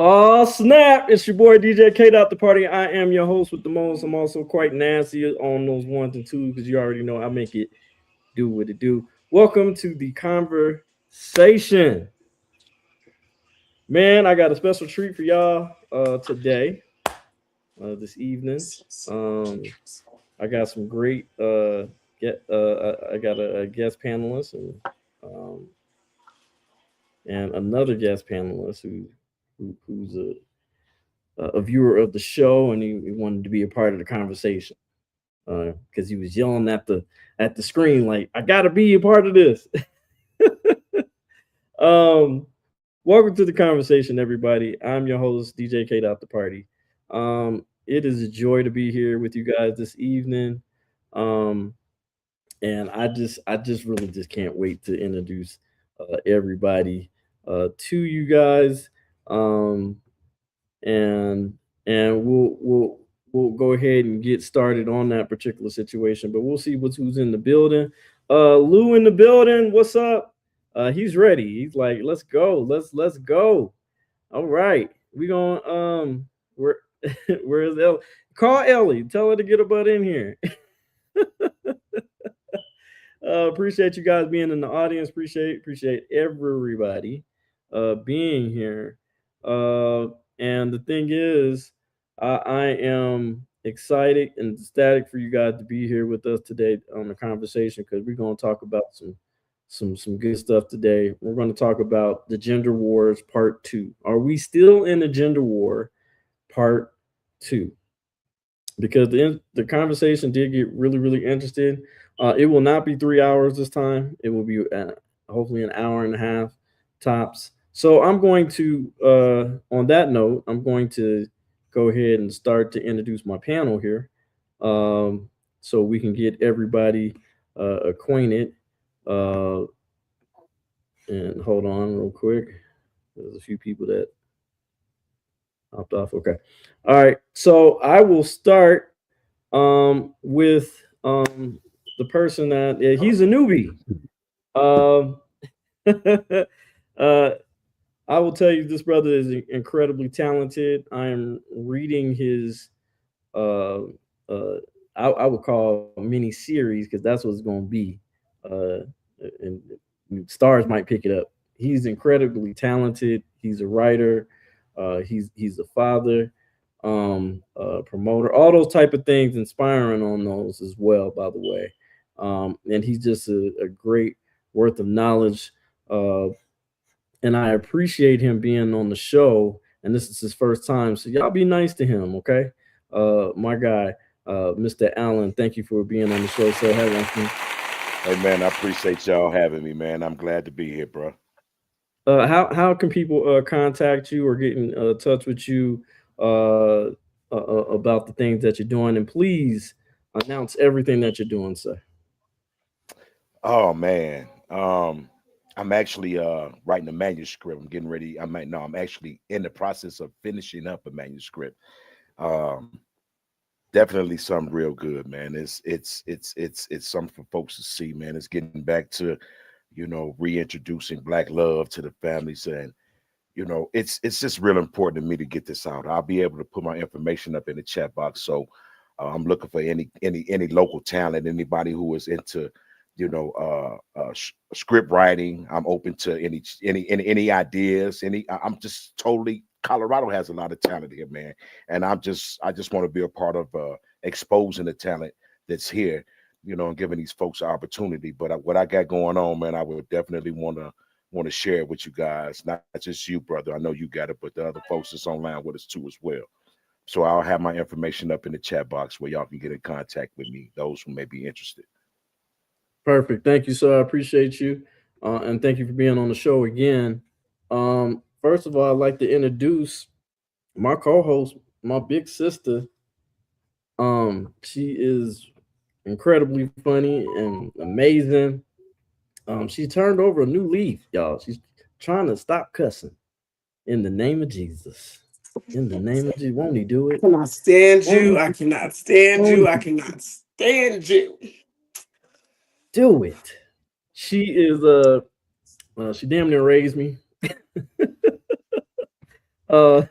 Oh snap! It's your boy DJ Pt2. I am your host with the most. I'm also quite nasty on those ones and twos because you already know I make it do what it do. Welcome to the conversation, man. I got a special treat for y'all today, this evening. Um, I got some great I got a guest panelist um, and another guest panelist who's a viewer of the show, and he wanted to be a part of the conversation because he was yelling at the screen like, "I got to be a part of this." Welcome to the conversation, everybody. I'm your host, DJ Kate out the party. It is a joy to be here with you guys this evening. Um, and I just really just can't wait to introduce everybody to you guys. Um, and we'll go ahead and get started on that particular situation. But we'll see who's in the building. Lou in the building. What's up? He's ready. He's like, let's go. Let's go. All right. We going where where is Ellie? Call Ellie. Tell her to get her butt in here. Appreciate you guys being in the audience. Appreciate everybody being here. Uh, and the thing is, I am excited and ecstatic for you guys to be here with us today on the conversation because we're going to talk about some good stuff today. We're going to talk about the gender wars part two. Are we still in a gender war part two? Because the conversation did get really interesting. It will not be 3 hours this time. It will be hopefully an hour and a half tops. So I'm going to, on that note, I'm going to go ahead and start to introduce my panel here, so we can get everybody acquainted. Uh, and hold on real quick. There's a few people that hopped off. Okay. All right. So I will start with the person that he's a newbie. Um, uh, I will tell you, this brother is incredibly talented. I am reading his uh, uh, I would call mini series because that's what it's going to be. Uh, and stars might pick it up. He's incredibly talented. He's a writer. He's a father, promoter, all those type of things, inspiring on those as well. By the way, and he's just a great worth of knowledge. And I appreciate him being on the show. And this is his first time, so y'all be nice to him, okay? My guy, Mr. Allen, thank you for being on the show. So, hey, Hey man, I appreciate y'all having me, man. I'm glad to be here, bro. how can people contact you or get in touch with you about the things that you're doing? And please announce everything that you're doing, sir. Oh man. I'm actually writing a manuscript. I'm getting ready. I'm actually in the process of finishing up a manuscript. Um Definitely something real good, man. It's something for folks to see, man. It's getting back to, reintroducing black love to the families, and it's just real important to me to get this out. I'll be able to put my information up in the chat box. So I'm looking for any local talent, anybody who is into script writing. I'm open to any ideas. I'm just totally. Colorado has a lot of talent here, man, and I just want to be a part of exposing the talent that's here, and giving these folks an opportunity. But what I got going on, man, I would definitely want to share it with you guys, not just you, brother. I know you got it, but the other folks that's online with us too as well. So I'll have my information up in the chat box where y'all can get in contact with me, those who may be interested. Perfect. Thank you, sir. I appreciate you. And thank you for being on the show again. First of all, I'd like to introduce my co-host, my big sister. She is incredibly funny and amazing. She turned over a new leaf, y'all. She's trying to stop cussing in the name of Jesus. In the name of Jesus, won't he do I it? cannot stand Won't you. he, I cannot stand won't you. I he cannot stand you. do it? She is she damn near raised me. uh,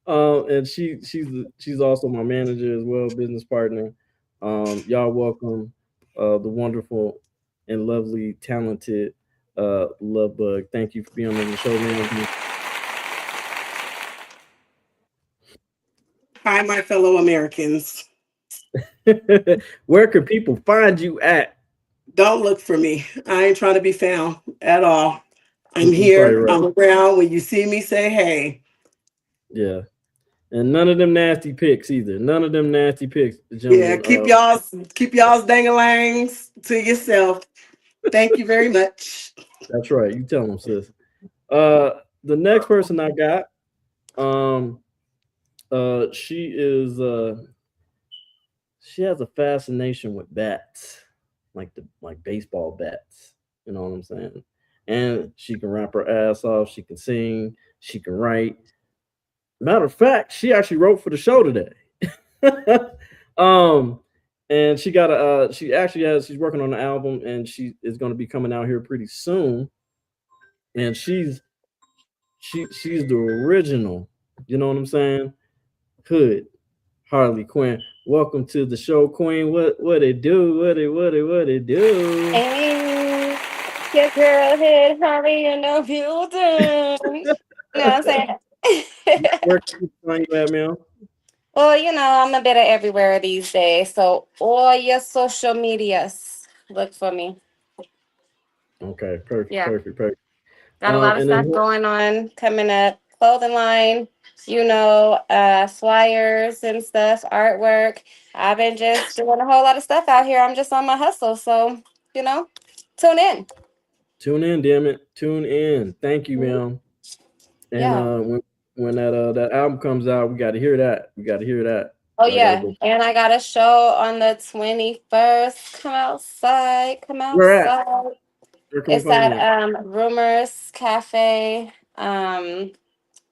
and she's also my manager as well, business partner. Y'all welcome the wonderful and lovely, talented Love Bug. Thank you for being on the show, man. Hi, my fellow Americans. Where can people find you at? Don't look for me. I ain't trying to be found at all. I'm You're probably here. right. I'm around. When you see me, say hey. Yeah, and none of them nasty pics either. None of them nasty pics, Yeah, gentlemen. keep y'all's dangalangs to yourself. Thank you very much. That's right. You tell them, sis. Uh, the next person I got, um, she is she has a fascination with bats, like baseball bats. You know what I'm saying? And she can rap her ass off. She can sing. She can write. Matter of fact, she actually wrote for the show today. um, and she got a she actually has she's working on an album, and she is going to be coming out here pretty soon. And she's the original. You know what I'm saying? Hood Harley Quinn. Welcome to the show, Queen. What it do? What it do? Hey, your girl hit Harvey in the building. You know what I'm saying? Where can you find you at, man? Well, I'm a bit of everywhere these days. So all your social medias, look for me. Okay, perfect, Yeah. perfect, perfect. Got a lot of And then stuff going on coming up. Clothing line, flyers and stuff, artwork. I've been just doing a whole lot of stuff out here. I'm just on my hustle. So, you know, tune in. tune in, damn it, tune in. Thank you, Mhm. man. And Yeah. when that album comes out, we got to hear that. We got to hear that. Oh Y'all got to yeah, go. and I got a show on the 21st. Come outside, come Where at? outside. Where can we It's find at you at? Rumors Cafe.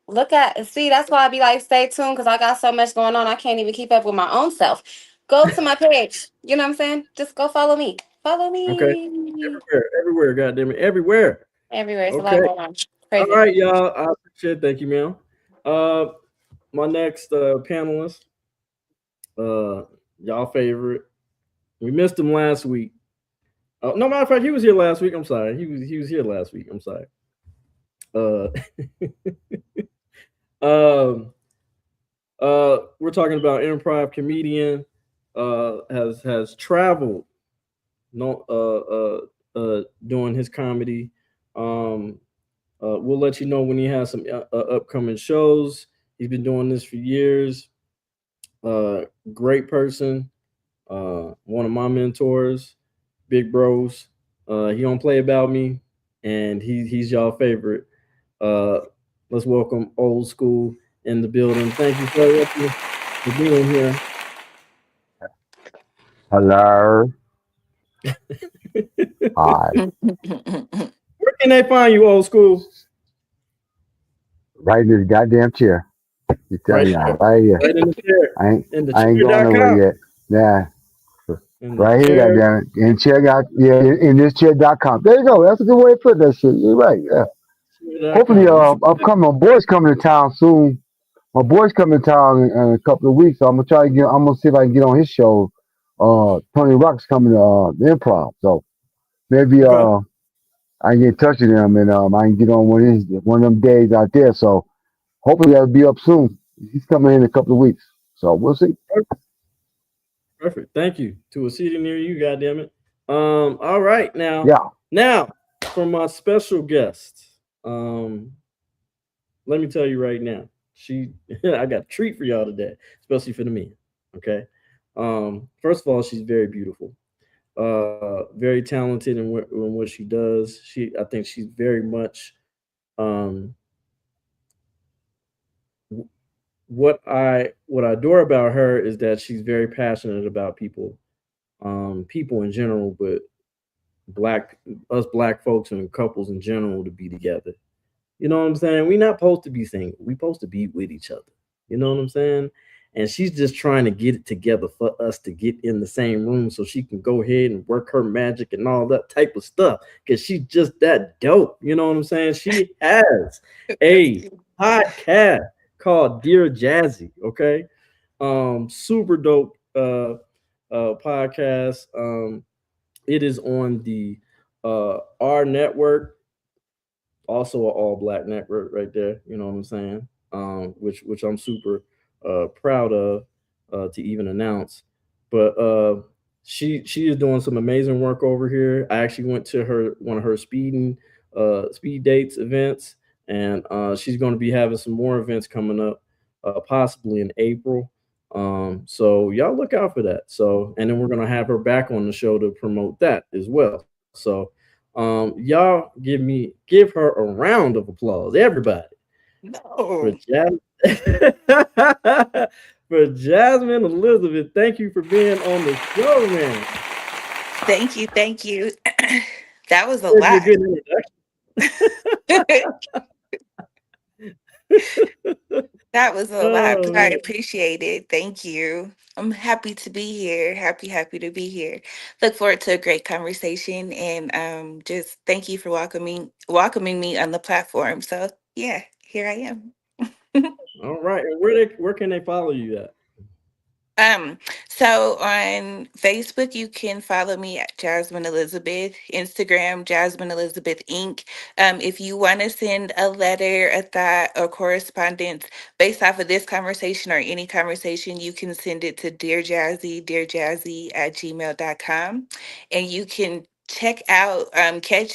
Look at see that's why I be like stay tuned because I got so much going on I can't even keep up with my own self. Go to my page. You know what I'm saying? Just go follow me. Follow Okay, me everywhere, goddamn it, everywhere. everywhere. It's a lot Okay, going on. all Crazy. right, y'all. I appreciate it. Thank you, man. Uh, my next panelist, uh, y'all favorite. We missed him last week. No matter of fact, he was here last week. I'm sorry. He was here last week. I'm sorry. Uh, um, we're talking about improv comedian. Has traveled. No, doing his comedy. Um, we'll let you know when he has some upcoming shows. He's been doing this for years. Uh, Great person. One of my mentors, big bros. He don't play about me, and he's y'all favorite. Uh, let's welcome old school in the building. Thank you for being here. Hello. Hi. Where can they find you, old school? Right in this goddamn chair. You tell Right, you, right here. right in the chair, I ain't in the I ain't going nowhere chair.com, yet. Yeah. in the Right here, chair. goddamn it. In chair got yeah, in this chair.com. There you go. That's a good way to put that shit. You're right. Yeah. Hopefully Chair.com. You should my boys coming to town soon. My boy's coming to town in a couple of weeks, so I'm gonna see if I can get on his show. Tony Rock's coming to the improv. So maybe okay. I can get in touch with him and I can get on one of them days out there. So hopefully that'll be up soon. He's coming in a couple of weeks. So we'll see. Perfect. Thank you. To a city near you, goddamn it. All right, Yeah. now for my special guest. Um, Let me tell you right now, she I got a treat for y'all today, especially for the men. Okay. First of all, she's very beautiful. Very talented in what she does. I think she's very much um what I adore about her is that she's very passionate about people in general, but black us black folks and couples in general to be together. You know what I'm saying? We're not supposed to be single. We're supposed to be with each other. You know what I'm saying? And she's just trying to get it together for us to get in the same room so she can go ahead and work her magic and all that type of stuff. Cause she's just that dope. You know what I'm saying? She has a podcast called Dear Jazzy. Okay, super dope podcast. It is on the R network, also an all black network right there. You know what I'm saying? Which I'm super proud of to even announce. But she is doing some amazing work over here. I actually went to her one of her speed dates events, and she's going to be having some more events coming up, possibly in April. So y'all look out for that. So, and then we're gonna have her back on the show to promote that as well. So, y'all give her a round of applause, everybody, for No. for Jasmine Elizabeth. Thank you for being on the show, man. Thank you. Thank you. That was a Gave you a lot. good introduction. That was a lot, Oh but I man. appreciate it. Thank you. I'm happy to be here. Happy to be here. Look forward to a great conversation and just thank you for welcoming me on the platform. So yeah, here I am. All right. And where can they follow you at? Um, so on Facebook, you can follow me at Jasmine Elizabeth, Instagram, Jasmine Elizabeth Inc. If you want to send a letter, a thought, or correspondence based off of this conversation or any conversation, you can send it to Dear Jazzy at gmail.com. And you can catch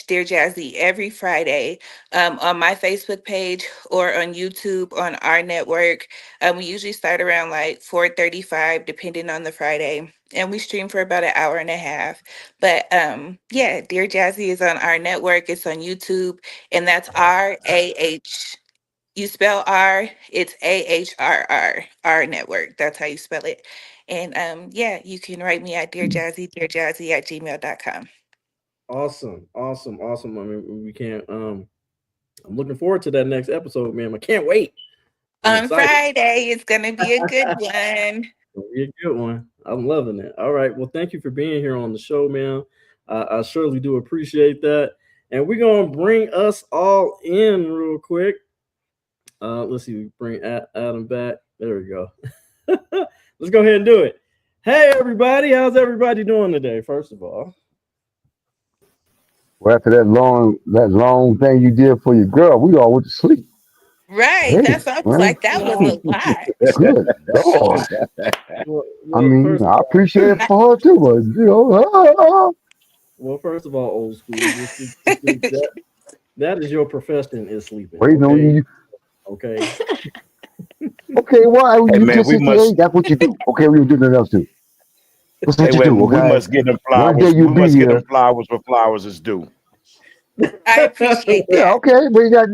Dear Jazzy every Friday on my Facebook page or on YouTube on our network. We usually start around like 4:35, depending on the Friday, and we stream for about an hour and a half. But yeah, Dear Jazzy is on our network. It's on YouTube, and that's RAH. You spell R, it's AHRR, our network. That's how you spell it. And yeah, you can write me at Dear Jazzy at gmail.com. Awesome. I mean, we can't. I'm looking forward to that next episode, man. I can't wait. I'm On excited. Friday, it's going to be a good one. It'll be a good one. I'm loving it. All right. Well, thank you for being here on the show, man. I surely do appreciate that. And we're gonna bring us all in real quick. Let's see. We bring Adam back. There we go. Let's go ahead and do it. Hey, everybody. How's everybody doing today? First of all, Well, after that long thing you did for your girl, we all went to sleep. Right. Hey, That's I was man, like, that was well, a lot. good Lord. I mean, first of I all, appreciate it for her too, but first of all, old school. That is your profession is sleeping. waiting on Okay. you. Okay. Okay, why Hey you man, just we 68? must. That's what you do. Okay, we don't do nothing else too. That's Hey, what you wait, do. we Okay, must get them one day flowers. you'll We be must get them here. flowers for flowers is due. I appreciate Yeah, that. okay, but you got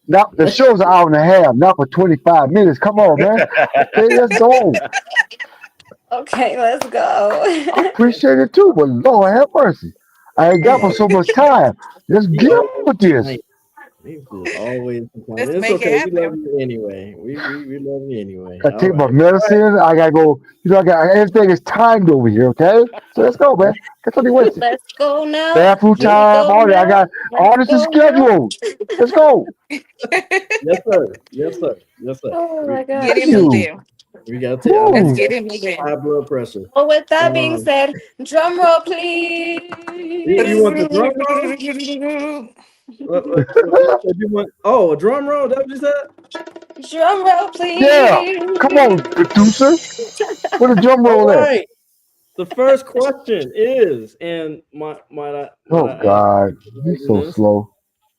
not the show's an hour and a half, not for 25 minutes. Come on, man. Okay, let's go. Okay, let's go. I appreciate it too, but Lord have mercy. I ain't got he for so much time. Let's he get always on with this. complains. He's just always complaining. Let's It's make it okay. We love happen. you anyway. We love you anyway. I All take my right. medicine. I gotta go. I got everything is timed over here. Okay, so let's go, man. That's what he wasted. Let's go now. Bathroom Here Yes, we time, go all that. I now. got all Let's this is go now. scheduled. Let's go. yes, sir. Yes, sir. Yes, sir. Oh my Get Thank it gosh. you. moving. We got to. Let's Woo. get it moving. High blood pressure. Well, with that being Um, said, drum roll, you want the please. drum roll? You said you want? Oh, a drum roll. That what you said? Drum roll, Yeah. Come on, please. producer. Where the drum All roll at? right. The first question is, and might Oh I ask God, you he's in so this? slow.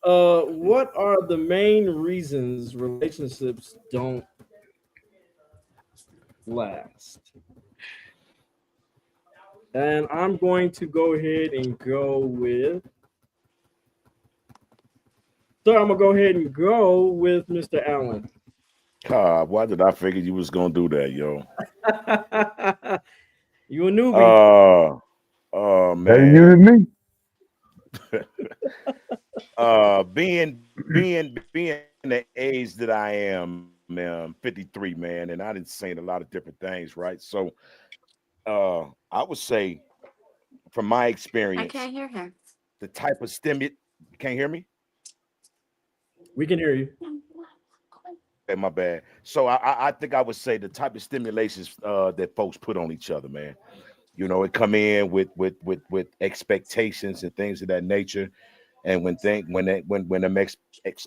What are the main reasons relationships don't last? And I'm going to go ahead and go with. So I'm gonna go ahead and go with Mr. Allen. Why did I figure you was gonna do that, yo? You a newbie? Uh, oh Better you than man. me. Being the age that I am, 53, man, and I didn't seen a lot of different things, right? So, I would say, from my I experience, can't hear him. the type of stimulus. You can't hear me? We can hear you. okay, my bad. So I think I would say the type of stimulations that folks put on each other, man. You know, it come in with expectations and things of that nature. And when them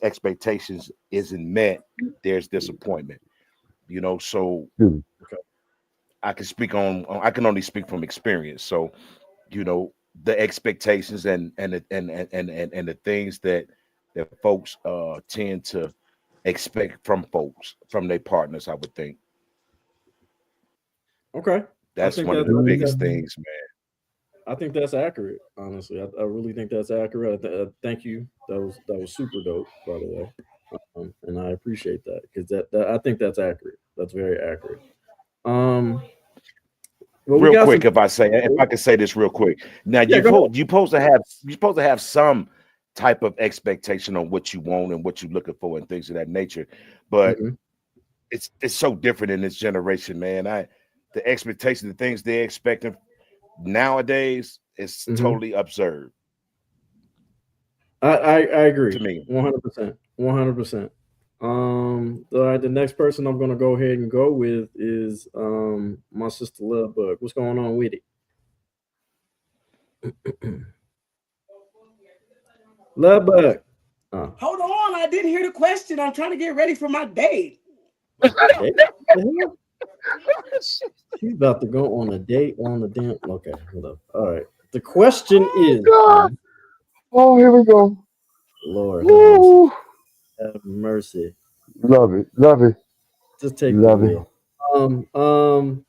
expectations isn't met, there's disappointment. You know, so Hmm. Okay. I can only speak from experience. So, you know, the expectations and the things that folks tend to expect from folks, from their partners, I would think. Okay. I That's think one of that the I think biggest that things, man. I think that's accurate. Honestly, I really think that's accurate. Thank you. That was super dope, by the way, and I appreciate that because that I think that's accurate. That's very accurate. Um, well, we Real got some. quick, if I could say this real quick. Now Yeah, go ahead. you supposed to have some type of expectation on what you want and what you're looking for and things of that nature. But Hmm. it's so different in this generation, man. The expectation, the things they're expecting nowadays is Hmm. totally absurd I agree, to me. 100%, 100%. All right, the next person I'm gonna go ahead and go with is my sister Love Bug. What's going on with it? Love Bug. Oh, Hold on, I didn't hear the question. I'm trying to get ready for my date. date? The hell? She's about to go on a date on the damn. Okay, hold up. All right. The question Oh is, God! Oh, here we go. Lord have mercy, Woo! have mercy. Love it, love it, Just take the love it. wheel. Um, um,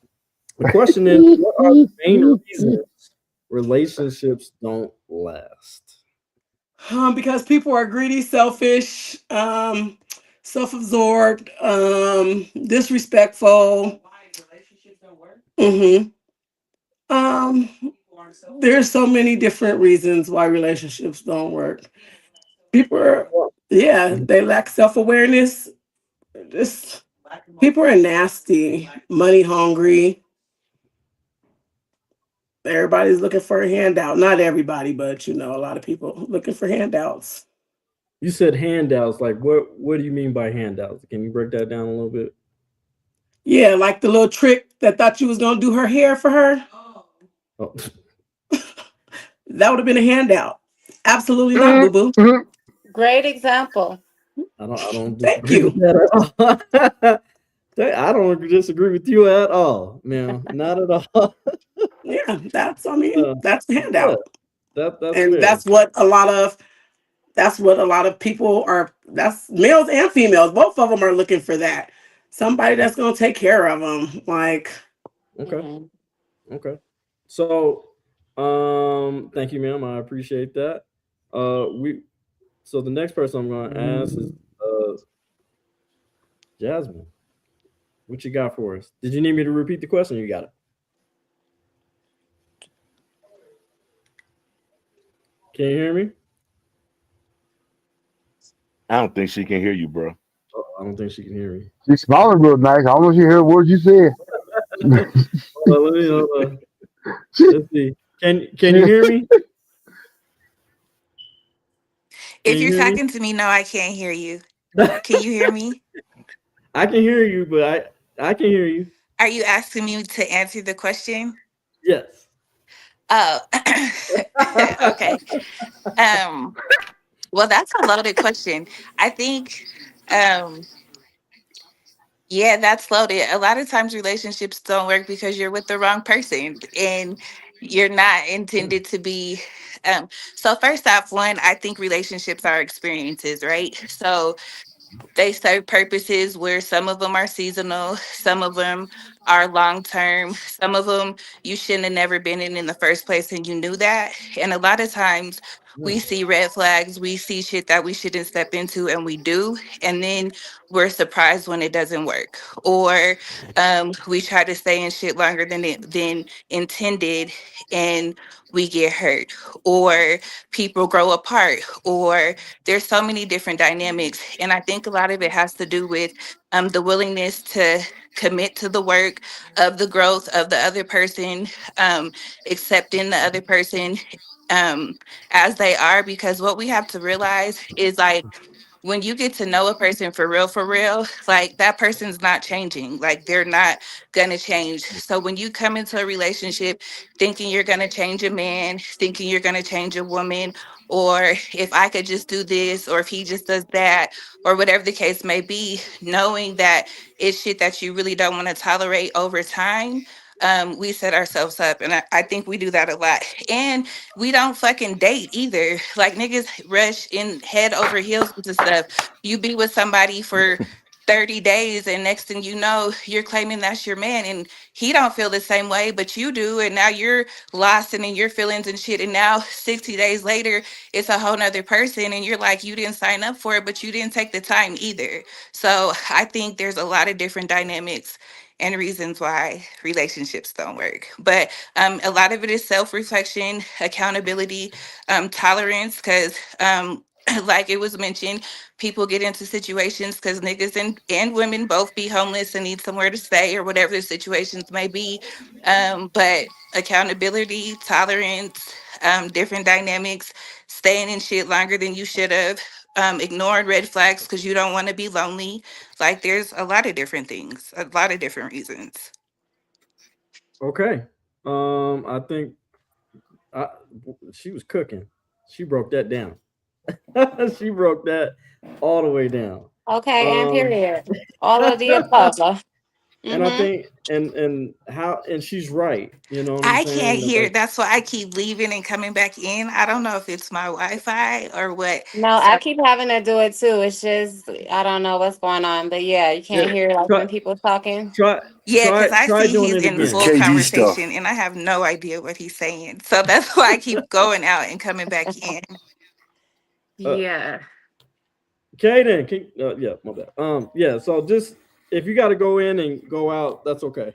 the question is, what are the main reasons relationships don't last? Because people are greedy, selfish, self-absorbed, disrespectful. Hmm. Um, there's so many different reasons why relationships don't work. People are, yeah, Mhm. they lack self-awareness. Just people are nasty, money hungry. Everybody's looking for a handout. Not everybody, but a lot of people looking for handouts. You said handouts. Like, what do you mean by handouts? Can you break that down a little bit? Yeah, like the little trick that thought you was gonna do her hair for her. Oh, That would have been a handout. Absolutely not, Mhm, boo boo. mhm. Great example. I don't Thank disagree with you. that at all. I don't disagree with you at all, man. Not at all. Yeah, I mean, Uh, that's the yeah, handout. that's And fair. that's what a lot of people are, that's males and females. Both of them are looking for that. Somebody that's gonna take care of them. Like, Okay, Mhm. okay. So, thank you, ma'am. I appreciate that. We. So the next person I'm going to ask is Jasmine. What you got for us? Did you need me to repeat the question? You got it. Can you hear me? I don't think she can hear you, bro. Oh, I don't think she can hear me. She's smiling real nice. I don't know if you heard what you said. Hold on, let me hold on. she, Let's see. Can you she, hear me? Can If you you're hear me? talking to me, no, I can't hear you. Can you hear me? I can hear you, but I can hear you. Are you asking me to answer the question? Yes. Oh, okay. Um, well, that's a loaded question. I think, um, yeah, that's loaded. A lot of times relationships don't work because you're with the wrong person and you're not intended to be. So first off, one, I think relationships are experiences, right? So they serve purposes where some of them are seasonal, some of them are long term, some of them you shouldn't have never been in the first place and you knew that. And a lot of times we see red flags, we see shit that we shouldn't step into and we do. And then we're surprised when it doesn't work. Or we try to stay in shit longer than intended and we get hurt. Or people grow apart. Or there's so many different dynamics, and I think a lot of it has to do with the willingness to commit to the work of the growth of the other person, um, accepting the other person um, as they are, because what we have to realize is like when you get to know a person for real, like that person's not changing. Like they're not gonna change. So when you come into a relationship thinking you're gonna change a man, thinking you're gonna change a woman, or if I could just do this, or if he just does that, or whatever the case may be, knowing that it's shit that you really don't want to tolerate over time, we set ourselves up. And I think we do that a lot. And we don't fucking date either. Like niggas rush in head over heels into stuff. You be with somebody for 30 days and next thing you know, you're claiming that's your man and he don't feel the same way, but you do. And now you're lost and in your feelings and shit. And now 60 days later, it's a whole nother person. And you're like, you didn't sign up for it, but you didn't take the time either. So I think there's a lot of different dynamics and reasons why relationships don't work. But a lot of it is self-reflection, accountability, tolerance, because like it was mentioned, people get into situations because niggas and women both be homeless and need somewhere to stay or whatever the situations may be. But accountability, tolerance, different dynamics, staying in shit longer than you should have, ignoring red flags because you don't want to be lonely. Like there's a lot of different things, a lot of different reasons. Okay. I think I, she was cooking. She broke that down. She broke that all the way down. Okay, and Um, period. All of the above. and I Mm-hmm. think and she's right. You know what I'm I can't saying? hear. Like, That's why I keep leaving and coming back in. I don't know if it's my Wi-Fi or what. No, I So keep having to do it too. It's just I don't know what's going on, but yeah, you yeah, can't hear like try when people talking. try yeah, because I try see doing he's it in It's again. full KD stuff. conversation and I have no idea what he's saying. So that's why I keep going out and coming back in. Uh, Yeah. Kaden, yeah, my bad. Yeah. So just if you got to go in and go out, that's okay.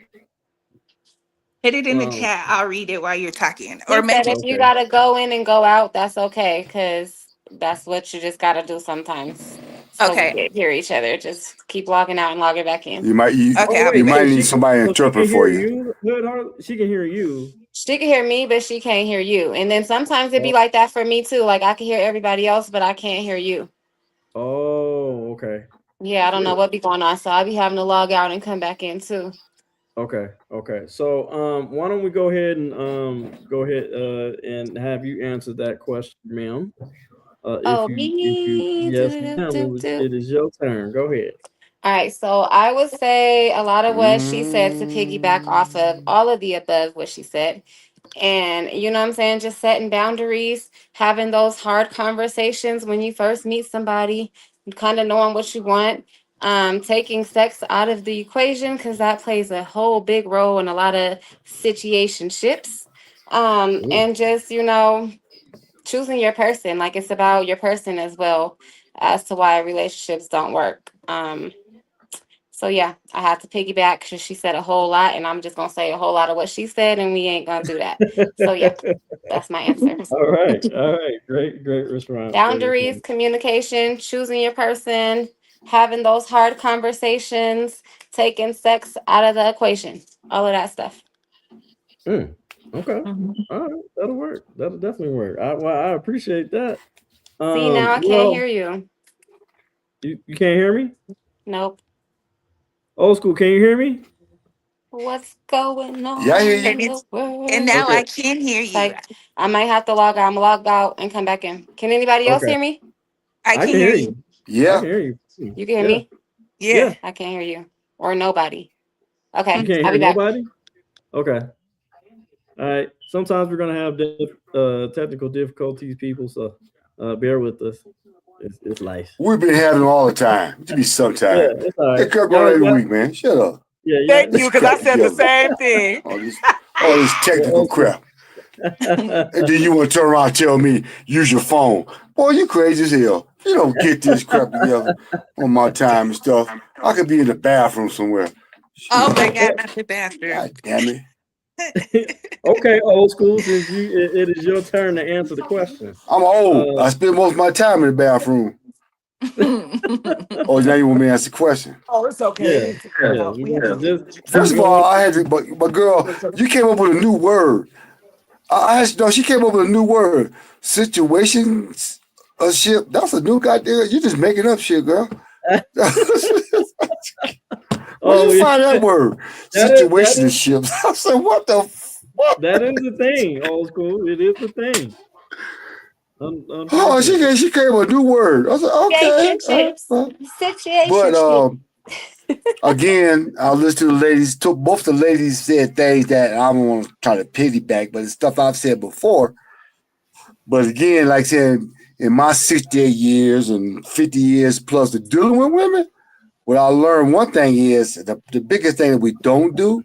Put it in the Um, chat. I'll read it while you're talking. Or He said maybe if you okay. gotta go in and go out, that's okay, because that's what you just gotta do sometimes. So we okay. can hear each other. Just keep logging out and logging back in. You might you, Okay, Oh I'll be you wait, back. might need somebody to so she interpret can for hear you. you. Hood, she can hear you. She can hear me, but she can't hear you. And then sometimes it be Oh, like that for me too. Like I can hear everybody else, but I can't hear you. oh, okay. Yeah, I don't know what be going on. So I be having to log out and come back in too. Okay, okay. So, why don't we go ahead and have you answer that question, ma'am? Oh, If you me. yes, ma'am, it is your turn. Go ahead. All right, so I would say a lot of what she said to piggyback off of Mm. all of the above what she said. And you know what I'm saying? Just setting boundaries, having those hard conversations when you first meet somebody, kind of knowing what you want, taking sex out of the equation because that plays a whole big role in a lot of situationships. Ooh. And just, you know, choosing your person. Like it's about your person as well as to why relationships don't work. So yeah, I have to piggyback because she said a whole lot, and I'm just gonna say a whole lot of what she said, and we ain't gonna do that. So yeah, that's my answer. All right. Great response. Great Boundaries, response. communication, choosing your person, having those hard conversations, taking sex out of the equation, all of that stuff. Mm, okay. Mhm. All right. That'll work. That'll definitely work. I appreciate that. See, now I can't Well, hear you. you can't hear me. Nope. Old school. Can you hear me? What's going Yeah, I hear on you. And in the it's and world? now Okay. I can hear you. Like, I might have to log out. I'm gonna log out and come back in. Can anybody else Okay. hear me? I I can can hear hear you. you. I Yeah. can hear you. You can hear Yeah. me? Yeah. Yeah. I can't hear you. Or nobody. Okay, You Mhm. can't I'll hear be back. nobody. Okay. All right. Sometimes we're gonna have technical difficulties, people. So bear with us. It's life. We've been having them all the time. It should be Yeah, sometime. it's all They right. come on Y'all, every yeah, week, man. Shut up. yeah, yeah. Thank Get you, your because I crap said the together. same thing. All this technical Well, also, crap. And then you want to turn around and tell me, use your phone. Boy, you crazy as hell. You don't get this crap together on my time and stuff. I could be in the bathroom somewhere. Oh Shit. my God, not the bathroom. God damn it. okay, old school. Since it is your turn to answer the question. I'm old. Uh, I spend most of my time in the bathroom. Oh, now you want me to ask the question? Oh, it's yeah, okay. yeah. We First can of go all, on. I had to, but girl, you came up with a new word. I asked, no, she came up with a new word. Situations, a ship. That's a new goddamn. You just making up shit, girl. Where Oh you yeah, find that word? that Situation is ships. I said, what the fuck? that is the thing. Old school. It is the thing. Oh, Unfortunately. she came with a new word. I said, okay. Situationships. But Situationship. again, I listened to the ladies. Both the ladies said things that I don't want to try to piggyback, but it's stuff I've said before. But again, like I said, in my 68 years and 50 years plus of dealing with women, what I learned one thing is the biggest thing that we don't do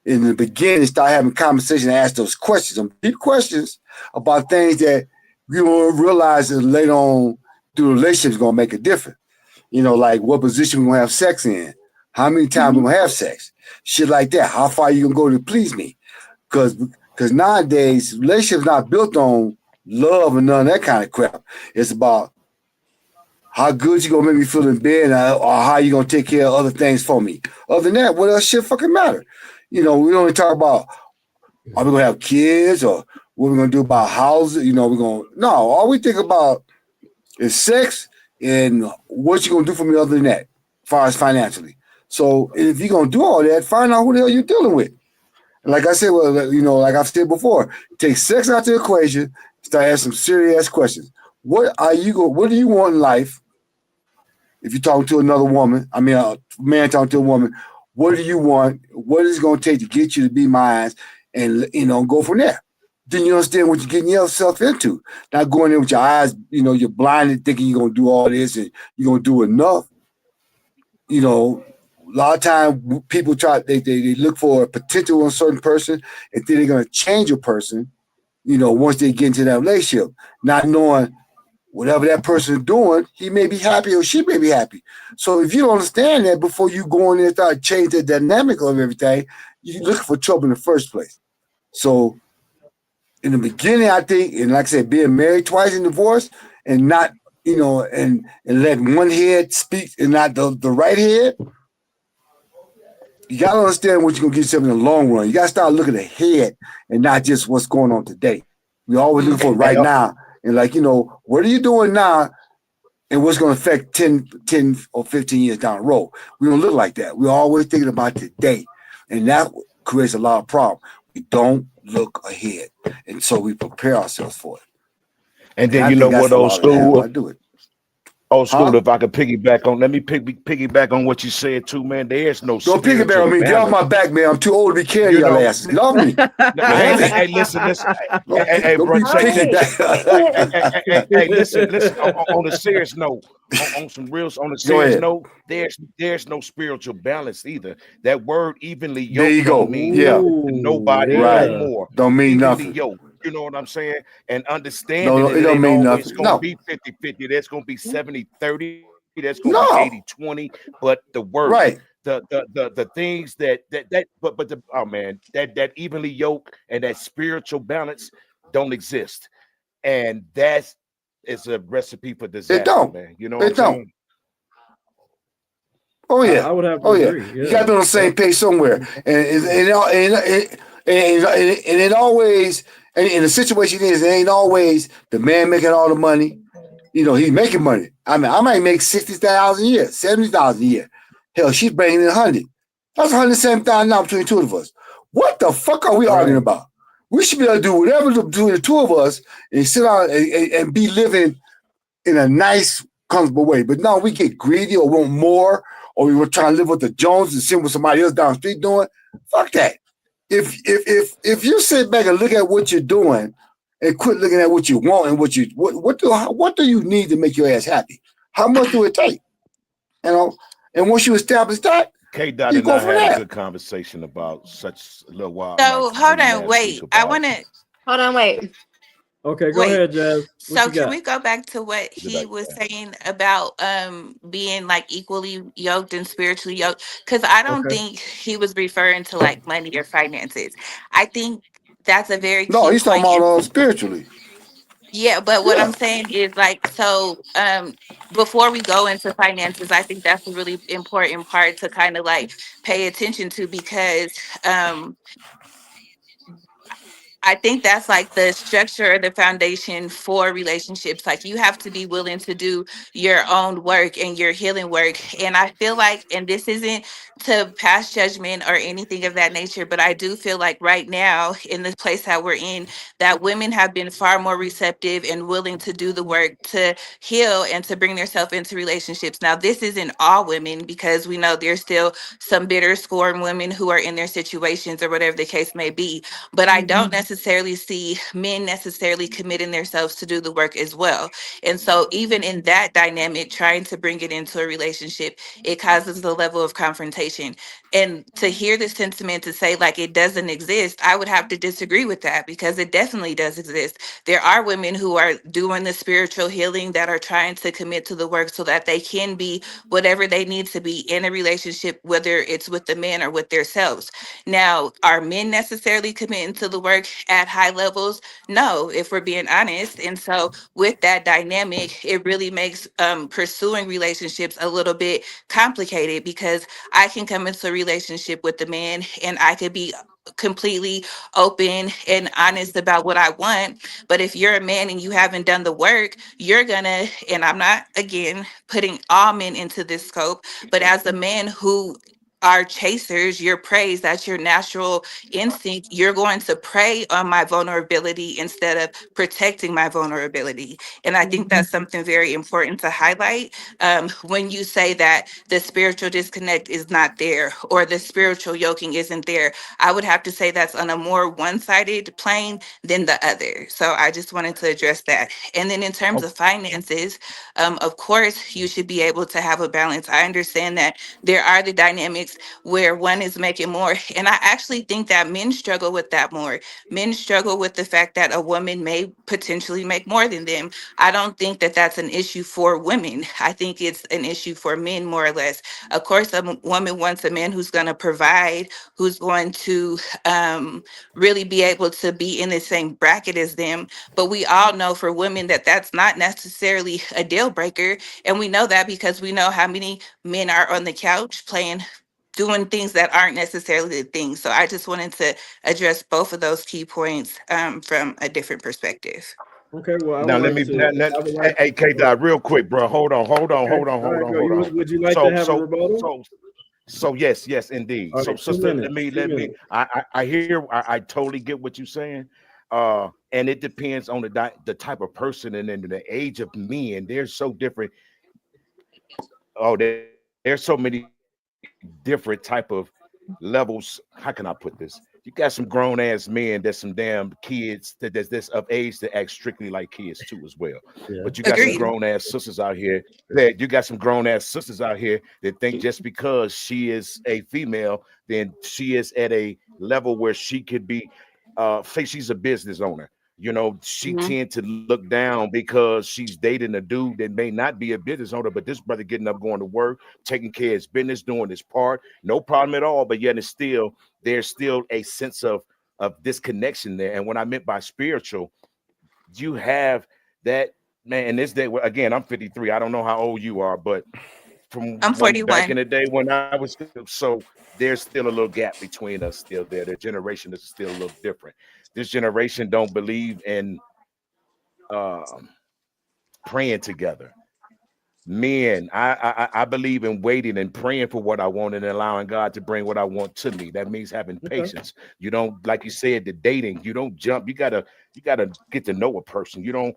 in the beginning start having conversation and ask those questions, some deep questions about things that you don't realize that later on through the relationship is gonna make a difference. Like what position we're gonna have sex in, how many times we're Mhm. gonna have sex, shit like that. How far you gonna go to please me? Because nowadays relationships not built on love and none of that kind of crap. It's about how good you gonna make me feel in bed, or how you gonna take care of other things for me. Other than that, what else shit fucking matter? We only talk about are we gonna have kids or what we gonna do about houses. We're gonna no. All we think about is sex and what you gonna do for me other than that, as far as financially. So if you're gonna do all that, find out who the hell you're dealing with. And like I said, well, like I've said before, take sex out the equation. Start asking some serious questions. What do you want in life? If you're talking to another woman, I mean, a man talking to a woman, what do you want? What is it going to take to get you to be mine? And, go from there. Then you understand what you're getting yourself into. Not going in with your eyes, you're blinded thinking you're going to do all this and you're going to do enough. A lot of times people they look for a potential in a certain person and think they're going to change a person, once they get into that relationship, not knowing whatever that person is doing, he may be happy or she may be happy. So if you don't understand that before you go in there and start changing the dynamic of everything, you're looking for trouble in the first place. So in the beginning, I think, and like I said, being married twice and divorced and not, and letting one head speak and not the right head, you gotta understand what you're gonna get yourself in the long run. You gotta start looking ahead and not just what's going on today. We're always looking for Hey, right now. And what are you doing now and what's going to affect 10 or 15 years down the road. We don't look like that. We're always thinking about today. And that creates a lot of problems. We don't look ahead. And so we prepare ourselves for it. and And then I you think know that's what, a lot of how I do it. old school. Huh? If I could piggyback on, let me piggyback on what you said too, man. There's no Don't piggyback spiritual on me. Get off balance. my back, man. I'm too old to be carrying You y'all know, asses. Get off me. hey, Damn hey, it. hey, listen. Hey, Don't bro, be All check picking this. right. back. Hey, listen. On a serious note, on a Go serious ahead. note, there's no spiritual balance either. That word evenly There you yoked don't go. mean Yeah. nothing to Ooh, nobody no Right. yeah. more. Don't mean Evenly nothing. yoked. You know what I'm saying? And No, understanding no, that it it don't ain't mean always nothing. going to No. be 50-50. That's going to be 70-30. That's going to be No. 80-20. But the word, Right. the things but the oh man, that evenly yoke and that spiritual balance don't exist. And that's is a recipe for It disaster, don't. man. You know what I'm It don't. saying? Oh I yeah, would have to oh yeah. agree. You Yeah. got to be on the same That's page somewhere, and it always and the situation is it ain't always the man making all the money. He's making money. I mean, I might make 60,000 a year, 70,000 a year. Hell, she's bringing in 100. That's 170,000 now between the two of us. What the fuck are we arguing right. about? We should be able to do whatever between the two of us and sit down and be living in a nice, comfortable way. But no, we get greedy or want more, or we were trying to live with the Joneses and see what somebody else down the street doing. Fuck that. If you sit back and look at what you're doing and quit looking at what you want and what do you need to make your ass happy? How much do it take? You know, and once you establish that, K Dot you and go I from had a there. good conversation about such a little while, like So hold maybe on, last week wait. I want about to Hold on, wait. Okay, go wait. ahead, Jazz. What So you can got? we go back to what the he like was saying about being like equally yoked and spiritually yoked? Because I don't Okay. think he was referring to like money or finances. I think that's a very No, key he's talking point. about spiritually. Yeah, but what I'm Yeah. saying is like so before we go into finances, I think that's a really important part to kind of like pay attention to because um I think that's like the structure or the foundation for relationships. Like you have to be willing to do your own work and your healing work. And I feel like, and this isn't to pass judgment or anything of that nature, but I do feel like right now in the place that we're in, that women have been far more receptive and willing to do the work to heal and to bring themselves into relationships. Now, this isn't all women because we know there's still some bitter, scorned women who are in their situations or whatever the case may be, but I don't necessarily see men necessarily committing themselves to do the work as well. And so even in that dynamic, trying to bring it into a relationship, it causes a level of confrontation. And to hear the sentiment to say like it doesn't exist, I would have to disagree with that because it definitely does exist. There are women who are doing the spiritual healing that are trying to commit to the work so that they can be whatever they need to be in a relationship, whether it's with the man or with themselves. Now, are men necessarily committing to the work at high levels? No, if we're being honest. And so, with that dynamic, it really makes pursuing relationships a little bit complicated because I can come into a relationship with the man and I could be completely open and honest about what I want. But if you're a man and you haven't done the work, you're gonna, and I'm not again putting all men into this scope, but as a man who are chasers, your praise, that's your natural instinct. You're going to prey on my vulnerability instead of protecting my vulnerability. And I think that's something very important to highlight when you say that the spiritual disconnect is not there or the spiritual yoking isn't there. I would have to say that's on a more one sided plane than the other. So I just wanted to address that. And then in terms of finances, of course, you should be able to have a balance. I understand that there are the dynamics where one is making more. And I actually think that men struggle with that more. Men struggle with the fact that a woman may potentially make more than them. I don't think that that's an issue for women. I think it's an issue for men more or less. Of course, woman wants a man who's going to provide, who's going to really be able to be in the same bracket as them. But we all know for women that that's not necessarily a deal breaker. And we know that because we know how many men are on the couch playing doing things that aren't necessarily the things. So I just wanted to address both of those key points from a different perspective. Okay, well, I Now would let like me to. now, I would hey, like. hey K Dot, real quick, bro. Hold on, hold on, Okay, hold on, all hold right, on, go. hold You on. would you like to So have a so rebuttal? so so yes, indeed. All So right, two sister, let minutes. me Two let me minutes. I hear I totally get what you're saying. And it depends on the type of person and then the age of men. They're so different. Oh, there's so many different type of levels. How can I put this? You got some grown ass men that's some damn kids that's of age to act strictly like kids too as well. But you got some Yeah. grown ass Agreed. sisters out here that think just because she is a female, then she is at a level where she could be say she's a business owner. You know, she Mhm. tend to look down because she's dating a dude that may not be a business owner, but this brother getting up, going to work, taking care of his business, doing his part, no problem at all. But yet, it's still there's still a sense of disconnection there. And what I meant by spiritual, you have that man. This day again, I'm 53. I don't know how old you are, but from I'm when back 41. in the day when I was so there's still a little gap between us still there. The generation is still a little different. This generation don't believe in um praying together. Men, I believe in waiting and praying for what I want and allowing God to bring what I want to me. That means having Okay. patience. You don't, like you said, the dating. You don't jump. You gotta get to know a person. You don't.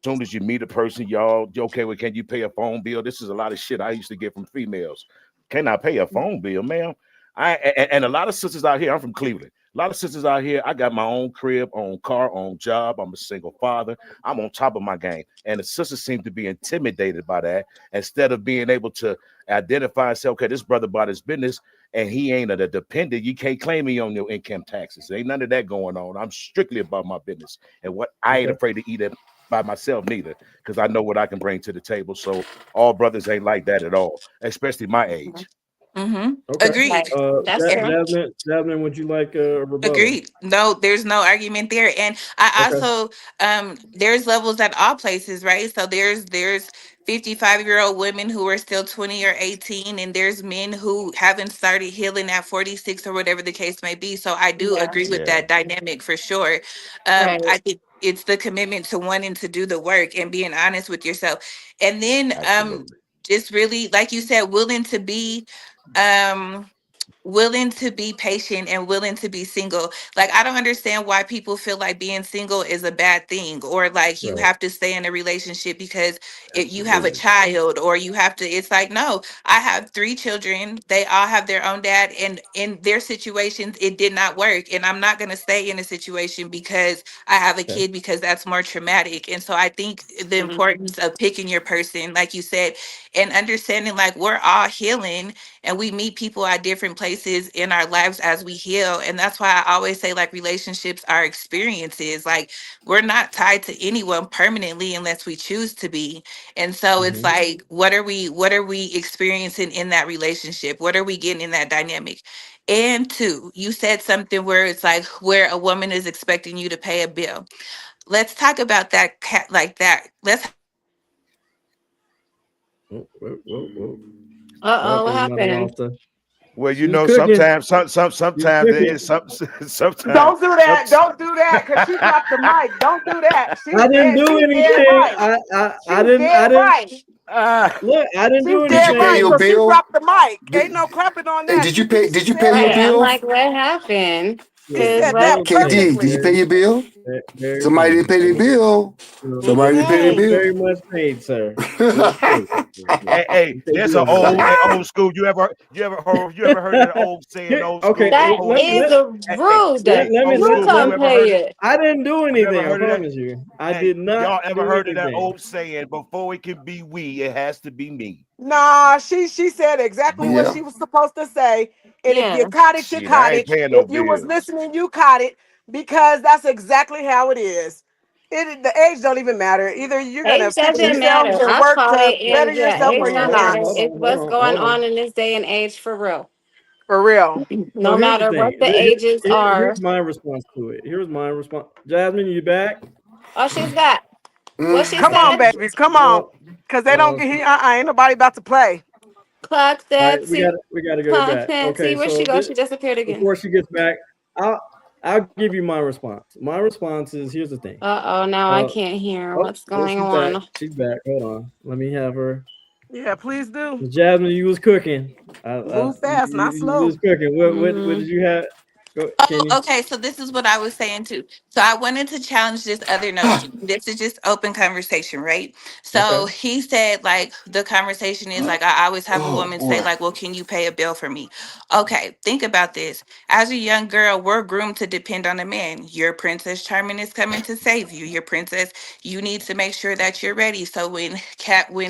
Soon as you meet a person, y'all okay. Well, can you pay a phone bill? This is a lot of shit I used to get from females. Can I pay a phone bill, ma'am? And a lot of sisters out here. I'm from Cleveland. A lot of sisters out here. I got my own crib, own car, own job. I'm a single father. I'm on top of my game. And the sisters seem to be intimidated by that instead of being able to identify and say, okay, this brother bought his business and he ain't a dependent. You can't claim me on your income taxes. Ain't none of that going on. I'm strictly about my business and what I ain't Okay. afraid to eat it by myself neither, because I know what I can bring to the table. So all brothers ain't like that at all, especially my age. Mm-hmm. Okay. Agreed. That's true. Jasmine, would you like a rebuttal? Agreed. No, there's no argument there. And I Okay. also there's levels at all places, right? So there's 55-year-old women who are still 20 or 18, and there's men who haven't started healing at 46 or whatever the case may be. So I do Yeah. agree with Yeah, that dynamic for sure. Right. I think it's the commitment to wanting to do the work and being honest with yourself. And then absolutely. just really, like you said, um willing to be patient and willing to be single. Like, I don't understand why people feel like being single is a bad thing, or like you Right. have to stay in a relationship because you have a Absolutely. child, or you have to. It's like, no, I have 3 children. They all have their own dad, and in their situations it did not work, and I'm not going to stay in a situation because I have a Okay. kid, because that's more traumatic. And so I think the Mhm. importance of picking your person, like you said, and understanding like we're all healing, and we meet people at different places in our lives as we heal. And that's why I always say like relationships are experiences. Like, we're not tied to anyone permanently unless we choose to be. And so it's Hmm. like, what are we experiencing in that relationship? What are we getting in that dynamic? And two, you said something where it's like where a woman is expecting you to pay a bill. Let's talk about that like that. Let's Whoa, whoa, whoa, whoa. Uh-oh, what We might have happened? lost her. Well, She you was know, cooking. She was sometimes there cooking. is some sometimes Don't do some. that. Don't do that, because she dropped the mic. Don't do that. I didn't do She's dead anything. right. She's I dead didn't right. Ah, look. I didn't She's do Did you dead pay right. your anything. So she bill? dropped the mic. Ain't Did, no clapping on hey, that. did you pay? She Did you pay said your Right. that. I'm bill? like, what happened? She Yeah, Because said that that what? was KD, did perfectly. you pay your bill? very Somebody didn't painful. pay their bill. You know, Somebody didn't pay their Mm-mm. it was bill. very much paid, sir. It was paid. hey, You pay there's an bills every day. old school. You ever heard of the old saying, old Okay, school, That old is hey, rude. let me old let, You school. let You me. come ever heard pay it? it. I didn't do You ever anything. I heard of that? promise you. I Hey, did not y'all ever do heard of that anything. old saying? Before it can be we, it has to be me. Nah, she said exactly what Yeah. she was supposed to say. And if you Yeah. caught it, you Shit, I caught ain't it. paying no If you was bills. listening, you caught it, because that's exactly how it is. The age don't even matter. Either you're gonna Age fix doesn't yourself matter. and I work caught to it, better and yeah, yourself, Hold or age on, you're don't hold on, not. matter. hold It's on, hold what's on, going hold on. on in this day and age for real. For real. No So here's the matter thing. what the ages Here's are. my response to it. Here's my response. Jasmine, you back? Oh, she's back. What she Come on, said? Mm. babies. Come on. No, Cause they don't no. get here. Ain't nobody about to play. Clock All right, that. See, we got to get her clock back. that. See, Okay, where she so goes? She disappeared again. before she gets back, I'll I'll give you my response. My response is here's the thing. Uh-oh, now I Uh can't hear. oh, What's going she's back. on? She's back. Hold on. Let me have her. Yeah, please do. Jasmine, you was cooking. Move fast, not You slow. was cooking. What Mm-hmm. did you have? Go, Oh, can you? okay. So this is what I was saying too. So I wanted to challenge this other notion. This is just open conversation, right? So Okay. he said, like, the conversation is like, I always have a Oh woman say, boy. like, well, can you pay a bill for me? Okay, think about this. As a young girl, we're groomed to depend on a man. Your Princess Charming is coming to save you. Your princess, you need to make sure that you're ready. So when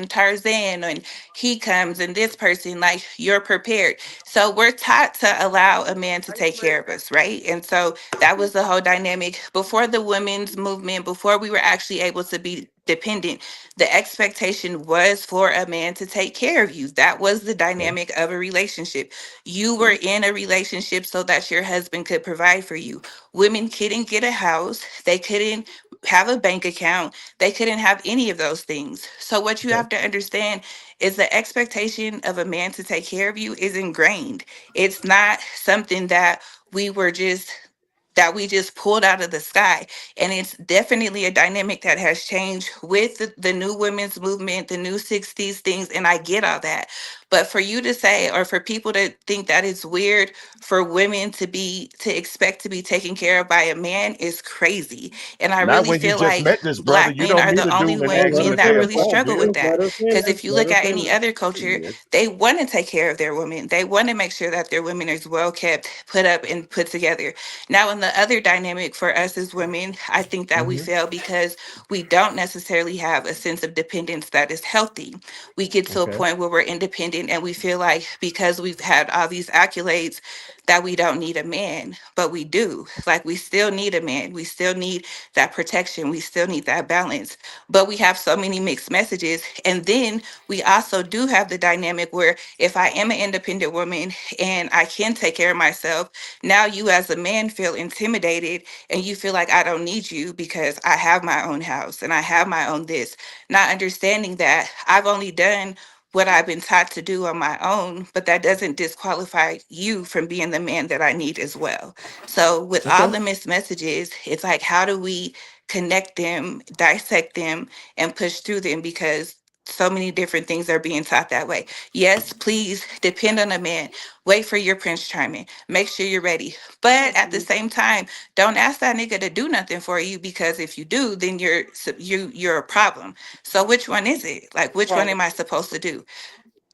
Tarzan and he comes and this person, like, you're prepared. So we're taught to allow a man to take care of us, right? And so that was the whole dynamic before the women's movement, before we were actually able to be dependent. The expectation was for a man to take care of you. That was the Okay. dynamic of a relationship. You were in a relationship so that your husband could provide for you. Women couldn't get a house, they couldn't have a bank account, they couldn't have any of those things. So what you Okay. have to understand is the expectation of a man to take care of you is ingrained. It's not something we were just we just pulled out of the sky. And it's definitely a dynamic that has changed with the new women's movement, the new 60s things. And I get all that. But for you to say, or for people to think that it's weird for women to expect to be taken care of by a man is crazy. And I Not really when you feel just like met this brother. Black You men don't are meet the a only dude and Oh, ask him let to men her that pay a finish. really Oh, phone struggle with bill. that. let her Because finish. if you Let look her at finish. any other culture, Shit. they want to take care of their women. They want to make sure that their women is well kept, put up, and put together. Now, in the other dynamic for us as women, I think that we Mhm. fail because we don't necessarily have a sense of dependence that is healthy. We get to a Okay. point where we're independent and we feel like because we've had all these accolades that we don't need a man, but we do. Like we still need a man. We still need that protection. We still need that balance. But we have so many mixed messages. And then we also do have the dynamic where if I am an independent woman and I can take care of myself, now you as a man feel intimidated and you feel like I don't need you because I have my own house and I have my own this, not understanding that I've only done what I've been taught to do on my own, but that doesn't disqualify you from being the man that I need as well. So with all Okay. the missed messages, it's like how do we connect them, dissect them, and push through them because so many different things are being taught that way. Yes, please depend on a man. Wait for your Prince Charming. Make sure you're ready. But at the same time, don't ask that nigga to do nothing for you because if you do, then you're a problem. So which one is it? Like which one Right. am I supposed to do?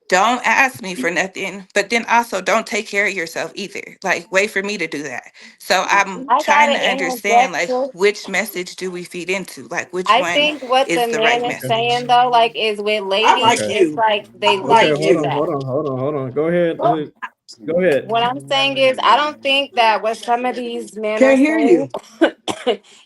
Don't ask me for nothing, but then also don't take care of yourself either. Like wait for me to do that. So I'm I trying gotta to understand interject like too. which message do we feed into? Like which I one think what the is the right man is Okay. saying message? though, like, is with I ladies, like Okay. it's you. like they I Okay. lead like Hold with you. on. that. Hold on. Hold on. Hold on. Go ahead. Go ahead. What I'm saying is, I don't think that what some of these men are Can't hear saying you.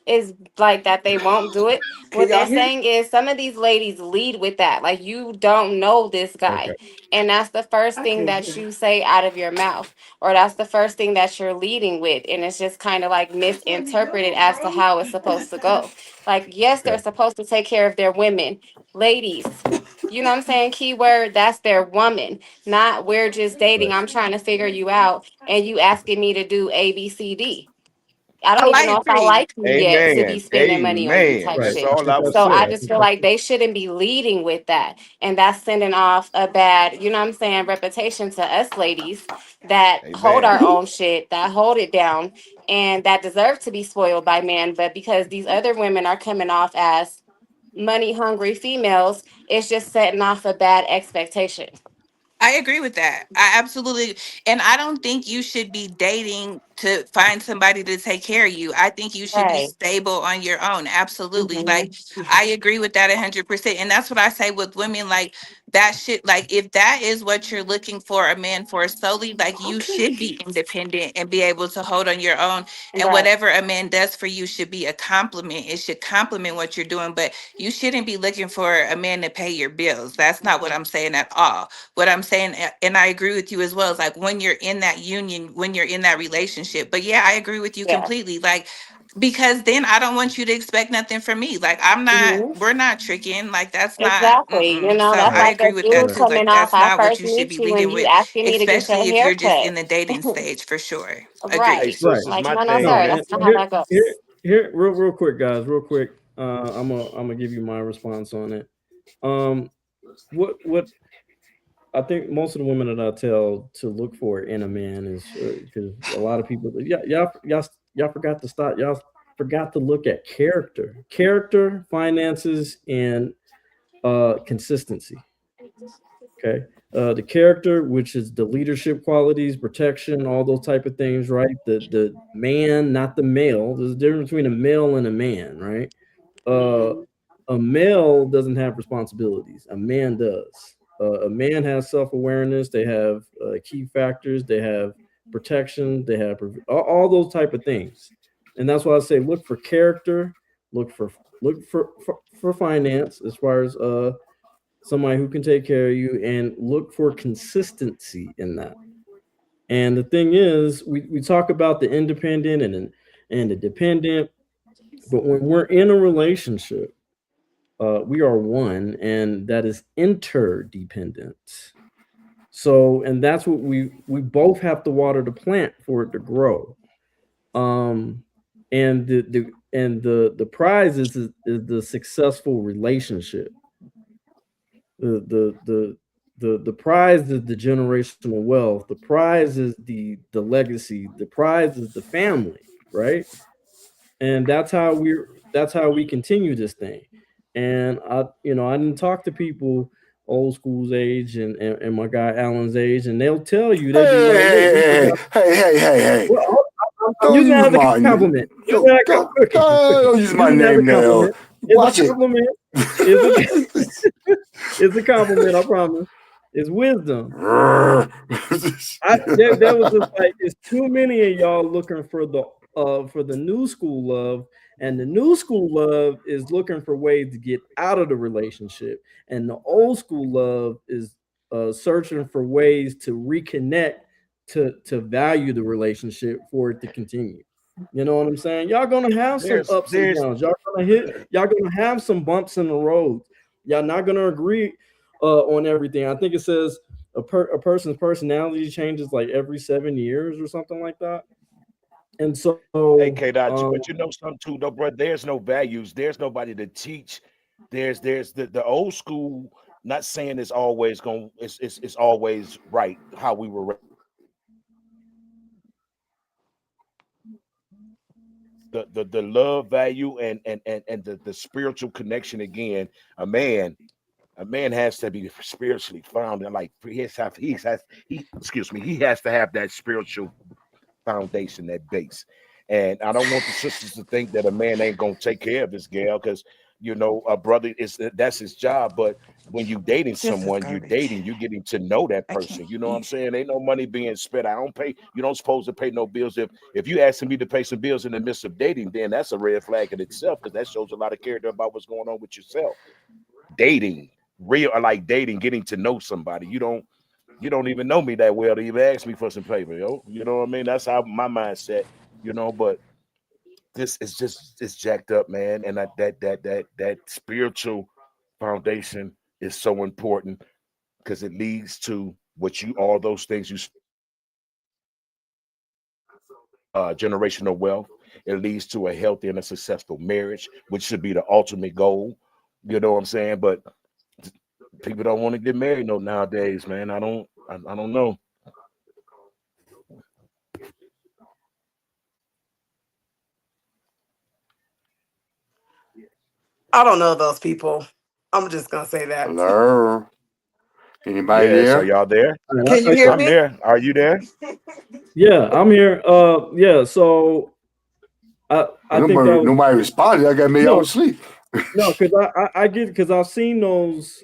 is like that they won't do it. Can What they're y'all hear? saying is some of these ladies lead with that. Like, you don't know this Okay. guy. And that's the first I thing can't that hear. you say out of your mouth, or that's the first thing that you're leading with. And it's just kind of like misinterpreted as to how it's supposed to go. Like, yes, they're Okay. supposed to take care of their women. Ladies, you know what I'm saying? Keyword, that's their woman, not we're just dating. Right. I'm trying to figure you out and you asking me to do A, B, C, D. I don't Oh, even I know if I agree. like you yet to be Amen. spending money on you Amen. type Right. That's shit. I all think I was that's So it. I I saying. just think feel that's like it. they shouldn't be leading with that. And that's sending off a bad, you know what I'm saying, reputation to us ladies that hold Amen. our own shit, that hold it down, and that deserve to be spoiled by men. But because these other women are coming off as money hungry females, it's just setting off a bad expectation. I agree with that. I absolutely, and I don't think you should be dating to find somebody to take care of you. I think you should be Right. stable on your own. Absolutely. Hmm. Like, I agree with that 100%. And that's what I say with women. Like, that shit, like, if that is what you're looking for a man for solely, like, you Okay. should be independent and be able to hold on your own. And Right. whatever a man does for you should be a compliment. It should complement what you're doing, but you shouldn't be looking for a man to pay your bills. That's not what I'm saying at all. What I'm saying, and I agree with you as well, is like when you're in that union, when you're in that relationship. But yeah, I agree with you Yeah. completely. Like, because then I don't want you to expect nothing from me. Like, Hmm. we're not tricking. Like, that's not, Exactly. You know, so that's I Right. like a agree with that dude Right. too. coming Like, off. that's I not what first you should meet be you and leading you with, asking me to get your especially if hair you're just cut. in the dating stage for sure. Hey, Agreed. Right. Right. sisters, Like, my no, no, thing, No, sir. and That's not how here, that goes. real quick, guys, real quick. I'm gonna give you my response on it. Um, what I think most of the women that I tell to look for in a man is because a lot of people, yeah, y'all forgot to stop. Y'all forgot to look at character, finances, and consistency. Okay. The character, which is the leadership qualities, protection, all those type of things, right? The man, not the male. There's a difference between a male and a man, right? Uh, Hmm. a male doesn't have responsibilities. A man does. A man has self awareness. They have key factors. They have protection. They have all those type of things. And that's why I say look for character. Look for look for finance as far as somebody who can take care of you, and look for consistency in that. And the thing is, we talk about the independent and the dependent, but when we're in a relationship, we are one, and that is interdependent. So, and that's what we both have to water the plant for it to grow. Um, and the prize is the successful relationship. The prize is the generational wealth. The prize is the legacy. The prize is the family, right? And that's how we continue this thing. And I didn't talk to people old school's age and my guy Alan's age, and they'll tell you, they'd be like, look, we Hey, forgot. hey, hey, hey, hey, hey. Well, Don't using that use as a my compliment. don't use my Using it as a name now. compliment. Watch It's a it. compliment. It's a compliment, I promise. It's wisdom. There was just like it's too many of y'all looking for the new school love, and the new school love is looking for ways to get out of the relationship, and the old school love is searching for ways to reconnect to value the relationship for it to continue. You know what I'm saying? Y'all gonna have some ups and there's downs. Y'all gonna have some bumps in the road. Y'all not gonna agree on everything. I think it says a person's personality changes like every 7 years or something like that. And so, hey K Dot, but you know something too, though, bro. There's no values. There's nobody to teach. There's the old school. Not saying it's always going. It's always right how we were. The love value and the spiritual connection again. A man a man has to be spiritually found and like he excuse me, he has to have that spiritual foundation, that base. And I don't want the sisters to think that a man ain't gonna take care of his gal, because you know a brother is that's his job. But when you dating This is someone, garbage. you getting to know that I can't person. You know what I'm eat. saying? Ain't no money being spent. I don't pay. You don't supposed to pay no bills. If you asking me to pay some bills in the midst of dating, then that's a red flag in itself, because that shows a lot of character about what's going on with yourself. Dating, real like dating, getting to know somebody. You don't even know me that well to even ask me for some paper, yo. You know what I mean? That's how my mindset, you know. But this is just it's jacked up, man. And that spiritual foundation is so important because it leads to what you all those things you generational wealth. It leads to a healthy and a successful marriage, which should be the ultimate goal. You know what I'm saying? But people don't want to get married no nowadays, man. I don't know. I don't know those people. I'm just gonna say that. Hello. Anybody Yes, are there? y'all there? Can you hear I'm me? there. Are you there? yeah, I'm here. Yeah, so I think that was Nobody responded. I got me out of no, sleep. no, because I get because I've seen those.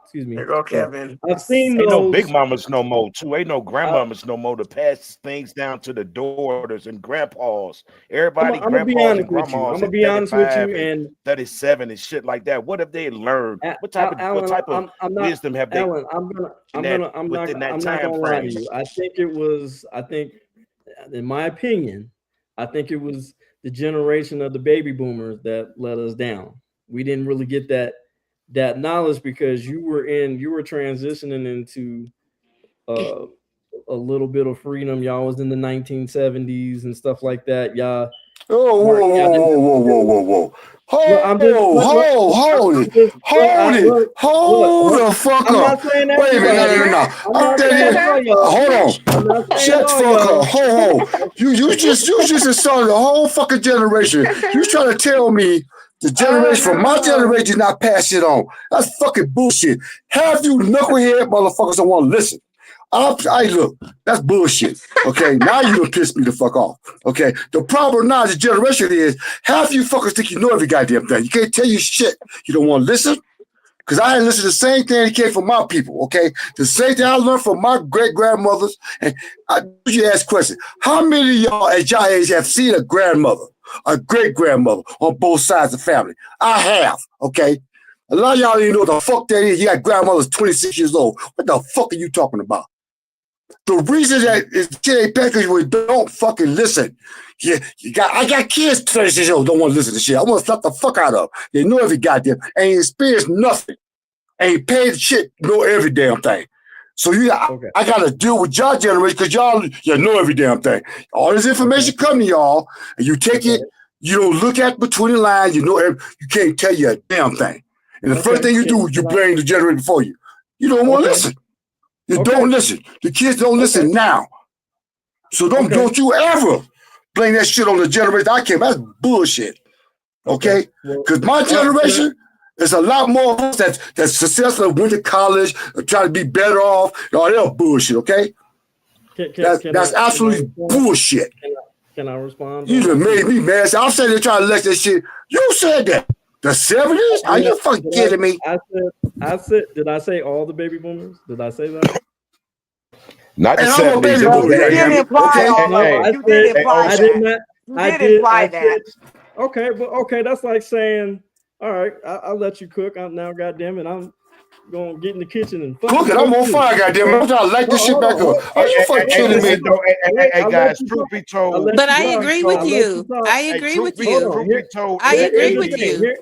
Excuse Here me. you go, Kevin. I've seen Ain't no big those. mamas no more, too. Ain't no I, grandmamas no more to pass things down to the daughters and grandpas. Everybody, I'm gonna be grandpas and honest with you. I'm grandmas gonna at be honest with 35 you, and and 37 and shit like that. What have they learned? What Alan, type of I'm not wisdom have they Alan. in that within that I'm not time gonna lie to frame? you. I think, in my opinion, I think it was the generation of the baby boomers that let us down. We didn't really get that knowledge because you were transitioning into uh, a little bit of freedom. Y'all was in the 1970s and stuff like that. Oh, Y'all didn't whoa. look, I'm just look, Hold it. I'm just Hold it. Hold look. the fuck I'm up. not saying Wait a minute. No. everybody. I'm I'm not telling saying you. all y'all. Hold on. I'm not saying Shut the all fuck up. y'all. Ho. You just insulted the whole fucking generation. You trying to tell me the Oh generation from my no. generation did not pass it on. That's fucking bullshit. Half you knucklehead motherfuckers don't want to listen. I look, that's bullshit. Okay, now you done piss me the fuck off. Okay, the problem now, the generation is half you fuckers think you know every goddamn thing. You can't tell you shit. You don't want to listen. Because I had listened to the same thing that came from my people, okay? The same thing I learned from my great grandmothers. And you ask questions. How many of y'all at your age have seen a grandmother, a great grandmother on both sides of the family? I have, okay? A lot of y'all didn't know what the fuck that is. You got grandmothers 26 years old. What the fuck are you talking about? The reason that is shit ain't we don't fucking listen. I got kids 36 years old don't want to listen to shit. I want to slap the fuck out of them. They know every goddamn, ain't experienced nothing. Ain't paid shit, know every damn thing. So Okay. I got to deal with y'all generation because you know every damn thing. All this information come to y'all, and you take Okay. it. You don't look at between the lines. You know, you can't tell you a damn thing. And the first Okay. thing you do, you blame the generation before you. You don't want to Okay. listen. You Okay. don't listen. The kids don't Okay. listen now. So Okay. don't you ever blame that shit on the generation I came. That's bullshit. Okay. Okay? Well, Because my generation is a lot more of us that's successful, went to college, trying to be better off. All that bullshit, okay? can That's I absolutely respond? bullshit. Can I respond You on done that, made please? me mad. So I'm sitting there trying to let this shit. You said that. The 70s? Are Did you fucking I, kidding me? I said, did I say all the baby boomers? Did I say that? Not the And I'm a 70s. baby It was Well, boomer, you hey, did hey, goddammit. imply Okay. all No, of hey, them. I You did said, hey, oh, imply I did that. not. You did imply that. Okay, but okay, that's like saying, all right, I'll let you cook. I'm now, goddamn it, I'm gonna get in the kitchen and fucking Cooking, I'm cook on too. fire, goddammit. Okay, I'm trying to light this shit hold on, back up. Are you fucking hey, kidding listen me? though, wait. hey, I'll let guys. you Truth talk. be I'll told, let But you I truth talk. be agree with I'll told, let you you. talk. I hey, agree truth with be Hold you. on. truth be told. I Here's agree the with thing. you.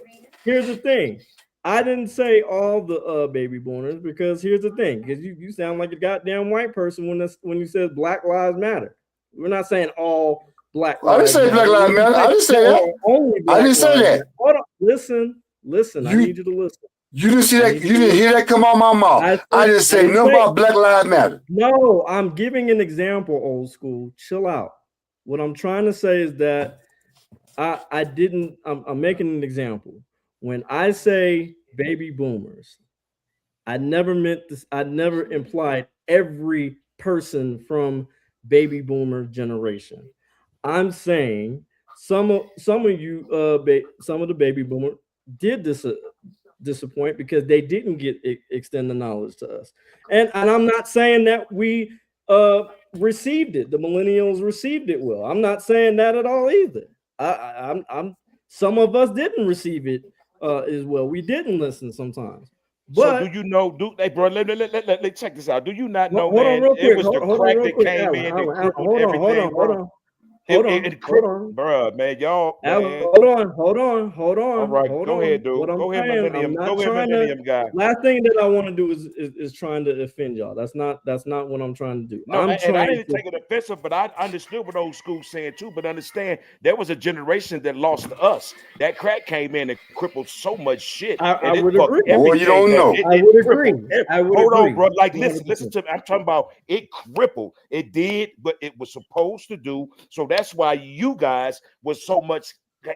Here's the thing. I didn't say all the baby boomers because here's the thing. Because you sound like a goddamn white person when you said Black Lives Matter. We're not saying all Black I didn't Lives say Matter. Black When Lives you Matter. I say didn't say that. no, only I Black didn't say Lives Matter. that. Hold on. Listen. I You need you to listen. you didn't see I that. need You you to didn't listen. hear that come out my mouth. I didn't I say didn't nothing say about Black Lives Matter. no. I'm giving an example. Old school. Chill out. What I'm trying to say is that I didn't. I'm making an example. When I say baby boomers, I never meant this. I never implied every person from baby boomer generation. I'm saying some of you some of the baby boomer did this disappoint because they didn't get extend the knowledge to us. And I'm not saying that we uh received it. The millennials received it well. I'm not saying that at all either. I'm some of us didn't receive it as well. We didn't listen sometimes. So do But you know? Do hey, bro? Let check this out. Do you not know, hold on man? real It quick. was the Hold on crack real that quick, came Alan. in and Alan, crippled everything, bro. It hold crippled, on. bro, man. Y'all, Alan, man. All right, hold go ahead, on. What dude. I'm Go ahead, saying, I'm Millennium. not Go ahead, trying to. Millennium guy. Last thing that I want to do is trying to offend y'all. That's not what I'm trying to do. No, I'm and I trying didn't to. take it offensive, but I understood what old school saying too. But understand, there was a generation that lost to us. That crack came in and crippled so much shit, I and it would fucked agree. Boy, you everything don't up. know. It, I it would agree. crippled. I would Hold on, agree. bro. Like, listen 100%. to me. I'm talking about it crippled. It did, but it was supposed to do. So that's why you guys was so much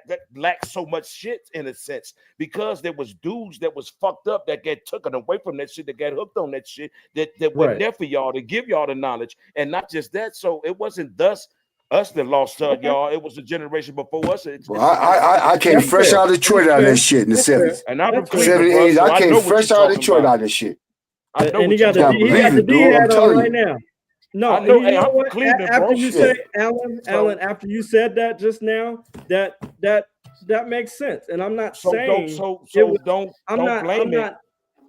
that lacked so much shit in a sense because there was dudes that was fucked up that get taken away from that shit, that got hooked on that shit, that wasn't Right. there for y'all to give y'all the knowledge. And not just that, so it wasn't thus us that lost Okay. y'all. It was the generation before us. Well, I came That's fresh fair. out of Detroit That's out of that fair. shit in the That's fair. 70s. and I'm from That's fair. Cleveland, bro. 70s, So I I came know what fresh you're out of talking Detroit about. out of this shit. I know And what you're Can't talking he about. got believe the it, D dude. I'm hat on telling right you. now. I No, know. you Hey, know I'm from what? Cleveland, After bro. you say Shit. Alan, So after you said that just now, that makes sense. And I'm not so don't saying so it so was. don't I'm blame it. not.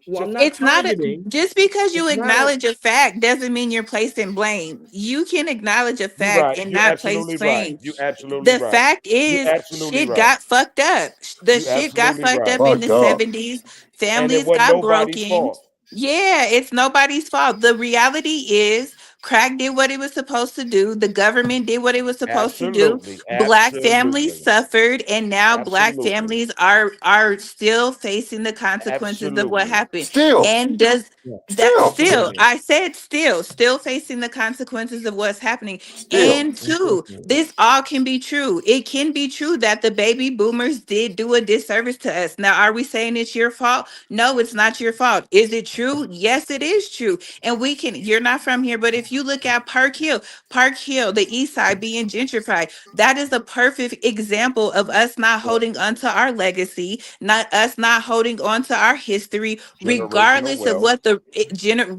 Well, I'm Just not It's not a, targeting. just because you It's not a. acknowledge a fact doesn't mean you're placing blame. You can acknowledge a you're fact right. and You're not place absolutely right. blame. You're absolutely The right. fact You're is, absolutely shit right. got fucked up. The You're shit got absolutely fucked right. up in the Fucked up. 70s. And it Families wasn't got nobody's broken. fault. Yeah, it's nobody's fault. The reality is, crack did what it was supposed to do. The government did what it was supposed to do. Absolutely. Black families Absolutely. suffered, and now black Absolutely. families are still facing the consequences of what Absolutely. happened. Still. And does Yeah, that Still. still, consistently, I said still facing the consequences of what's happening. Still. And two, consistently. this all can be true. It can be true that the baby boomers did do a disservice to us. Now, are we saying it's your fault? No, it's not your fault. Is it true? Yes, it is true. And we can, you're not from here, but if you look at Park Hill, the east side being gentrified, that is a perfect example of us not Yeah. holding on to our legacy, not us not holding on to our history, Generational regardless of wealth. what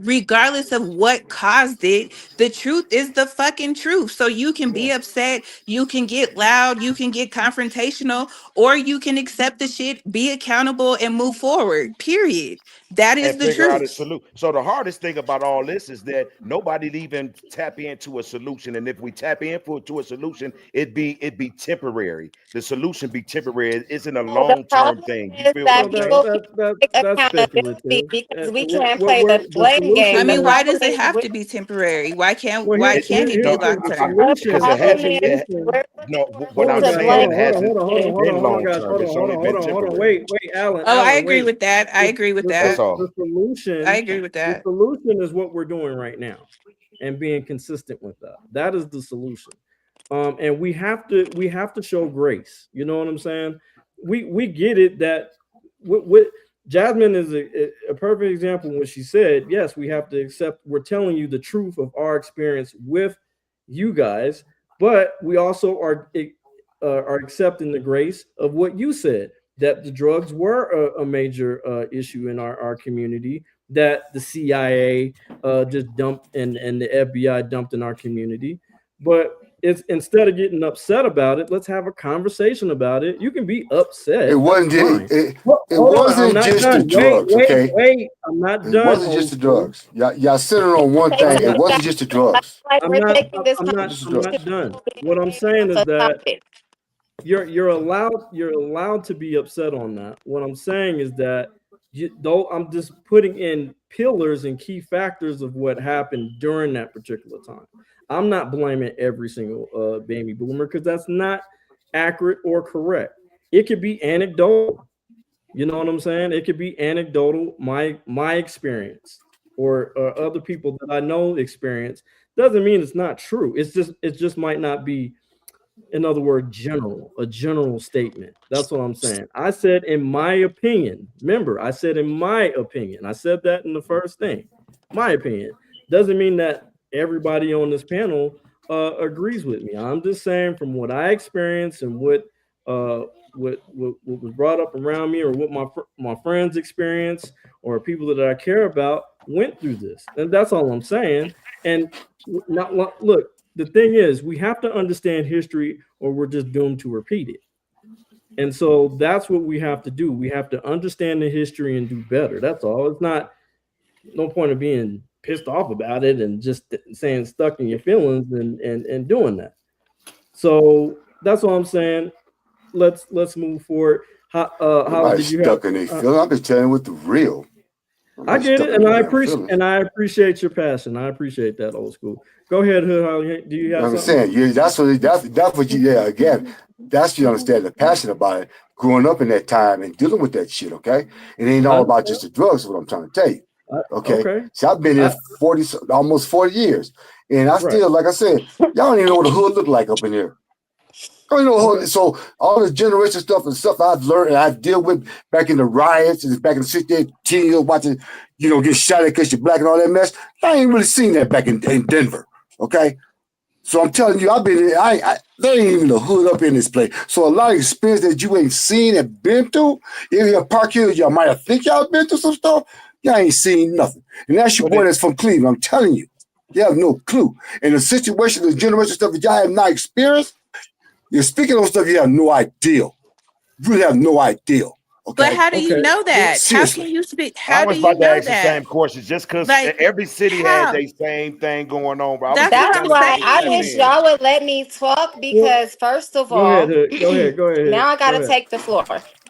regardless of what caused it. The truth is the fucking truth. So you can Yeah. be upset, you can get loud, you can get confrontational, or you can accept the shit, be accountable, and move forward. Period. That is And the figure out a truth. solution. So the hardest thing about all this is that nobody even tap into a solution. And if we tap in to a solution, it be temporary. The solution be temporary. It isn't a So the long-term problem thing. You is feel what that Well, I'm saying? people can't take that's accountability speculative. because we can't What play we're the the blame game. I solution The mean, is why does problem it is have to be temporary? Why can't well. why It, can't it be no, long The term? because the solution. it The problem hasn't. is solution. we're No, what Hold I'm on, guys. saying, looking it hasn't. to Been Hold on, long guys. term. It's only been Hold on. temporary. Wait, Alan, Oh, I agree wait. with that. I agree with That's that. all. I Solution. agree with The that. solution is what we're doing right now, and being consistent with that. That is the solution. And we have to show grace. You know what I'm saying? We get it that with Jasmine is a perfect example when she said, yes, we have to accept. We're telling you the truth of our experience with you guys. but we also are accepting the grace of what you said, that the drugs were a major issue in our community, that the CIA just dumped and the FBI dumped in our community. But it's, instead of getting upset about it, let's have a conversation about it. You can be It upset, that's wasn't fine. it Hold on, I'm wasn't not just the done. Wait, drugs, wait, okay? wait. I'm not It done, wasn't just old the school. drugs. Y'all centered on one Okay, thing. I'm so It not. you wasn't guys, just the I drugs. feel like I'm we're not. taking this It I'm wasn't not. just the I'm drugs. not done. What I'm conversation saying off is a that topic. you're allowed to be upset on that. What I'm saying is that though I'm just putting in pillars and key factors of what happened during that particular time. I'm not blaming every single baby boomer because that's not accurate or correct. It could be anecdotal. You know what I'm saying? It could be anecdotal, my experience or other people that I know experience. Doesn't mean it's not true. It just might not be, in other words, a general statement. That's what I'm saying. I said in my opinion. Remember, I said in my opinion. I said that in the first thing. My opinion doesn't mean that everybody on this panel agrees with me. I'm just saying from what I experienced and uh, what was brought up around me, or what my friends experience, or people that I care about went through this, and that's all I'm saying. And not look, the thing is, we have to understand history or we're just doomed to repeat it. And so that's what we have to do. We have to understand the history and do better. That's all. It's not no point of being pissed off about it and just saying stuck in your feelings and doing that. So that's all I'm saying. Let's move forward. Holly, Nobody's did you have? stuck in their feelings. I'm just telling you what the real. I Nobody's get stuck it, in and their I damn appreciate feelings. your passion. I appreciate that, old school. Go ahead, Hood Holly. Do you have I'm something? saying, yeah, that's what you. Yeah, again, that's you understand the passion about it. Growing up in that time and dealing with that shit. Okay, it ain't I all about understand. just the drugs. Is what I'm trying to tell you. Okay, Okay. see, I've been I here 40, almost 40 years, and I Right. still, like I said, y'all don't even know what the hood look like up in here. Oh, you know, Okay. so all the generation stuff and stuff I've learned and I've dealt with back in the riots and back in the 60s, 10 years watching, get shot at because you're black and all that mess. I ain't really seen that back in Denver. Okay. So I'm telling you, I've been, there ain't even a hood up in this place. So a lot of experience that you ain't seen and been through, in your park here, y'all might have think y'all been through some stuff. Y'all ain't seen nothing. And that's your But boy it that's from Cleveland. I'm telling you, you have no clue. And the situation, the generation stuff that y'all have not experienced, you're speaking on stuff you have no idea. You really have no idea. But Okay? how do you okay. know that? How can Seriously. you speak? I How do was you about to know ask the that? same question. Just because Like, every city had how? the same thing going on, but I was That's just what That's I'm kind of why checking I saying. wish in. y'all would let me talk Well, because first of go ahead, all, Hood. Go ahead. Go ahead. now Hood. I Go gotta ahead. take the floor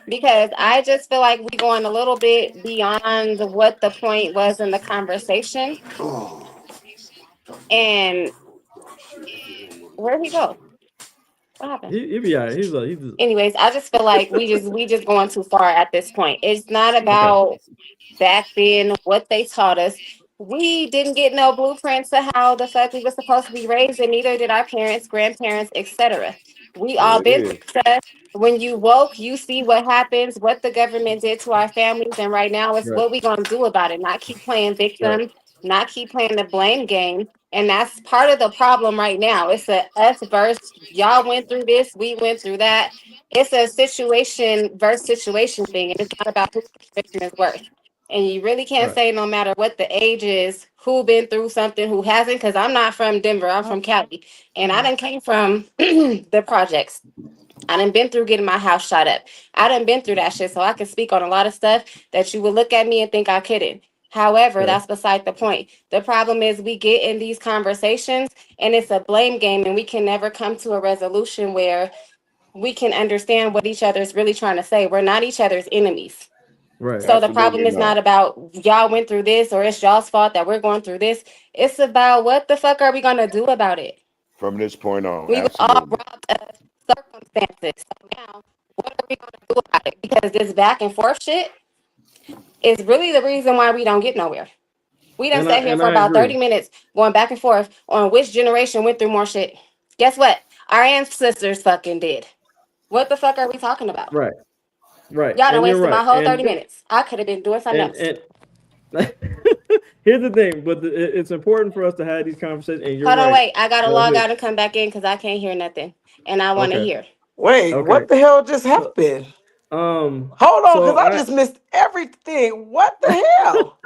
because I just feel like we going a little bit beyond what the point was in the conversation. Oh, And where'd he go? What happened? He be all right. He's Anyways, I just feel like we just going too far at this point. It's not okay. about back then what they taught us. We didn't get no blueprints to how the fuck we were supposed to be raised, and neither did our parents, grandparents, etc. We all there it been is. through stuff. When you woke, you see what happens, what the government did to our families, and right now it's Right. what we gonna do about it. Not keep playing Right. victim, not keep playing the blame game. And that's part of the problem right now. It's a us versus y'all went through this, we went through that. It's a situation versus situation thing, and it's not about whose situation is worse. And you really can't Right. say no matter what the age is, who been through something, who hasn't. Because I'm not from Denver, I'm from Cali, and I done came from the projects. I done been through getting my house shot up. I done been through that shit, so I can speak on a lot of stuff that you would look at me and think I couldn't. However, Okay. that's beside the point. The problem is we get in these conversations and it's a blame game, and we can never come to a resolution where we can understand what each other is really trying to say. We're not each other's enemies. Right. So the problem Absolutely is not not. about y'all went through this or it's y'all's fault that we're going through this. It's about what the fuck are we gonna do about it? From this point on, We were all absolutely. robbed of circumstances. So now what are we gonna do about it? Because this back and forth shit is really the reason why we don't get nowhere. We done And I sat here and for I about 30 agree. minutes going back and forth on which generation went through more shit. Guess what? Our ancestors fucking did. What the fuck are we talking about? Right. Right. Y'all done And you're wasted right. my whole 30 minutes. I could have been doing something else. And Here's the thing, but it's important for us to have these conversations. And you're Hold on, right. wait. I gotta Go log ahead. out and come back in because I can't hear nothing, and I want to Okay. hear. Wait, Okay. what the hell just So, happened? um, Hold on, so because I I just missed everything. What the hell?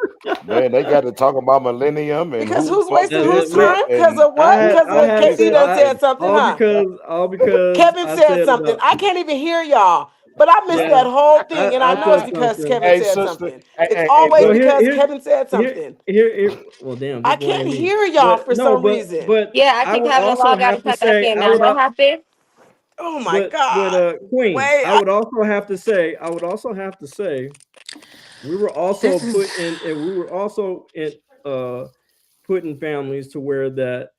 Man, they got to talk about millennium and Because who who's fucked wasting who whose wait, slept time? Because and of what? Because I of had this KC said done that I said and something, huh? all because Kevin I said said something. about I can't even hear y'all. But I missed yeah. that whole thing. And I I know it's said because something. Kevin hey said sister, something. hey, It's hey, hey always Well, bro. because Kevin said here, something. well, damn, I just can't blame me. hear y'all But for no, some reason. but Yeah, I I keep would having to also log out have and to come back say in now. What happened? Oh my God. but Queen, Wait. I would also have to say, we were also This is put in, and we were also in putting families to where that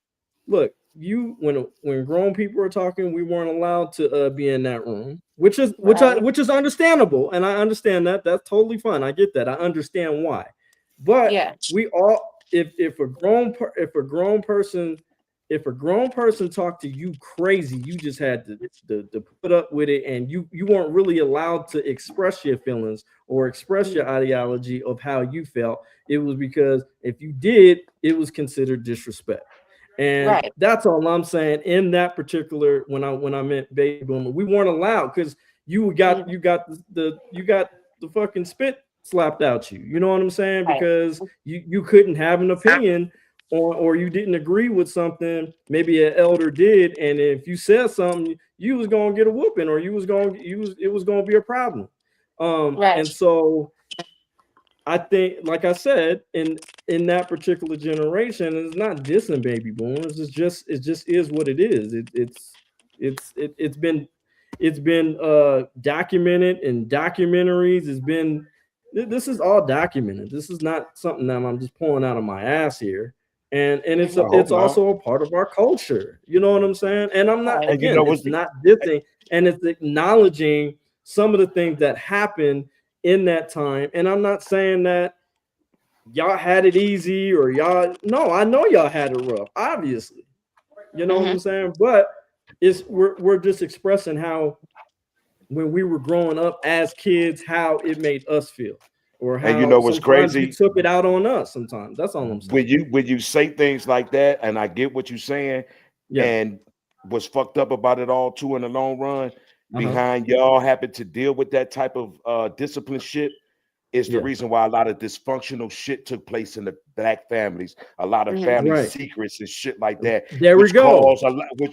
look, you when grown people are talking, we weren't allowed to be in that room, Right. which is understandable, and I understand that. That's totally fine. I get that. I understand why, but Yeah. we all if a grown person talked to you crazy, you just had to put up with it, and you weren't really allowed to express your feelings or express your Mm. ideology of how you felt. It was because if you did, it was considered disrespect. And Right. that's all I'm saying in that particular when I meant baby boomer, we weren't allowed because Mm. you got the fucking spit slapped out you. You know what I'm saying? Right. Because you couldn't have an opinion or you didn't agree with something maybe an elder did, and if you said something, you was gonna get a whooping or it was gonna be a problem. Right. And so I think, like I said, in that particular generation, it's not dissing baby boomers. It just is what it is. It's been documented in documentaries. This is all documented. This is not something that I'm just pulling out of my ass here. And I Hmm. hope it's not. also a part of our culture. You know what I'm saying? And I'm not Right. And you again. know what's It's not dissing, and it's acknowledging some of the things that happened in that time. And I'm not saying that y'all had it easy or y'all no, I know y'all had it rough, obviously. You know what Hmm. I'm saying? But we're just expressing how when we were growing up as kids, how it made us feel. Or and you how know what's sometimes you crazy took it out on us sometimes. That's all I'm saying. when you say things like that, and I get what you're saying, Yeah. and what's fucked up about it all too in the long run, Uh-huh. behind y'all having to deal with that type of discipline shit is the Yeah. reason why a lot of dysfunctional shit took place in the black families, a lot of Hmm. family Right. secrets and shit like that, There we go.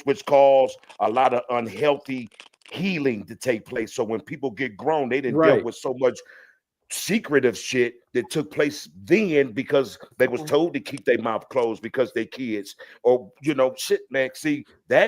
which caused a lot of unhealthy healing to take place. So when people get grown, they didn't dealt Right. with so much secretive shit that took place then because they was told to keep their mouth closed because they kids or shit, man. See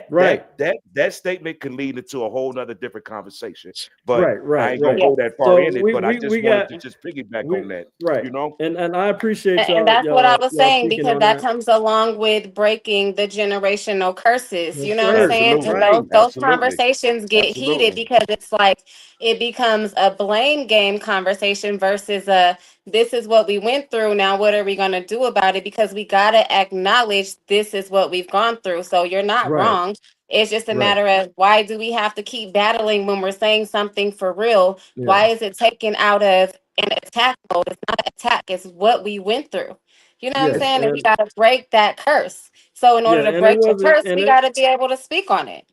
Right. that statement could lead into a whole nother different conversation, but Right. I Right. ain't gonna Right. Yeah. go that far So in it. But I just we wanted got to just piggyback we on that, right. you know. And I appreciate And that's what I was y'all saying speaking because on that that. comes along with breaking the generational curses. Yes, You know what I'm sir. saying? And Absolutely, Right. those absolutely, conversations get heated absolutely. because it's like it becomes a blame game conversation versus a this is what we went through. Now what are we gonna do about it? Because we gotta acknowledge this is what we've gone through. So you're not Right. wrong. It's just a Right. matter of why do we have to keep battling when we're saying something for real? Yeah. Why is it taken out of an attack mode? It's not an attack, it's what we went through. You know what I'm Yeah. saying? And we And got to break that curse. So, in order yeah, to and it break the wasn't curse, we got to be able to speak on it.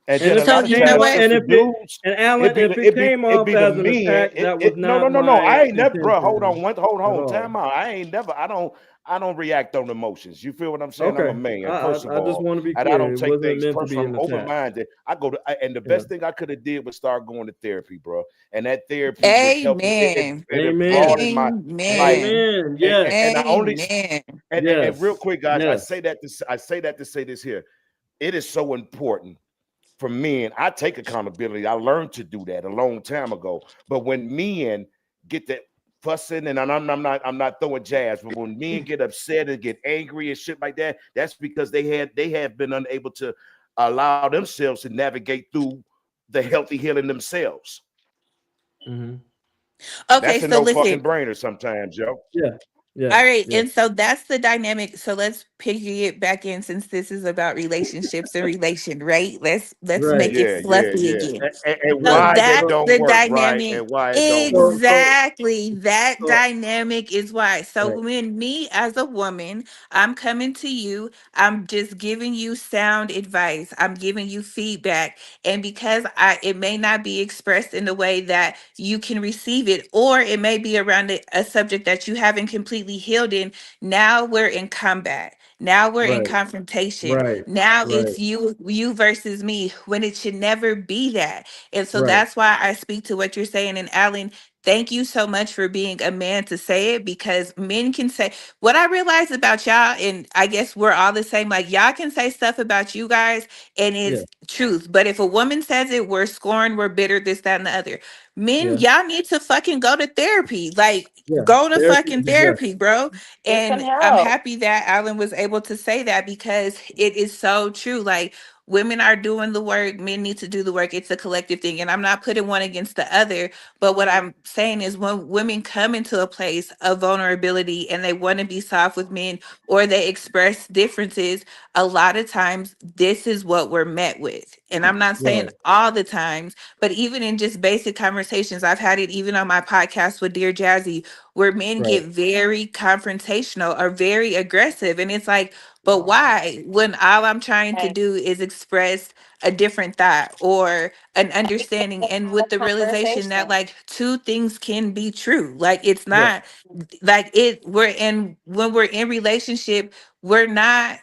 And and then a if so lot it of you know came times, off what? sister and dudes, and Alan, if it came it off be the as an men. attack, that was No, no, not no, no. my I ain't never, bro. intention Hold at on, time all. out. I ain't never. I don't react on emotions. You feel what I'm saying? I'm a Okay. man, first of I just all, want to be and I clear. don't It take wasn't things meant to be personal. I'm an open attack. minded. And the Yeah. best thing I could have did was start going to therapy, bro. And that therapy was helping. Amen. It Amen. broadened my like. Amen. Amen. Yes. And I only Amen. and real Yes. quick, guys, Yes. I say that to say this here. It is so important for men. I take accountability. I learned to do that a long time ago. But when men get that fussing, and I'm not throwing jabs, but when men get upset and get angry and shit like that, that's because they have been unable to allow themselves to navigate through the healthy healing themselves. Hmm. Okay, That's a so no listen. fucking brainer sometimes, yo. Yeah. Yeah. All right, Yeah. and so that's the dynamic. So let's piggy it back in since this is about relationships and relation, right? Let's Right. make it Yeah, yeah, fluffy yeah. again. And So Right. why that that's don't the work, right? dynamic. And why it don't work. So Exactly. That so dynamic is why. So right. when me as a woman, I'm coming to you, I'm just giving you sound advice. I'm giving you feedback. And because it may not be expressed in the way that you can receive it, or it may be around a subject that you haven't completely healed in, now we're in combat. Now we're in Right. confrontation. Right. Now Right. it's you versus me when it should never be that. And so Right. that's why I speak to what you're saying. And Alan, thank you so much for being a man to say it, because men can say what I realize about y'all, and I guess we're all the same. Like, y'all can say stuff about you guys and Yeah. it's truth. But if a woman says it, we're scorned, we're bitter, this, that, and the other. Men, Yeah. y'all need to fucking go to therapy. Like, Yeah. go to Therapy fucking is the best. therapy, bro. Get some And I'm help. happy that Alan was able to say that, because it is so true. Like, women are doing the work, men need to do the work. It's a collective thing. And I'm not putting one against the other. But what I'm saying is, when women come into a place of vulnerability and they want to be soft with men, or they express differences, a lot of times this is what we're met with. And I'm not saying Right. all the times, but even in just basic conversations, I've had it even on my podcast with Dear Jazzy, where men Right. get very confrontational or very aggressive. And it's like, but why? When all I'm trying to Right. do is express a different thought or an understanding, and The with the realization that conversation. like two things can be true. Like, it's Right. not like it we're in when we're in relationship, we're not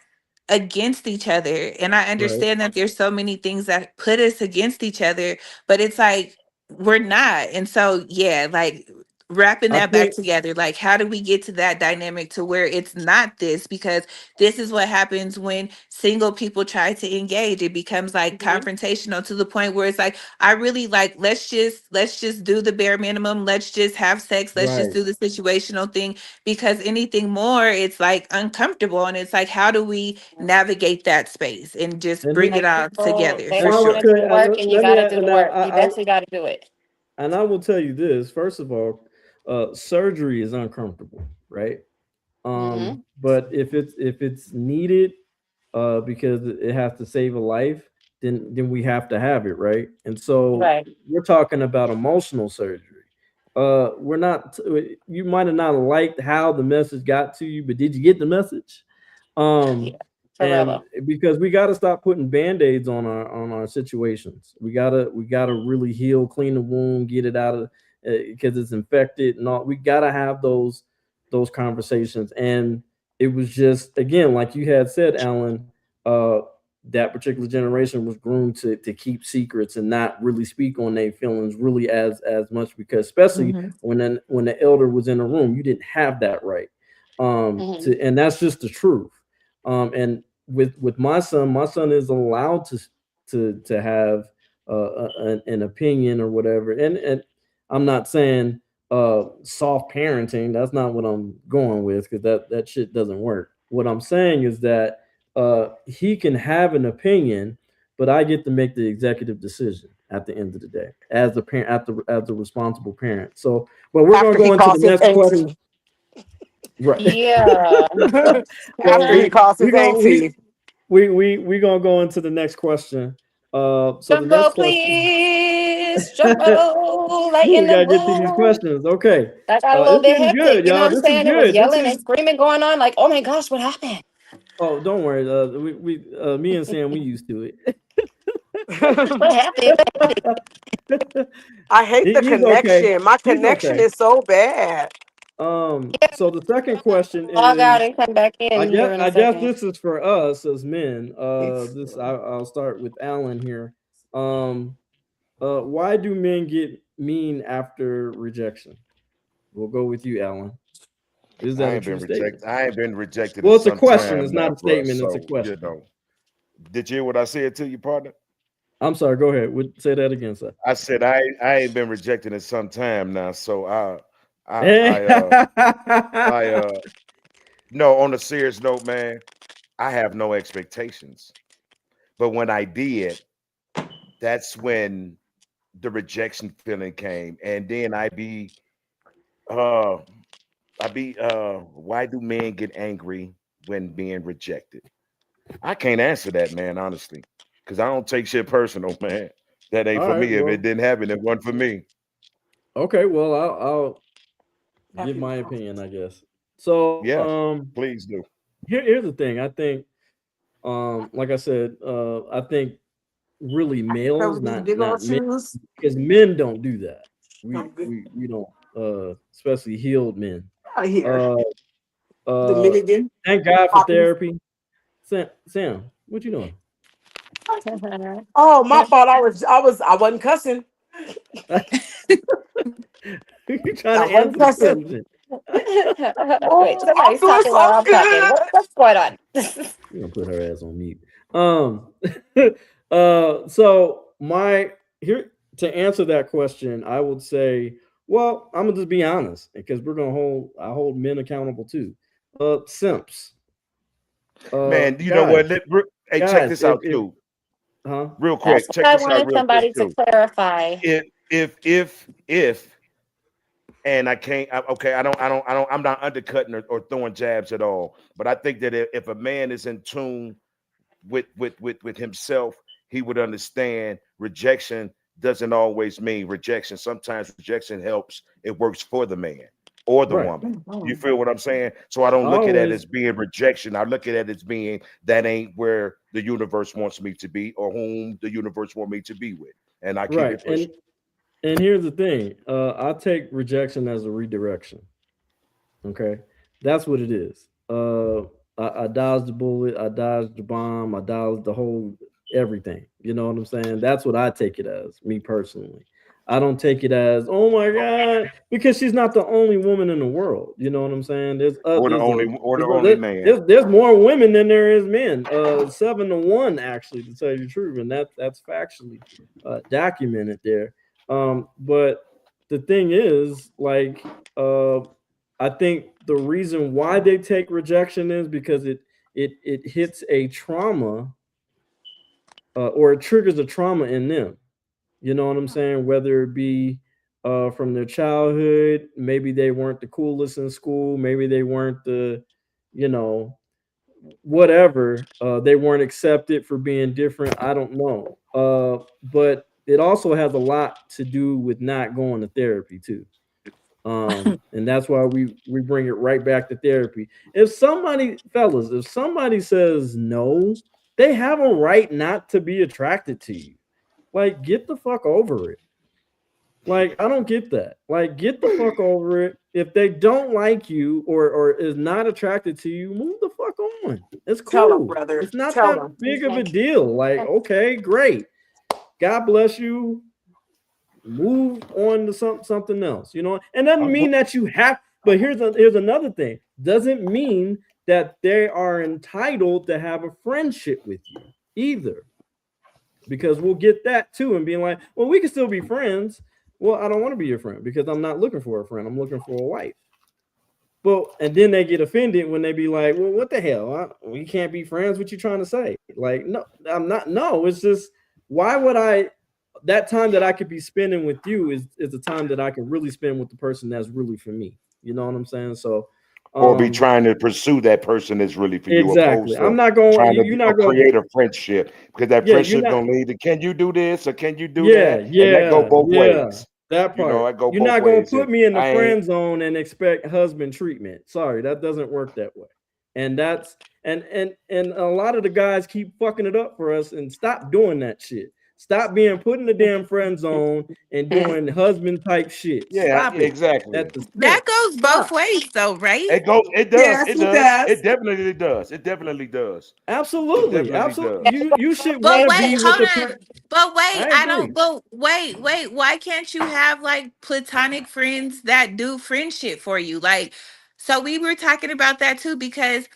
against each other. And I Right. understand that there's so many things that put us against each other, but it's like we're not. And so yeah, like wrapping I that back think. together, like how do we get to that dynamic to where it's not this? Because this is what happens when single people try to engage. It becomes like Mhm. confrontational to the point where it's like, I really like, let's just do the bare minimum. Let's just have sex. Let's just Right. do the situational thing, because anything more, it's like uncomfortable. And it's like, how do we navigate that space and just And bring he, it Like, all people, together they for and I don't will want to sure. tell do you. the work, and you Let got me to do the now. work. You definitely got to do it. And I will tell you this. First of all, surgery is uncomfortable, right? Hmm. But if it's needed, because it has to save a life, then we have to have it, right? And so Right. we're talking about emotional surgery. We're not. You might have not liked how the message got to you, but did you get the message? Yeah. Um, For real and though. because we got to stop putting band-aids on our situations. We gotta really heal, clean the wound, get it out of, because it's infected and all. We gotta have those conversations. And it was just, again, like you had said, Alan, uh, that particular generation was groomed to keep secrets and not really speak on their feelings really as much, because especially Mhm. when the elder was in the room, you didn't have that right. Hmm. To And that's just the truth. And with my son is allowed to have an opinion or whatever. And I'm not saying soft parenting. That's not what I'm going with, because that shit doesn't work. What I'm saying is that he can have an opinion, but I get to make the executive decision at the end of the day as a parent, as a responsible parent. So, but we're gonna After he go into the crosses next question. 18. Right. Yeah. Well, After he Yeah. crosses we gonna 18. we gonna go into the next question. So the Drum next roll, question. please. Drum roll. Like in We the gotta get through these room. questions. Okay. That got a little It's bit getting hectic. good, You know y'all. what I'm This is saying? It was good. This yelling and is. screaming going on. Like, oh my gosh, what happened? Oh, don't worry. Me and Sam, we used to it. What happened? I hate the He's okay. connection. My He's connection okay. is so bad. So the second question Log out is, and come back I in guess here in a I guess second. this is for us as men. It's I'll start with Alan here. Um, why do men get mean after rejection? We'll go with you, Alan. Is that I a ain't true been statement? rejected. I ain't been rejected in Well, it's a some question. It's time not now, a bro. statement. It's a So question. did you hear what I said to you, partner? I'm sorry. Go ahead. Say that again, sir. I said I ain't been rejected in some time now. So I Hey. I I no, on a serious note, man, I have no expectations. But when I did, that's when the rejection feeling came. And then I be uh I be why do men get angry when being rejected? I can't answer that, man, honestly. Because I don't take shit personal, man. That ain't All for right. me. If it Well, didn't happen, it wasn't for me. okay. Well, I'll give Happy my with y'all. opinion, I guess. So, Yes, please do. here's the thing. I think, like I said, I think really Cover males, these not big old not men, shoes. because men don't do that. I'm good. We don't, especially healed men. Out of here. Uh, uh, Dominican. thank God for Poppies. therapy. Sam, what you doing? Oh, my fault. I wasn't cussing. You trying I to wasn't answer the cussing. question? Wait, Oh, I'm somebody's doing talking while so I'm talking. good. What's going on? We're gonna put her ass on mute. Um, so my here to answer that question, I would say, well, I'm gonna just be honest because I hold men accountable too. Simps. Man, you know what? Guys, Hey, check guys, this out if too. huh? Real That's quick. what Check I this out wanted real quick somebody to too. clarify. If and I can't okay, I'm not undercutting or throwing jabs at all. But I think that if a man is in tune with himself, he would understand rejection doesn't always mean rejection. Sometimes rejection helps, it works for the man or the Right. woman. You feel what I'm saying? So I I don't look at it always as being rejection. I look at it as being that ain't where the universe wants me to be or whom the universe want me to be with. And I keep right. it And pushing. here's the thing. I take rejection as a redirection. Okay, that's what it is. I dodged the bullet, I dodged the bomb, I dodged the whole everything. You know what I'm saying? That's what I take it as, me personally. I don't take it as, oh my god, because she's not the only woman in the world. You know what I'm saying? Or the only man. There's more women than there is men. 7-1 actually, to tell you the truth, and that's factually documented there. But the thing is, like, I think the reason why they take rejection is because it hits a trauma, or it triggers a trauma in them. You know what I'm saying? Whether it be from their childhood, maybe they weren't the coolest in school, maybe they weren't the, you know, whatever. They weren't accepted for being different. I don't know. But it also has a lot to do with not going to therapy too. And that's why we bring it right back to therapy. If somebody, fellas, if somebody says no, they have a right not to be attracted to you. Like, get the fuck over it. Like, I don't get that. Like, get the fuck over it. If they don't like you or is not attracted to you, move the fuck on. It's Tell them, cool. brother. It's not Tell that them. big of a deal. Like, okay, great. God bless you. Move on to something else, and doesn't I'm mean that you have. But here's another thing. Doesn't mean that they are entitled to have a friendship with you either, because we'll get that too and being like, well, we can still be friends. Well, I don't want to be your friend because I'm not looking for a friend. I'm looking for a wife. But and then they get offended when they be like, well, what the hell? We can't be friends. What you trying to say? Like, no, I'm not. No, it's just, why would I? That time that I could be spending with you is the time that I can really spend with the person that's really for me. You know what I'm saying? So, or be um, trying to pursue that person that's really for you, exactly. opposed to I'm not going. trying to You're be, not or going. create a friendship because that Yeah, you're friendship not. gonna lead to can you do this or can you do Yeah, that, and that go both yeah. ways. That You know, part. I go You're both not gonna ways, and put me in the I ain't. friend zone and expect husband treatment. Sorry, that doesn't work that way. And that's and a lot of the guys keep fucking it up for us, and stop doing that shit. Stop being put in the damn friend zone and doing husband type shit. Yeah, Stop it. exactly. At the That simp. goes both Stop. ways, though, right? It goes. It does. Yes, It it does. It does. definitely does. It definitely does. It Absolutely. definitely Absolutely. does. You should But want to wait, be with hold the on. But wait, I I agree. don't. But wait. Why can't you have like platonic friends that do friendship for you? Like, so we were talking about that too because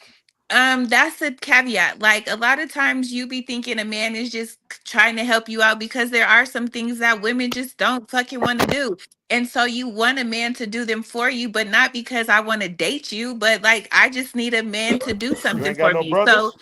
that's a caveat. Like a lot of times you be thinking a man is just trying to help you out because there are some things that women just don't fucking want to do. And so you want a man to do them for you, but not because I want to date you, but like I just need a man to do You something ain't got for no me. So brothers.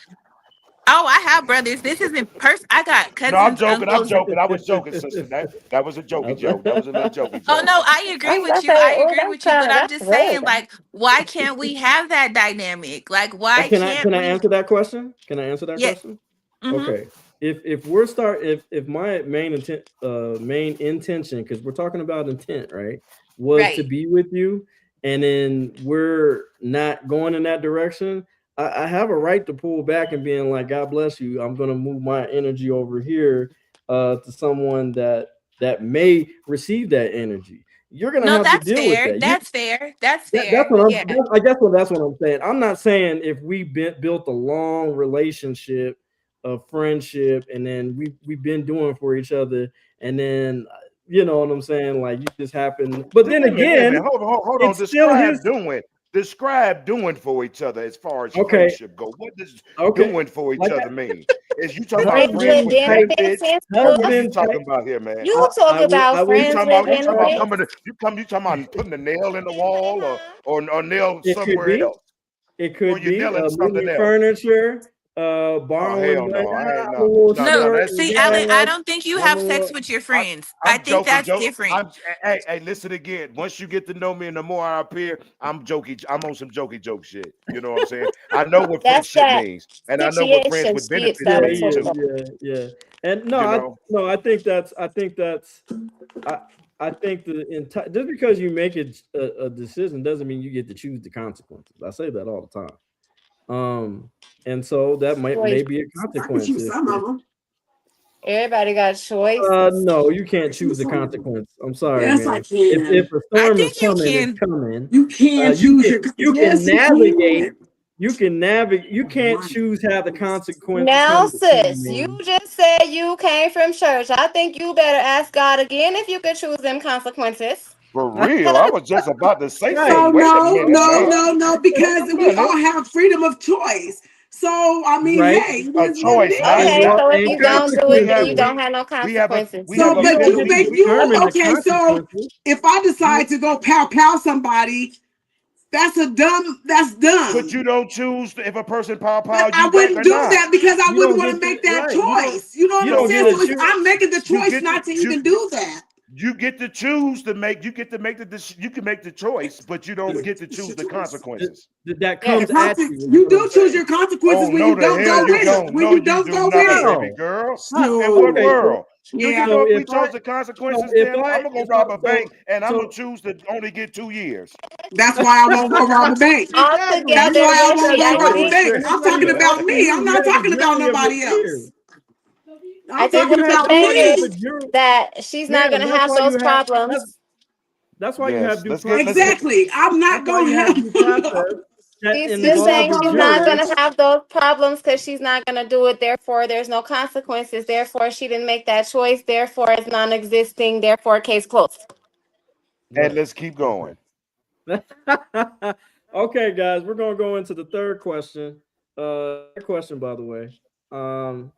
Oh, I have brothers. This isn't I got No, I'm cousins, joking. I'm uncles. joking. I was joking, sister. That was a jokey joke. That was a little jokey Oh joke. no, I I agree was about with to you. say, I oh, agree with you, but I'm that's just saying, rude. like, why can't we have that dynamic? Like, why Can can't I we? answer that question? Can I answer that Yeah. question? Mm-hmm. Okay. If my main intention, because we're talking about intent, right, was to Right. be with you, and then we're not going in that direction, I have a right to pull back and being like, God bless you. I'm gonna move my energy over here to someone that may receive that energy. You're gonna No, have to that's deal with fair. that. That's fair. That's That's fair. what Yeah. I guess that's what I'm saying. I'm not saying if we built a long relationship of friendship and then we've been doing for each other and then you know what I'm saying, like you just happen. But then Wait a minute. again, Hold on. it's still his. Describe doing for each other as far as Okay, friendship go. What does okay, doing for each like other mean? Is you talking about friends Regular with husband type, benefits, benefits and or what you stuff. husband talking type. about here, man? You talk I about will friends with You talking about benefits. coming to you talking about putting a nail in the wall, or nail It could somewhere be. else, It or could you be nailing something moving else. furniture, Oh borrowing hell money. no! I ain't I'm a no little no No, no. short That's and see, Alan, I gas. don't think you I'm have a sex little. with your I, friends. I I'm think joking, that's joke. different. Hey, listen again. Once you get to know me and the more I appear, I'm jokey. I'm on some jokey joke shit. You know what I'm saying? I know what That's friendship that means, and I know what friends with situationships benefits I Yeah, was mean yeah, talking too. about. yeah. And You know, I think that's I I think the entire just because you make it a decision doesn't mean you get to choose the consequences. I say that all the time. And so that might Choice. may be a I can consequence choose some of if them. Everybody got choices. no, you I can can't choose choose the some of them. consequence. I'm sorry, Yes, I man. If can. a I storm is think you coming, it's can. coming. You can choose your. You can Yes, you navigate. can. You All can't right. choose how the consequences Now, come to you, sis, you man. just said you came from church. I think you better ask God again if you could choose them consequences. for real. I was just about to say Right. something. So Wait a no, minute, no, man. No, no, no, Wait because a we all minute. have freedom of choice. So I mean, right. hey, it A is what it choice, not And Okay, is. what so if and you okay. don't do We it, then have you consequences. don't have no we consequences. have So, a You but don't you get to make ability. you determine the okay. So consequences. if I You decide to go pow pow somebody, that's a dumb. That's But dumb. you don't choose if a person But pow I you back wouldn't or do not. that because I you wouldn't don't want get to to make that right. choice. You know You what I'm don't saying? get to So it's, choose. I'm making the You choice get not to you even do that. you get to choose to make you get to make you can make the choice, but you don't get to It's choose your the choice. consequences. That The comes Yes. at consequence, you is you what I'm do choose saying. your consequences Oh when no, you the don't hell go you with it. don't. When No, you you don't do go with not, it. baby No. girl. In what Shoot. Okay. world? Do you Yeah. know So if we if I chose the consequences, if then I'm gonna go rob a so bank and I'm gonna so choose to only get 2 years. That's why I won't go rob a bank. All exactly. That's together why I won't go rob a initiality. bank. And I'm talking about me. I'm not you have a talking about jury of your nobody peers. else. I I'm think And talking what you have you're about that's why you saying have me. a is jury. that she's not Ma'am, gonna have those that's problems. that's why you have Yes, due let's get process. Exactly. I'm That's not why gonna you have have due process that She's just because involves saying a she's I'm not jury. not. gonna have those problems because she's not gonna do it. Therefore, there's no consequences. Therefore, she didn't make that choice. Therefore, it's non-existing. Therefore, case closed. and Right. let's keep going. Okay. Okay, guys, we're gonna go into the third question. Great question, by the way. Um,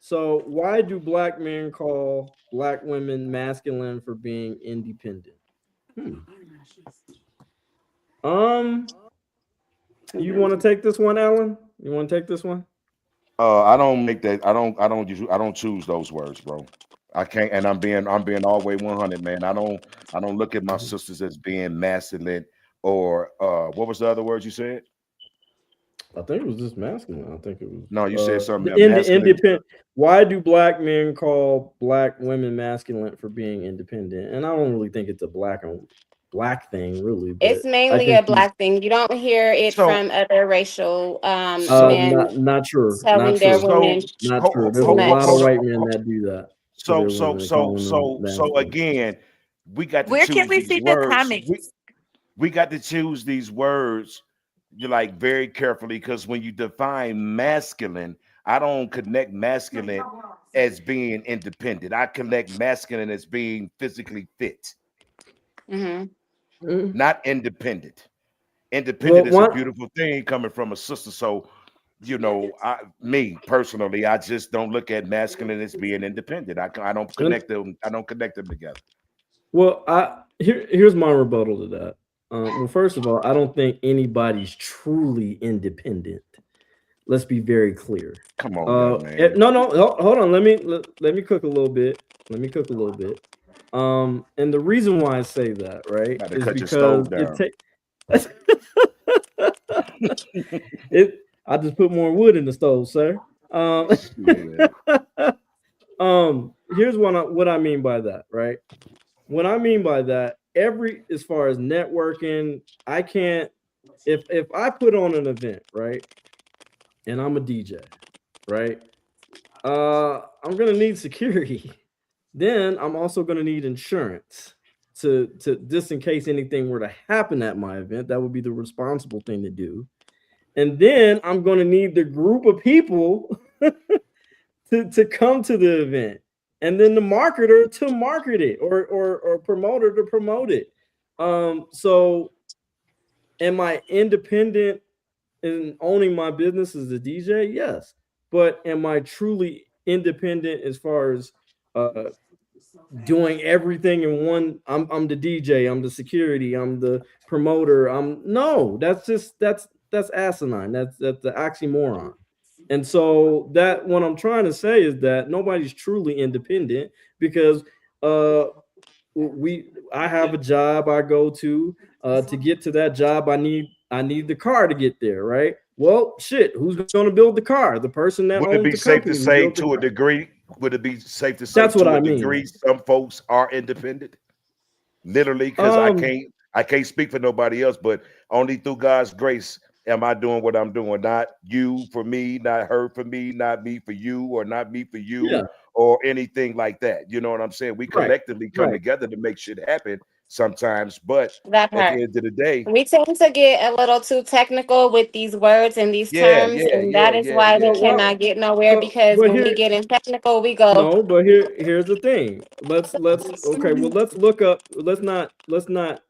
so why do black men call black women masculine for being independent? Hmm. Um, you want to take this one, Alan? You want to take this one? I don't make that. I don't choose those words, bro. I can't, and I'm being all the way 100, man. I don't look at my Mhm. sisters as being masculine or what was the other words you said? I think it was just masculine. I think it was No, you said the something masculine. independent. Why do black men call black women masculine for being independent? And I don't really think it's a black on black thing, really, It's but I mainly think a he's black thing. You don't hear it So from other racial so not men not true, not telling their true, women so not true. There's a to lot of hold white match. men on. that do that to So their so women, so calling them so so masculine. again, we got to Where can choose we these see the words. comments? We got to choose these words you like very carefully because when you define masculine, I don't connect masculine as being independent. I connect masculine as being physically fit, Hmm. Mm. not independent. Independent Well, is a one beautiful thing coming from a sister. So, me personally, I just don't look at masculine as being independent. I don't and connect them. I don't connect them together. well, here's my rebuttal to that. Well, first of all, I don't think anybody's truly independent. Let's be very clear. Come on, young man. No, no, hold on. Let me cook a little bit. Let me cook a little bit. And the reason why I say that, right, About to is cut your because stove it down. takes it. I just put more wood in the stove, sir. Shit. Here's what I mean by that, right? What I mean by that, as far as networking, I can't if I put on an event, right, and I'm a DJ, right, I'm gonna need security. Then I'm also gonna need insurance to just in case anything were to happen at my event. That would be the responsible thing to do. And then I'm gonna need the group of people to come to the event, and then the marketer to market it, or promoter to promote it. So am I independent in owning my business as a DJ? Yes. But am I truly independent as far as uh, doing everything in one? I'm the DJ, I'm the security, I'm the promoter. I'm no, that's asinine. That's the oxymoron. And so that what I'm trying to say is that nobody's truly independent because uh I have a job I go to get to that job. I need the car to get there, right? Well, shit, who's going to build the car? The person that Would owns it the be safe company to who say built the to a car. degree? Would it be safe to say That's what to a I mean. degree some folks are independent? Literally, because Um, I can't speak for nobody else, but only through God's grace am I doing what I'm doing. Not you for me, not her for me, not me for you, or not me for you, yeah, or anything like that. You know what I'm saying? We right, collectively come right. together to make shit happen sometimes, but That at the part. end of the day, We tend to get a little too technical with these words and these yeah, terms, yeah, and yeah, that is yeah, why we yeah, Well, yeah. cannot get nowhere because but when we here, get in technical, we go, no, but here's the thing. Let's okay. Well, let's look up. Let's not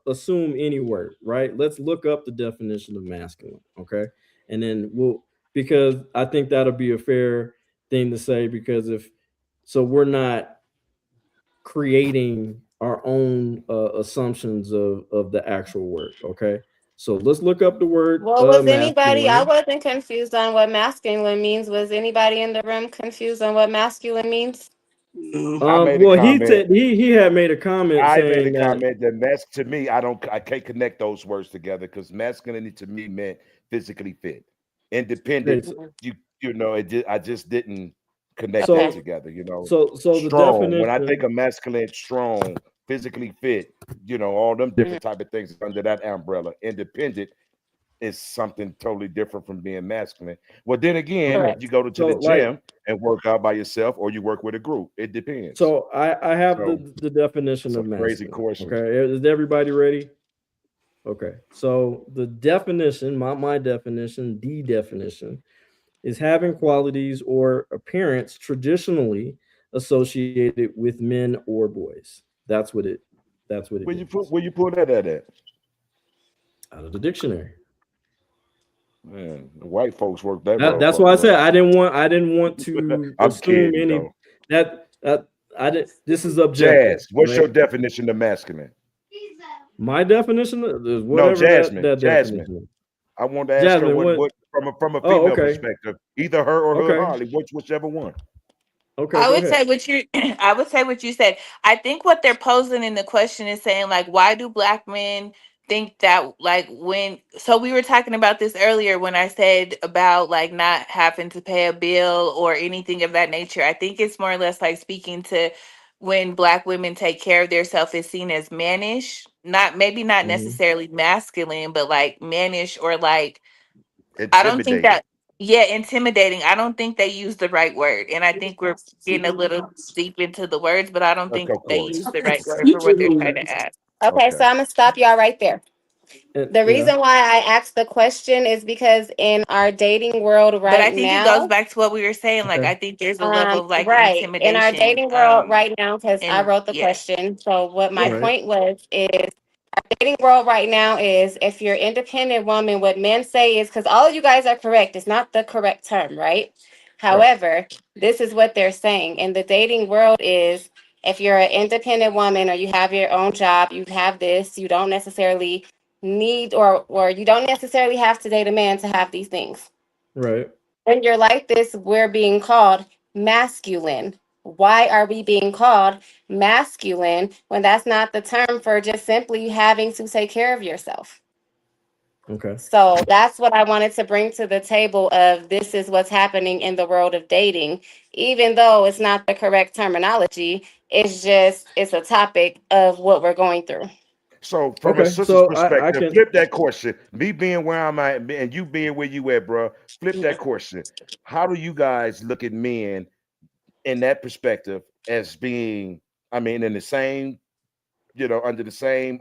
assume any word, right? Let's look up the definition of masculine, okay? And then we'll because I think that'll be a fair thing to say because if so, we're not creating our own assumptions of the actual word, okay? So let's look up the word well, was anybody, I masculine. wasn't confused on what masculine means. Was anybody in the room confused on what masculine means? No. I made a Well, he comment. said he had made a comment I made a saying that. comment that to me, I can't connect those words together because masculinity to me meant physically fit. Okay, Independent, you I just didn't connect that Okay. so together, you know. so the Strong. When I definition. think of masculine, strong, physically fit, all them Mhm. different type of things under that umbrella. Independent is something totally different from being masculine. Well, then again, Okay, you Correct. go to so the like gym and work out by yourself, or you work with a group. It depends. so I have So the definition it's a of crazy masculine. question. Okay, is everybody ready? Okay, so the definition, my definition, the definition is having qualities or appearance traditionally associated with men or boys. That's what it means Where you pull that at? out of the dictionary. Man, the white folks work that That's why I motherfucker said up. I didn't want to I'm assume kidding any though. that I did. This is objective, Jazz, what's your right? definition of masculine? My definition is No, whatever Jasmine. that Jasmine. definition is. I want to ask her Jasmine, what? what from a Oh, female okay, perspective, either her or her okay, Harley, whichever one. okay. I Go would ahead. say what you I would say what you said. I think what they're posing in the question is saying like why do black men think that like when so we were talking about this earlier when I said about like not having to pay a bill or anything of that nature. I think it's more or less like speaking to when black women take care of themselves is seen as mannish, not maybe not Hmm. necessarily masculine, but like mannish or like I don't think Intimidating. that, yeah, intimidating. I don't think they use the right word. And I think we're getting a little deep into the words, but I don't Of think they use course. the right word for what they're trying to ask. Okay, so Okay. I'm gonna stop y'all right there. The Yeah. reason why I asked the question is because in our dating world But I right think it goes now, back to what we were saying. Like, Okay. I think there's a level of like right, in our intimidation. dating world right now, because I And wrote the yeah, question. So what my yeah. Right. point was is dating world right now is if you're independent woman, what men say is because all of you guys are correct. It's not the correct term, right? Right. However, this is what they're saying in the dating world is if you're an independent woman or you have your own job, you have this, you don't necessarily need or you don't necessarily have to date a man to have these things. Right. When you're like this, we're being called masculine. Why are we being called masculine when that's not the term for just simply having to take care of yourself? Okay. So that's what I wanted to bring to the table of this is what's happening in the world of dating. Even though it's not the correct terminology, it's a topic of what we're going through. So, from a Okay. sister's So I perspective, can flip that question. Me being where I'm at and you being where you at, bro. Flip that question. How do you guys look at men in that perspective as being, I mean, in the same, under the same,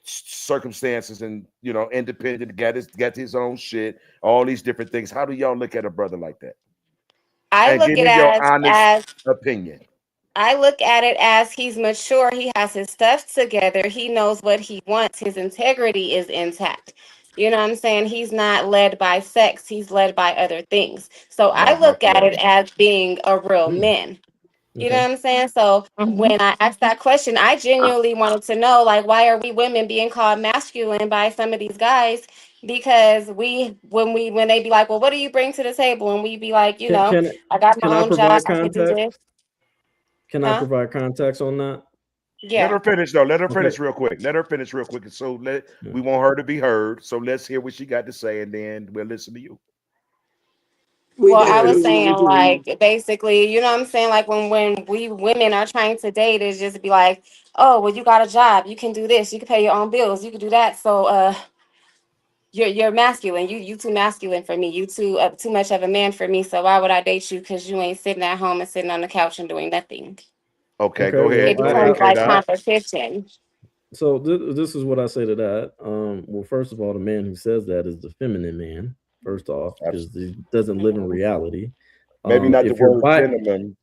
circumstances and independent, got his own shit, all these different things. How do y'all look at a brother like that? I And look give at me your it honest as opinion. I look at it as he's mature, he has his stuff together, he knows what he wants, his integrity is intact. You know what I'm saying? He's not led by sex, he's led by other things. So I Not by look at it flesh. as being a real man. You know okay. what I'm saying? So when I asked that question, I genuinely wanted to know, like, why are we women being called masculine by some of these guys? Because when they be like, well, what do you bring to the table? And we be like, Can can I got can my I own job, provide I can do this, context? Can I huh? provide context on that? Let Yeah. her finish though. Let her Okay. finish real quick. Let her finish real quick. So Yeah. we want her to be heard. So let's hear what she got to say, and then we'll listen to you. We Well, I Okay. was definitely saying want to hear you. like basically, you know what I'm saying? Like when we women are trying to date, is just be like, oh, well, you got a job, you can do this, you can pay your own bills, you can do that. So you're masculine. You too masculine for me. You too much of a man for me. So why would I date you? Because you ain't sitting at home and sitting on the couch and doing nothing. Okay, Okay. go Well, ahead. It Go ahead, becomes K like Dot. competition. so this is what I say to that. Well, first of all, the man who says that is the feminine man. First off, because he doesn't live in Mhm. reality. Maybe not the If you're word bi, cinnamon.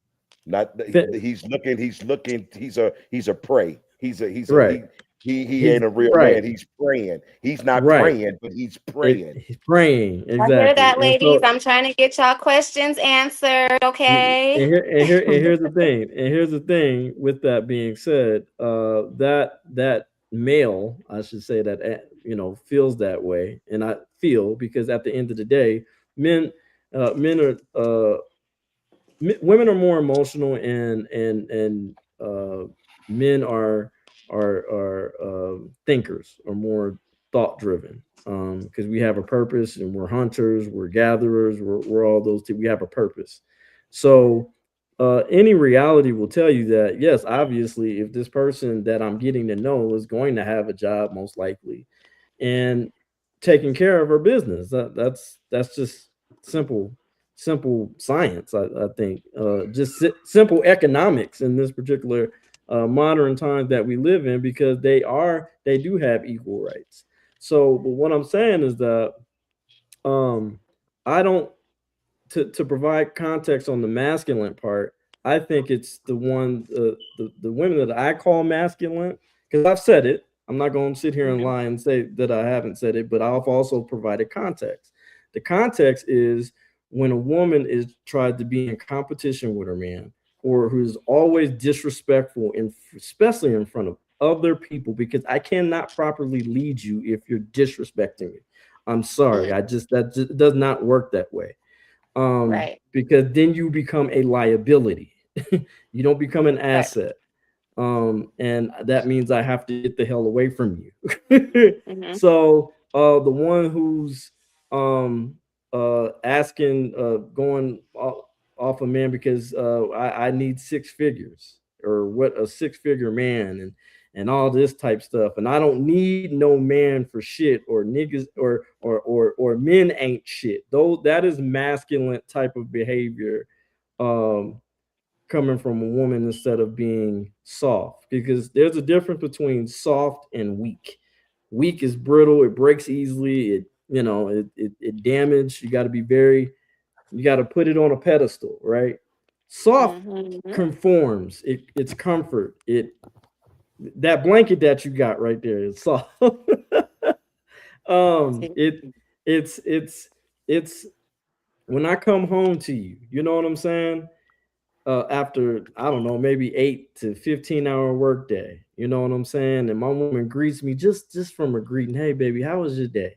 Not fe- he's looking. He's looking. He's a prey. He's a right, he he's ain't a real right, man. He's praying. He's not right. praying, but he's praying. He's praying I hear exactly, that, and ladies. so I'm trying to get y'all questions answered. Okay. here's the thing. And here's the thing. With that being said, that male, I should say that feels that way, and I feel because at the end of the day, men men are women are more emotional and men are thinkers or more thought driven because we have a purpose and we're hunters, we're gatherers, we're all those two. We have a purpose. So any reality will tell you that yes, obviously, if this person that I'm getting to know is going to have a job, most likely, and taking care of her business. That's just simple simple science. I think just simple economics in this particular modern times that we live in because they do have equal rights. So, but what I'm saying is that I don't to provide context on the masculine part, I think it's the one the women that I call masculine because I've said it. I'm not going to sit here and Mhm. lie and say that I haven't said it, but I've also provided context. The context is when a woman is tried to be in competition with her man, or who's always disrespectful, and especially in front of other people, because I cannot properly lead you if you're disrespecting me. I'm sorry, Mhm. I just that just does not work that way Right. because then you become a liability. You don't become an Right. asset. And that means I have to get the hell away from you. Mhm. So the one who's asking, going off a man because I need six figures or what a six-figure man and all this type stuff, and I don't need no man for shit or niggas or men ain't shit. Though that is masculine type of behavior. Um, Coming from a woman instead of being soft because there's a difference between soft and weak. Weak is brittle, it breaks easily, it damage. You got to be very, you got to put it on a pedestal, right? Soft Mhm. conforms, it's comfort, that blanket that you got right there is soft. See. It it's when I come home to you, you know what I'm saying? After I don't know, maybe 8 to 15 hour workday. You know what I'm saying? And my woman greets me just from a greeting. Hey, baby, how was your day?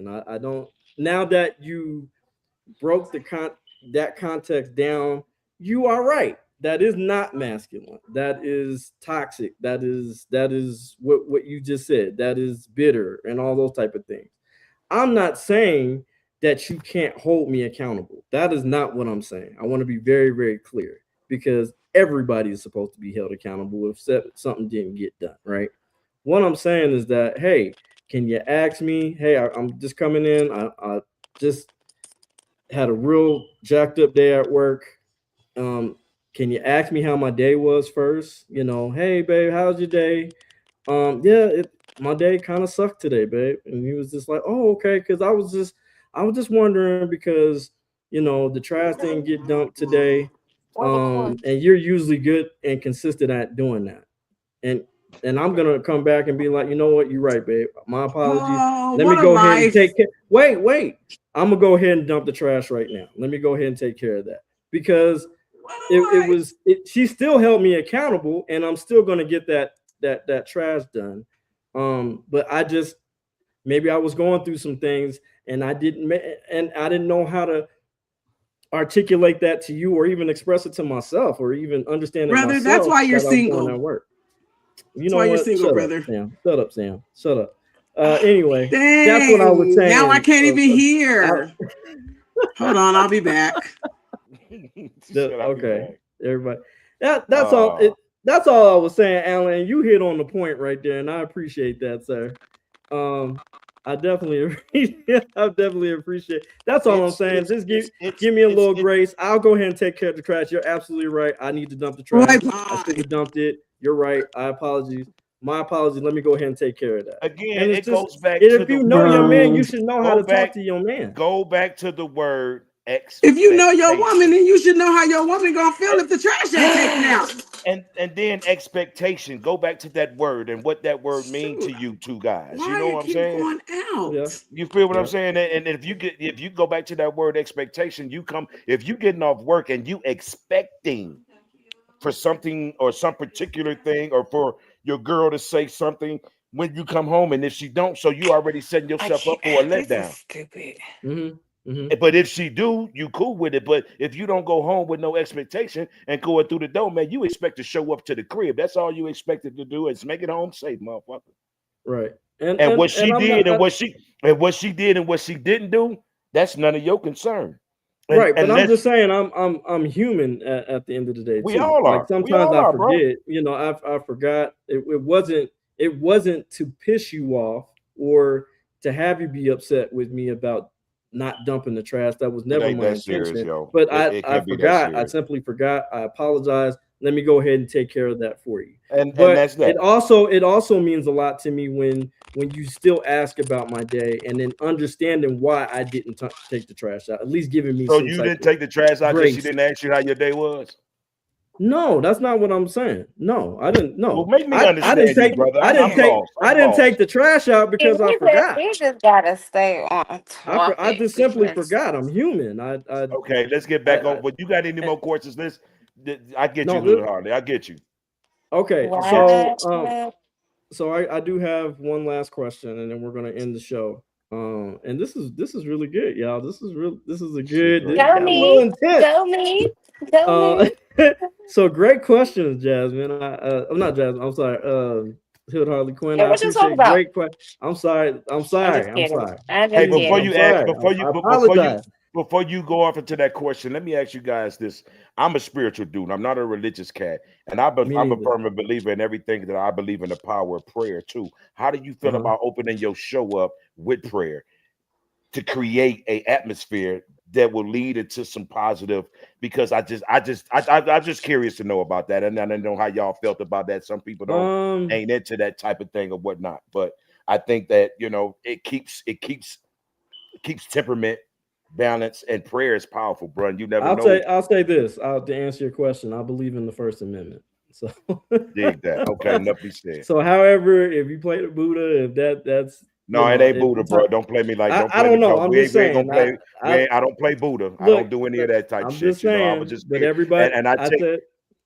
masculine. I don't. Now that you broke that context down, you are right. That is not masculine. That is toxic. That is what you just said. That is bitter and all those type of things. I'm not saying that you can't hold me accountable. That is not what I'm saying. I want to be very, very clear because everybody is supposed to be held accountable if something didn't get done, right? What I'm saying is that, hey, can you ask me? Hey, I'm just coming in. I just had a real jacked up day at work. Um, can you ask me how my day was first? You know, hey, babe, how's your day? Yeah, my day kind of sucked today, babe. And he was just like, oh, okay, because I was just wondering because the trash didn't get dumped today, and you're usually good and consistent at doing that, and I'm gonna come back and be like, you know what, you're right, babe. My apologies. Oh, Let me what a go ahead and life. take care. Wait. I'm gonna go ahead and dump the trash right now. Let me go ahead and take care of that because What it a life. was she still held me accountable and I'm still going to get that trash done. But I just maybe I was going through some things and I didn't know how to articulate that to you or even express it to myself or even understand it Brother, that's myself why you're that I was doing single. that work. You That's know why you're what? single, Shut up, brother. Sam. Shut up, Sam. Shut up. Anyway, that's what I was Dang. Now I saying. can't even I, hear. Hold on, I'll be back. She said, "I'll be Okay, back." everybody. That's all. Uh, That's all I was saying, Alan. You hit on the point right there, and I appreciate that, sir. Um, I definitely, I definitely appreciate. That's all I'm saying. Just give me a little it's grace. I'll go ahead and take care of the trash. You're absolutely right. I need to dump the Boy, trash. I should bye. have dumped it. You're right. I apologize. My apologies. Let me go ahead and take care of that. again. And it's It just, goes back to if the you know your word. man, you Bro. should know how Go to talk back. to your man. Go back to the word If you know your woman, expectation. then you should know how your woman gonna feel if the trash ain't taken out. And then expectation. Go back to that word and what that word mean to Shoot. you two guys. You Why know you what I'm keep saying? going Yeah. out? You feel what I'm Yeah. saying? And if you go back to that word expectation, if you getting off work and you expecting for something or some particular thing or for your girl to say something when you come home, and if she don't, so you already setting I yourself can't. up for a This is letdown. stupid. Mm-hmm. Mm-hmm. But if she do, you cool with it. But if you don't go home with no expectation and going through the door, man, you expect to show up to the crib. That's all you expected to do is make it home safe, motherfucker. Right. And And and what and she I'm did not and what she didn't do, that's none of your concern. And right, but and I'm let's just saying I'm human at the end of the day we too. all Like are. We sometimes all I are, bro. forget, I forgot it wasn't to piss you off or to have you be upset with me about not dumping the trash. That was It never ain't my that serious, intention. yo. But It I can't be that forgot. I serious. simply forgot. I apologize. Let me go ahead and take care of that for you. And But that's that. it also means a lot to me when you still ask about my day and then understanding why I didn't take the trash out, at least giving me So some you type didn't of take the trash out because she grace. didn't ask you how your day was? No, that's not what I'm saying. No, I didn't. Well, No, make me I didn't understand you, take. brother. I didn't I'm take. lost. I I'm didn't take lost. the trash out He because I forgot. just gotta stay on I topic just simply because forgot. I'm human. Okay, let's get back I on. But you got any eh, more questions? I get you, no. Little Harley. I get you. Okay, I get you. so I do have one last question, and then we're gonna end the show. And this is really good, y'all. This is real. This is a She good. This great. go got a little me, intense. go me, go Uh, me. so great questions, Jasmine. I'm not Jasmine. I'm sorry. Hood Harley Quinn. Yeah, I what you talk appreciate about? great question. I'm sorry. I'm I'm just sorry. I'm kidding. sorry. I'm Hey, just before I'm kidding. you ask, sorry. before I you, apologize. before you go off into that question, let me ask you guys this. I'm a spiritual dude. I'm not a religious cat, and Me I'm a neither. firm believer in everything that I believe in the power of prayer too. How do you Uh feel huh. about opening your show up with prayer to create a atmosphere that will lead into some positive? Because I'm just curious to know about that, and I don't know how y'all felt about that. Some people don't Um, ain't into that type of thing or whatnot, but I think that it keeps temperament, balance, and prayer is powerful, bro. And you never know. I'll say this. To answer your question, I believe in the First Amendment. So, Dig that. Okay, enough be said. so however, if you play the Buddha, if that's No, it ain't Buddha, bro. Don't play me like don't I play me. don't know. Don't I'm just we ain't gonna saying. play. I I don't play Buddha. I look. don't do any of that type I'm just shit. You know, I was saying. just But everybody, and I I take said,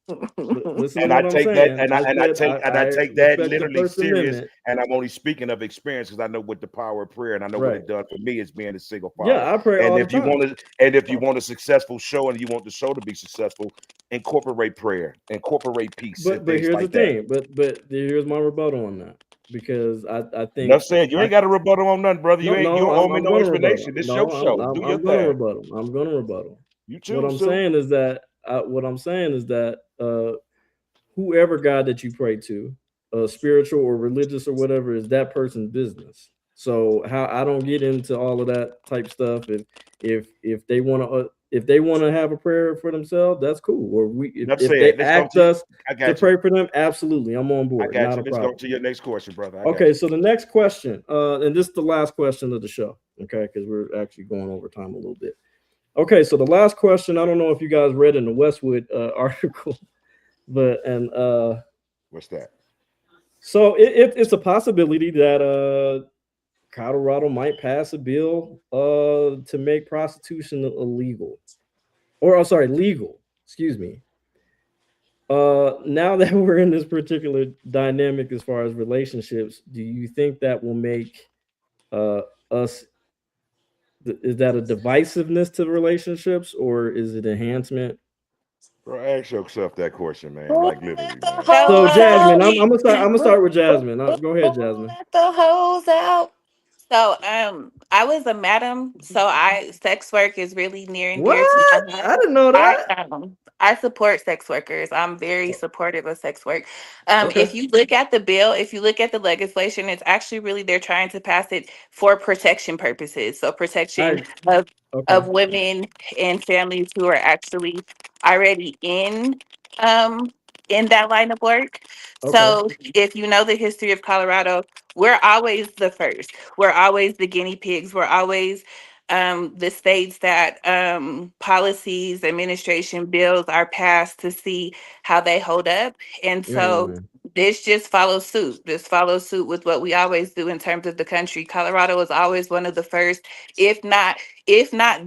listen to and I what I'm take that saying. I said and I I take that respect the literally First serious. Amendment. And I'm only speaking of experience because I know what the power of prayer and I know what Right. it done for me as being a single father. Yeah, I pray And all the if you time. want to, and if you want a successful show and you want the show to be successful, incorporate prayer, incorporate peace and But things here's the like that. thing. But here's my rebuttal on that. because I think Enough said. You ain't got a rebuttal on nothing, brother. no, You no, don't owe me I'm no going to rebuttal. explanation. This No, your show. Do your I'm going to thing. rebuttal. I'm going to rebuttal. You What choose I'm to. saying is that whoever God that you pray to, spiritual or religious or whatever, is that person's business. So how I don't get into all of that type stuff. If they want to have a prayer for themselves, that's cool. Or Enough if they said. Let's go ask to. us I to got you. pray for them, absolutely, I'm on I board. got Not you. a Let's go problem. to your next question, brother. I got Okay, you. so the next question, and this is the last question of the show. Okay, because we're actually going over time a little bit. Okay, so the last question, I don't know if you guys read in the Westwood article, but What's that? so it's a possibility that Colorado might pass a bill to make prostitution illegal, or I'm sorry, legal. Excuse me. Now that we're in this particular dynamic as far as relationships, do you think that will make uh, us? Is that a divisiveness to relationships, or is it enhancement? Bro, ask yourself that question, man. Who Like literally, let the man. So hoes Jasmine, out? I'm gonna start. I'm gonna Who, start with who, Jasmine. who, Go ahead, who Jasmine. let the hoes out? So I was a madam, so I sex work is really near and dear to What? my heart. I didn't know I that. I support sex workers. I'm very supportive of sex work. Okay. If you look at the bill, if you look at the legislation, it's actually really they're trying to pass it for protection purposes. So protection I of okay. women and families who are actually already um in that line of work. Okay. So if you know the history of Colorado, we're always the first. We're always the guinea pigs. We're always the states that policies, administration bills are passed to see how they hold up. And so Man. this just follows suit. This follows suit with what we always do in terms of the country. Colorado is always one of the first, if not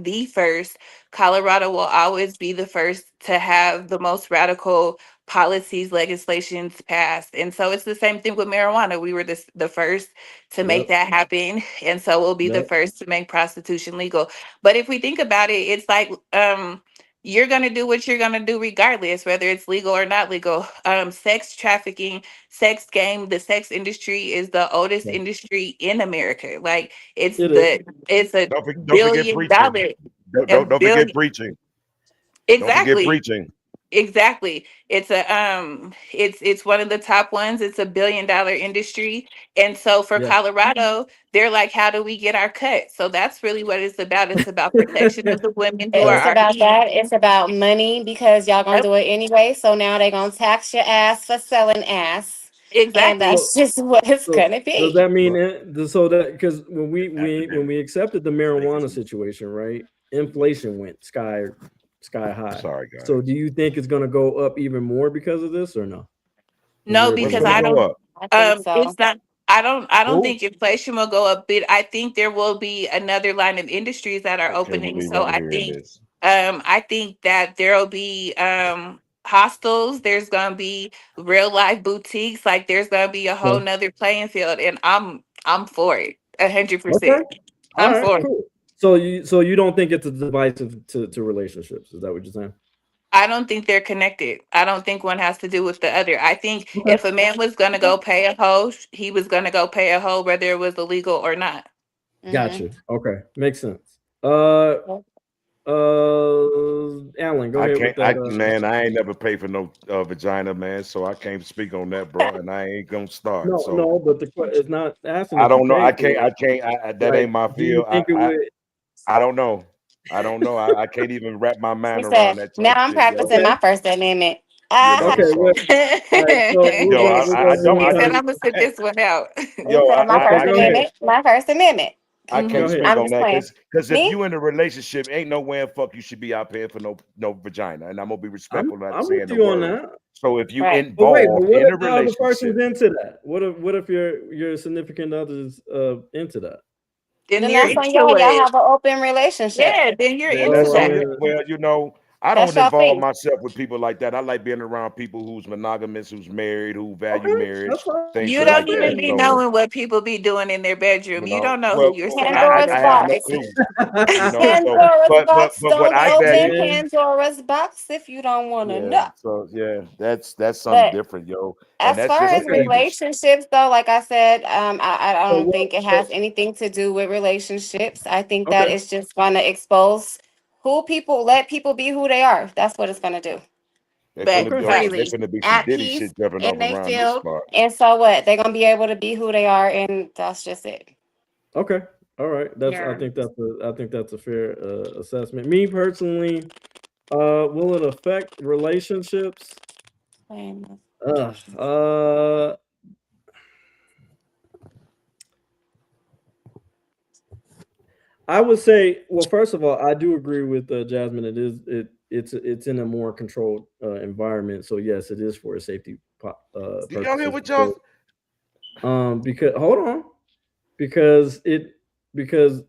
the first. Colorado will always be the first to have the most radical policies, legislations passed. And so it's the same thing with marijuana. We were the first to make Yep. that happen. And so we'll be the Yep. first to make prostitution legal. But if we think about it, it's like you're gonna do what you're gonna do regardless, whether it's legal or not legal. Sex trafficking, sex game, the sex industry is the oldest Yeah. industry in America. Like It is. it's a Don't forget billion preaching. dollar a Don't forget billion preaching. Don't forget exactly. preaching. Exactly. It's one of the top ones. It's $1 billion industry. And so for Yeah. Colorado, they're like, how do we get our cut? So that's really what it's about. It's about protection of the women who are It's Right. our about that. It's about money because y'all gonna Yep, do it anyway. So now they gonna tax your ass for selling ass, and exactly. So that's just what it's so gonna does be. that mean Well, so that because when academic. we accepted the marijuana situation, right? Inflation went sky high. Sorry, So do guys. you think it's gonna go up even more because of this or no? In No, your What's because going to opinion? I go don't up? I think so. it's not I don't Oh, think inflation will go up, but I think there will be another line of industries that are I can't opening. believe So I'm hearing this. I think that there'll be hostels, there's gonna be real life boutiques, like there's gonna be a whole okay. nother playing field, and I'm for it 100%. Okay. All I'm right, for it. cool. So you don't think it's a divisive to relationships? Is that what you're saying? I don't think they're connected. I don't think one has to do with the other. I think Okay. if a man was gonna Okay. go pay a hoe, he was gonna go pay a hoe whether it was illegal or not. Hmm. Gotcha. Okay, makes sense. Alan, go I ahead with can't. that. Man, I ain't never paid for no vagina, man. So I can't speak on that, bro. And I ain't gonna start. No, So no, but it's not asking I if you don't know. pay for it. I can't. That Like, ain't my do you field. think it would? I don't know. I don't know. I can't even wrap my She mind around said, that "Now type I'm shit, yo. practicing Okay, my First Amendment." You know. okay. Uh-huh. Well, So all right. So yo, we're I gonna don't. move He I said, on. "I'm gonna sit this one out." He yo, said, "My Okay, First go ahead. Amendment. My First Amendment." I Go can't Mhm. ahead. speak I'm on just that playing. because if Me? you in a relationship, ain't no way in fuck you should be out paying for no vagina. And I'm gonna be respectful, not I'm with saying the you on word. that. So if you Right. But wait, but involved what in if a the other person's relationship, into that? What if your significant other's into that? Then Then you're that's on into y'all. Y'all it. have an open relationship. Yeah, then you're So into that's I on that. you. mean, Well, you know, I That's don't y'all involve thing. myself with people like that. I like being around people who's monogamous, who's married, who value Okay, marriage, that's fine. things You That's like don't that. even fair. be So, knowing what people be doing in their bedroom. You don't know who well, you're sitting at Pandora's I with. have no box. clue. So, Pandora's box. but what Don't I open value, Yeah. Pandora's box if you don't want to yeah. know. So yeah, that's something But different, yo, and as that's far just as the Okay. English. relationships, though, like I said, I So don't what? think it has So anything to do with relationships. I think that okay. it's just going to expose who people let people be who they are. That's what it's going to do. But Okay. There Freely. finna be some at Diddy shit peace jumping in off they around this field, spot. and so what? They're going to be able to be who they are, and that's just it. Okay. All right. That's. I Yeah. think that's a. I think that's a fair assessment. Me personally, will it affect relationships? Same. Uh, uh, I would say, well, first of all, I do agree with Jasmine. It's in a more controlled environment. So yes, it is for a safety Do y'all hear purposes what y'all? because hold on, because it because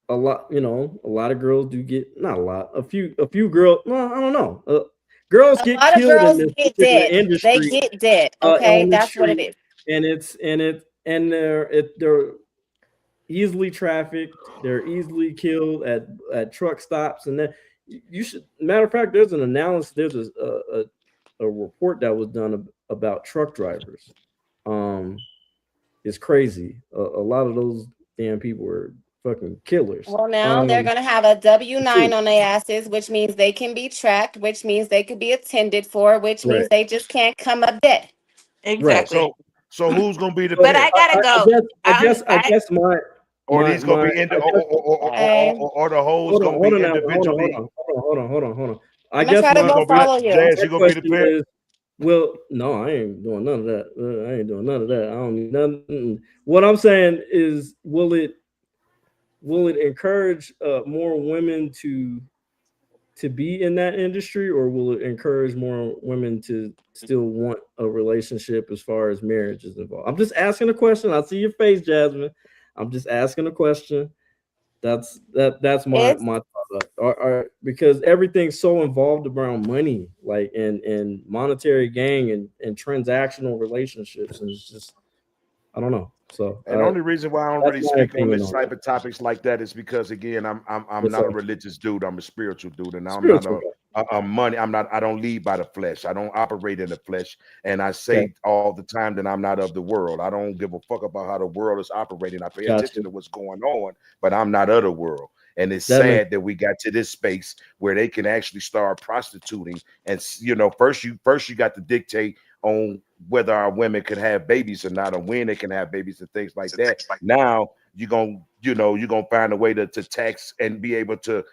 a lot, a lot of girls do get, not a lot, a few girls, well, I don't know, girls A get lot of killed in girls this get particular dead. They industry, get dead. Okay, on the that's what it street, is. and they're easily trafficked. They're easily killed at truck stops, and then you should. Matter of fact, there's an analysis. There's a report that was done about truck drivers. Um, it's crazy. A lot of those damn people are fucking killers. Well, now they're going to have a W-9 Shoot. on their asses, which means they can be tracked, which means they could be attended for, which Right, means they just can't come up dead. right. Exactly. So who's gonna be the So But I pimp? gotta I go. guess, I I guess my Or my these gonna my be I guess Okay. or the hoes gonna hold be on now. individually? Hold on. I I'm going to guess try to Who's go gonna be my follow you. Jazz? my You gonna be the question pimp? is, well, no, I ain't doing none of that. I ain't doing none of that. I don't need nothing. What I'm saying is, will it encourage more women to be in that industry, or will it encourage more women to still want a relationship as far as marriage is involved? I'm just asking a question. I see your face, Jasmine. I'm just asking a question. That's It's my thought. Because everything's so involved around money, like and monetary gain and transactional relationships, and it's just, I don't know. So And the only reason why I don't that's really my speak on opinion this on type that. of topics like that is because again, I'm What's not up? a religious dude. I'm a spiritual dude, and I'm not Spiritual guy. a money. I'm not. I don't lead by the flesh. I don't operate in the flesh. And I Okay, say all the time that I'm not of the world. I don't give a fuck about how the world is operating. I pay got attention you. to what's going on, but I'm not of the world. And it's That makes sad that we got to this space where they can actually start prostituting. And first you got to dictate on whether our women could have babies or not, or when they can have babies and things like that. Now you're gonna find a way to tax and be able to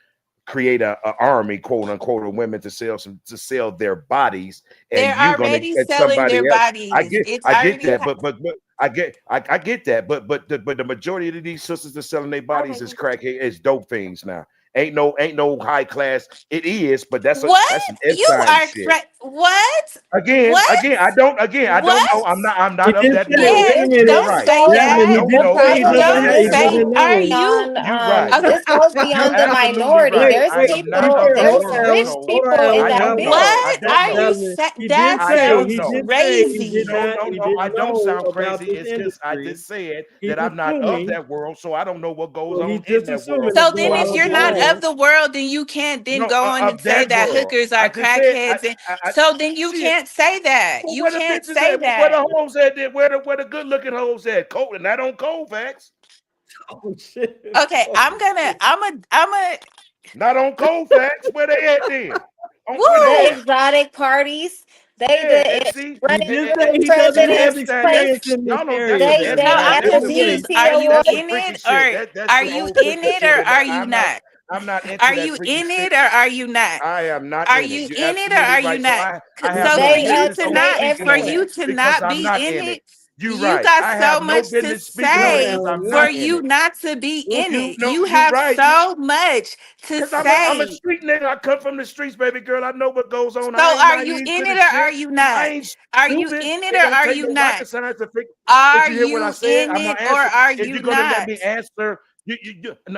create a army, quote unquote, of women to sell their bodies, and they're you're gonna already get selling somebody their else. bodies. It's I get already that, but I get that, but the majority of these sisters that selling their bodies is crackhead, is dope fiends now. Ain't no high class. It is, but what? that's some You Epstein are shit. what? Again, What? I don't know. What? I'm he not of did that say. world. Wait a Yes, minute, You're don't this right. say goes Jasmine. that. He back. did The say he doesn't problem have. Don't He is say, doesn't are know. you You right. this goes You beyond the absolutely minority. right. Wait, There's I wait. am To be not people, of fair, that hold there's on, world, Alan. rich so Hold on, people Alan. in I that don't Jasmine. know. I what business. don't are you know. Jasmine. saying? He did That's I say. don't He know. did say. He did crazy. not. No, He no, I didn't don't know sound about crazy. this It's because I industry. just said He's that I'm not of assuming. that world, so I don't know what goes Well, on he's in just that world. assuming So what's So then I going if don't you're on not know. there. of the world, then you can't then No, go on and of say that that world. hookers I are just said, crackheads and I so then you shit. can't say that. Well, You where the can't bitches say at? Where that. the hoes at? There? Where the good looking hoes at? Cold and that on Colfax. Oh shit. Okay, Oh shit. I'm a Not on Colfax. Where they at then? On where The woo! there? exotic parties, they Yeah, the and see, He running did for say he doesn't see have presidents, Epstein. experience place. in this Y'all know that's some area. So Epstein. I'm They That's some confused. freaky. FBT Are you That's some awards. in freaky it shit. or That's are some you old in freaky it shit, or and are you not? I'm not into Are that you freaky in shit. it or are you not? I am not Are in it. you You're in it or absolutely are you right. So not? I have So no for They you up. business to on They not speaking on that because I'm be not in in it. it, You you right. got I so have no much to business speaking No, on it say because I'm Alan. for not No. in you it. not to be in You it. know, You you have right. so much to Because I'm a say. street nigga. I come from the streets, baby girl. I know what goes on. I So ain't are you naive in to it the or are shit. you I not? ain't Are you stupid. in it It or don't are take you no not? rocket science to figure. Did Are you hear what I you said? in I'm gonna it or answer. are If you you're gonna let not? me answer,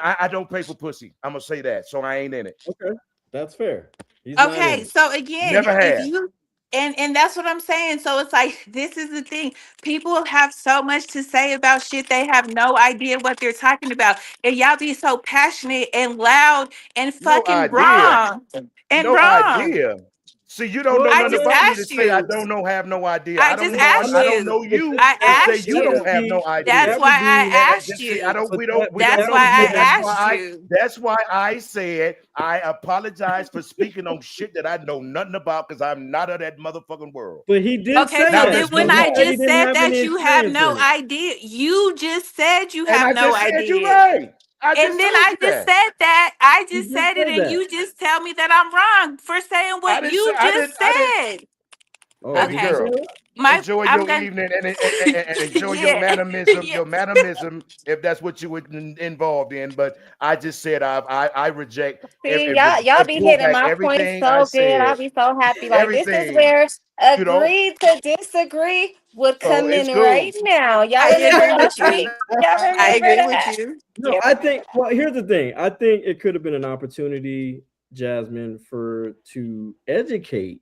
I don't pay for pussy. I'm gonna say that. So I ain't in it. Okay, that's fair. He's not in Okay, it. so again, Never if have. you and that's what I'm saying. So it's like this is the thing. People have so much to say about shit they have no idea what they're talking about. And y'all be so passionate and loud and No fucking idea. wrong. And No wrong. idea. See, you don't Well, know I I nothing just mean, about me to asked say I you. don't know, have no idea. I I don't just know. I asked I mean, don't you. know but you I to say asked you that don't would you. have no be, That's idea. that would why be, I asked Just see, you. we don't That's that know. why would I be So an asked you. that's why I said I apologize for speaking on shit that I know nothing about because I'm not of that motherfucking world. but he did Okay, say so Now that then let's though. when move He I said on. he just didn't said have any that you have experience no in it. idea, you just said you And have I no just said you idea. right. I And just then told I you just that. said that. I He just did said it, say and that. you just tell me that I'm wrong for saying I what didn't say you just I didn't said. Oh, baby did you Okay. say girl. that? My Enjoy I'm your gonna evening and enjoy your yeah. mannerism, Yeah. if that's what you were involved in. But I just said I reject See, y'all and be pull hitting back my points everything I so good. I'll said, be so happy. Like this is everything. where You know, agree to disagree would so come it's in right cool. now. Y'all I remember agree last with you. week? Y'all I remember agree with that? you. No, Yeah. I think. Well, here's the thing. I think it could have been an opportunity, Jasmine, for to educate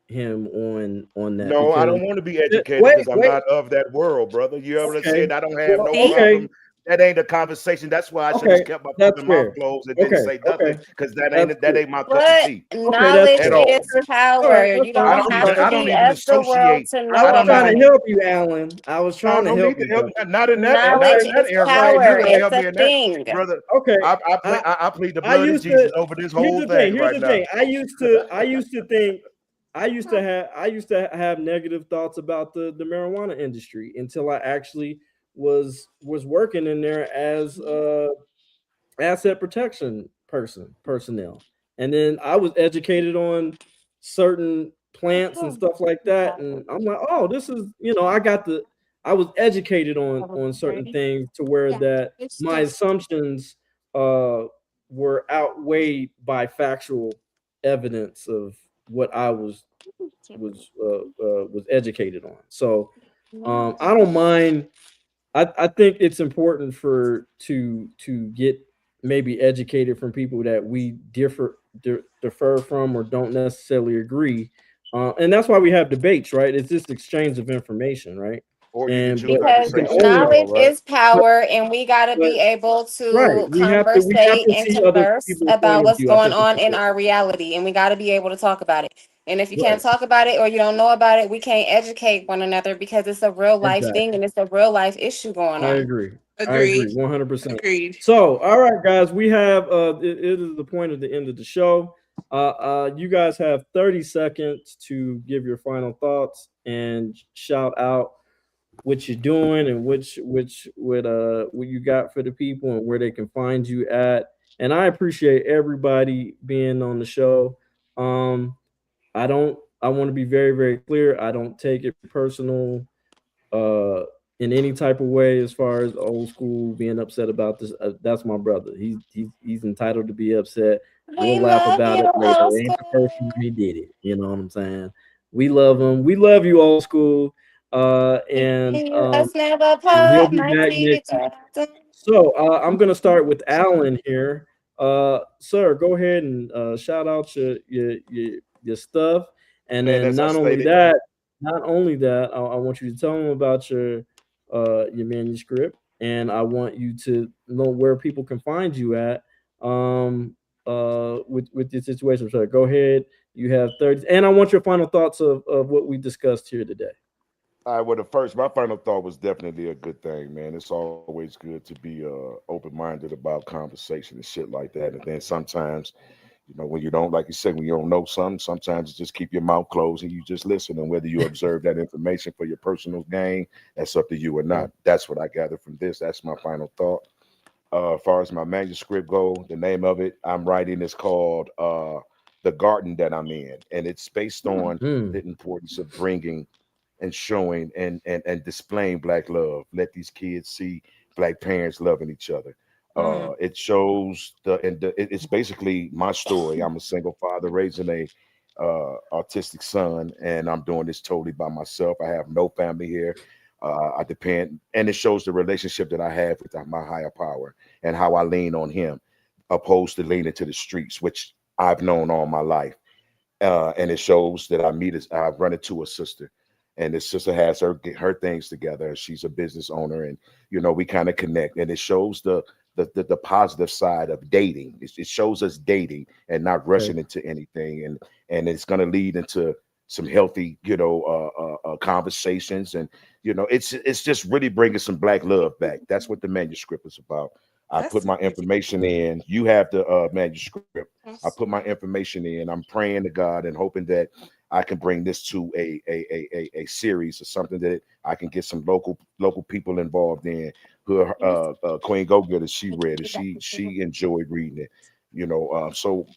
him on that No, I because don't want to be educated wait, because I'm wait. not of that world, brother. You ever Okay. said I don't have Well, no See? okay. problem? That ain't a conversation. That's why I should Okay. have kept my That's fucking mouth fair. closed and didn't Okay. say Okay. nothing because That's that cool. ain't my cup of But tea Okay. That's knowledge at cool. all. is All right. power. That's You fine. don't That's have fine. to I That's don't be fine. even of the world associate. to I I know was don't trying even to about it. help you, Alan. I was no trying to no help need to you, help brother. not Knowledge in that is area. All right. You power. don't Look, It's help a me in that, thing. brother. okay. I I plead the I blood of used to. Jesus over this Here's whole the thing. thing Here's right the now. thing. I used to think. I used to have negative thoughts about the marijuana industry until I actually was working in there as asset protection personnel, and then I was educated on certain plants and stuff like that, and I'm like, oh, this is, I was educated on certain things to where that my assumptions uh were outweighed by factual evidence of what I was educated on. So I don't mind. I think it's important for to get maybe educated from people that we defer from or don't necessarily agree, and that's why we have debates, right? It's just exchange of information, right? Or you can And choose but not to Because we can say shit at only, all, knowledge right? is but, power, and we got to but be able right, to we have conversate to and see other converse people's point about of what's view. I going think it's on in important. our reality, and we got to be able to talk about it. And if you can't Right, talk about it or you don't know about it, we can't educate one another because it's a real life thing exactly. and it's a real life issue going I on. agree. I agree Agreed. 100%. Agreed. So, all right, guys, we have it is the point of the end of the show. You guys have 30 seconds to give your final thoughts and shout out what you're doing and what you got for the people and where they can find you at. And I appreciate everybody being on the show. Um, I want to be very, very clear. I don't take it personal uh in any type of way as far as old school being upset about this. That's my brother. He's entitled to be upset. We'll We laugh love about you, it later. old It ain't the first time school. he did it. You know what I'm saying? We love him. We love you, old school. And Let's never he'll part, be my back next week. teacher. So I'm gonna start with Alan here. Sir, go ahead and shout out your stuff, and Man, then as I stated, not only that, I want you to tell them about your manuscript, and I want you to know where people can find you at with your situation. So go ahead. You have 30, and I want your final thoughts of what we discussed here today. I would have first. My final thought was definitely a good thing, man. It's always good to be open minded about conversation and shit like that. And then sometimes, when you don't, like you said, when you don't know something, sometimes you just keep your mouth closed and you just listen. And whether you observe that information for your personal gain, that's up to you or not. That's what I gathered from this. That's my final thought. As far as my manuscript go, the name of it I'm writing is called "The Garden That I'm In," and it's based on Mm, the importance of bringing and showing and displaying black love. Let these kids see black parents loving each other. Mm. It shows it's basically my story. I'm a single father raising a autistic son, and I'm doing this totally by myself. I have no family here. I depend, and it shows the relationship that I have with my higher power and how I lean on him, opposed to leaning to the streets, which I've known all my life. and it shows that I run into a sister, and this sister has her things together. She's a business owner, and we kind of connect, and it shows the positive side of dating. It shows us dating and not Okay. rushing into anything, and it's going to lead into some healthy, conversations, and it's just really bringing some black love back. That's what the manuscript is about. I put That's my information in. You have the manuscript. I put Yes. my information in. I'm praying to God and hoping that I can bring this to a series or something that I can get some local people involved in. Who Yes. Queen Go Getter, she Thank you. read it. Get back to the She enjoyed reading it. So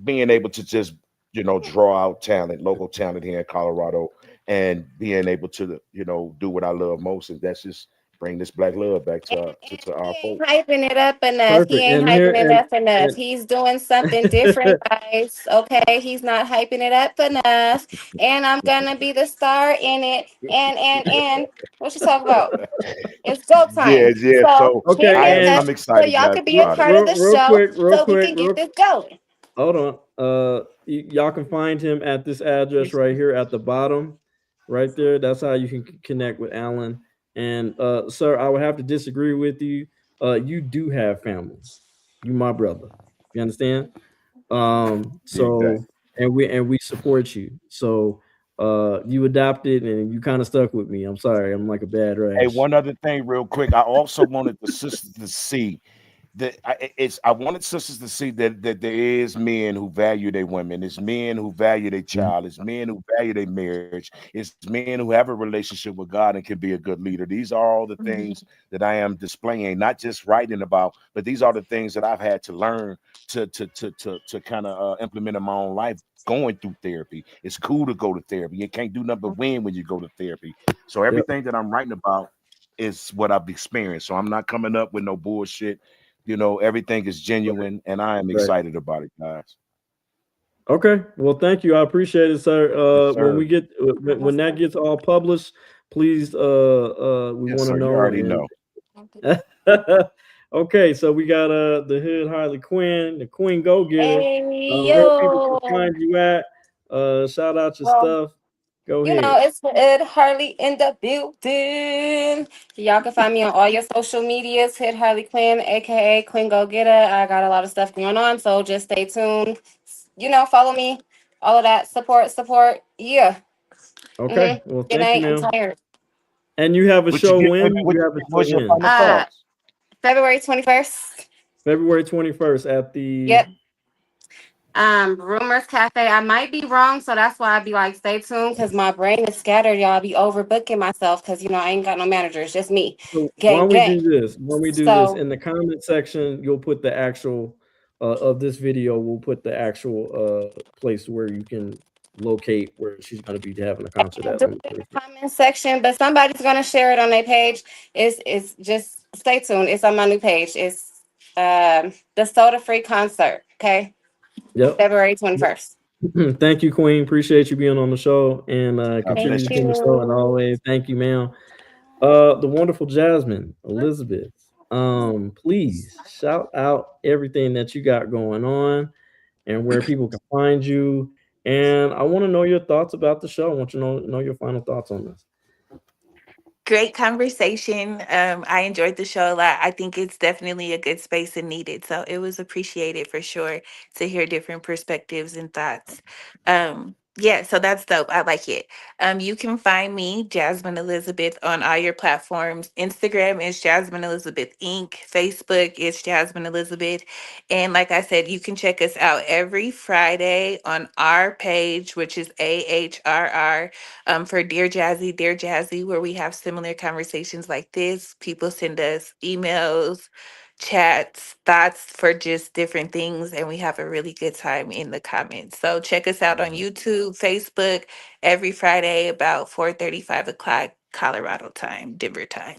being able to just draw out talent, local talent here in Colorado, and being able to do what I love most, and that's just bring this black love back to And to he our ain't folks. hyping it up enough. He Perfect. ain't And here hyping it up enough. and He's doing something different, guys. Okay, he's not hyping it up enough. And I'm gonna be the star in it. And what you talk about? It's go Yeah, time. yeah. So So okay, hit us and up I'm so excited, y'all guys, could be a about it. part of the show real so we quick, can get this going. hold on. Y'all can find him at this address right here at the bottom, right there. That's how you can connect with Alan. And sir, I would have to disagree with you. You do have family. You my brother. You understand? Yeah, So exactly. and we support you. So you adopted and you kind of stuck with me. I'm sorry. I'm like a bad Hey, rash. one other thing, real quick. I also wanted the sisters to see I wanted sisters to see that there is men who value their women, it's men who value their Mhm. child, it's men who value their marriage, it's men who have a relationship with God and can be a good leader. These are all the things that I am displaying, not just writing about, but these are the things that I've had to learn to kind of implement in my own life. Going through therapy, it's cool to go to therapy. You can't do nothing but win when you go to therapy. So Yep. everything that I'm writing about is what I've experienced. So I'm not coming up with no bullshit. Everything is Right. genuine, and I am Right. excited about it, guys. Okay. Well, thank you. I appreciate it, sir. Yes, When sir. we get when that gets all published, please we Yes, want to sir. You know. already And know. okay, so we got the hood Harley Quinn, the Queen Go Getter. Hey Where people can yo. find you at? Shout out your Well, stuff. Go you know, ahead. it's Ed Harley in the building. Y'all can find me on all your social medias. Hit Harley Quinn, aka Quinn Go Getter. I got a lot of stuff going on, so just stay tuned. Follow me. All of that. Support. Yeah. Okay. Mm-hmm. Well, Good thank you, night. I'm ma'am. tired. And you have a What you show get? Wait a when? minute. You have a show What's your when? final thoughts? February 21st. February 21st at the. Yep. Rumors Cafe. I might be wrong, so that's why I'd be like, stay tuned, because my brain is scattered, y'all. I be overbooking myself because I ain't got no managers, just me. So why Gang, don't we gang. do this? When we do this So in the comment section, you'll put the actual of this video. We'll put the actual place where you can locate where she's going to be having a concert I'll at. do Let me it put in it. the comment section, but somebody's gonna share it on their page. It's just stay tuned. It's on my new page. It's the Soda Free concert. Okay, Yep. February 21st. Thank you, Queen. Appreciate you being on the show and God Thank continue bless to you. keep the show. And you. always, thank you, ma'am. The wonderful Jasmine Elizabeth. Please shout out everything that you got going on and where people can find you. And I want to know your thoughts about the show. I want you to know your final thoughts on this. Great conversation. I enjoyed the show a lot. I think it's definitely a good space and needed. So it was appreciated for sure to hear different perspectives and thoughts. Yeah, so that's dope. I like it. You can find me, Jasmine Elizabeth, on all your platforms. Instagram is Jasmine Elizabeth Inc. Facebook is Jasmine Elizabeth. And like I said, you can check us out every Friday on our page, which is AHRR, for Dear Jazzy, where we have similar conversations like this. People send us emails, chats, thoughts for just different things, and we have a really good time in the comments. So check us out on YouTube, Facebook, every Friday about 4:35 o'clock Colorado time, Denver time.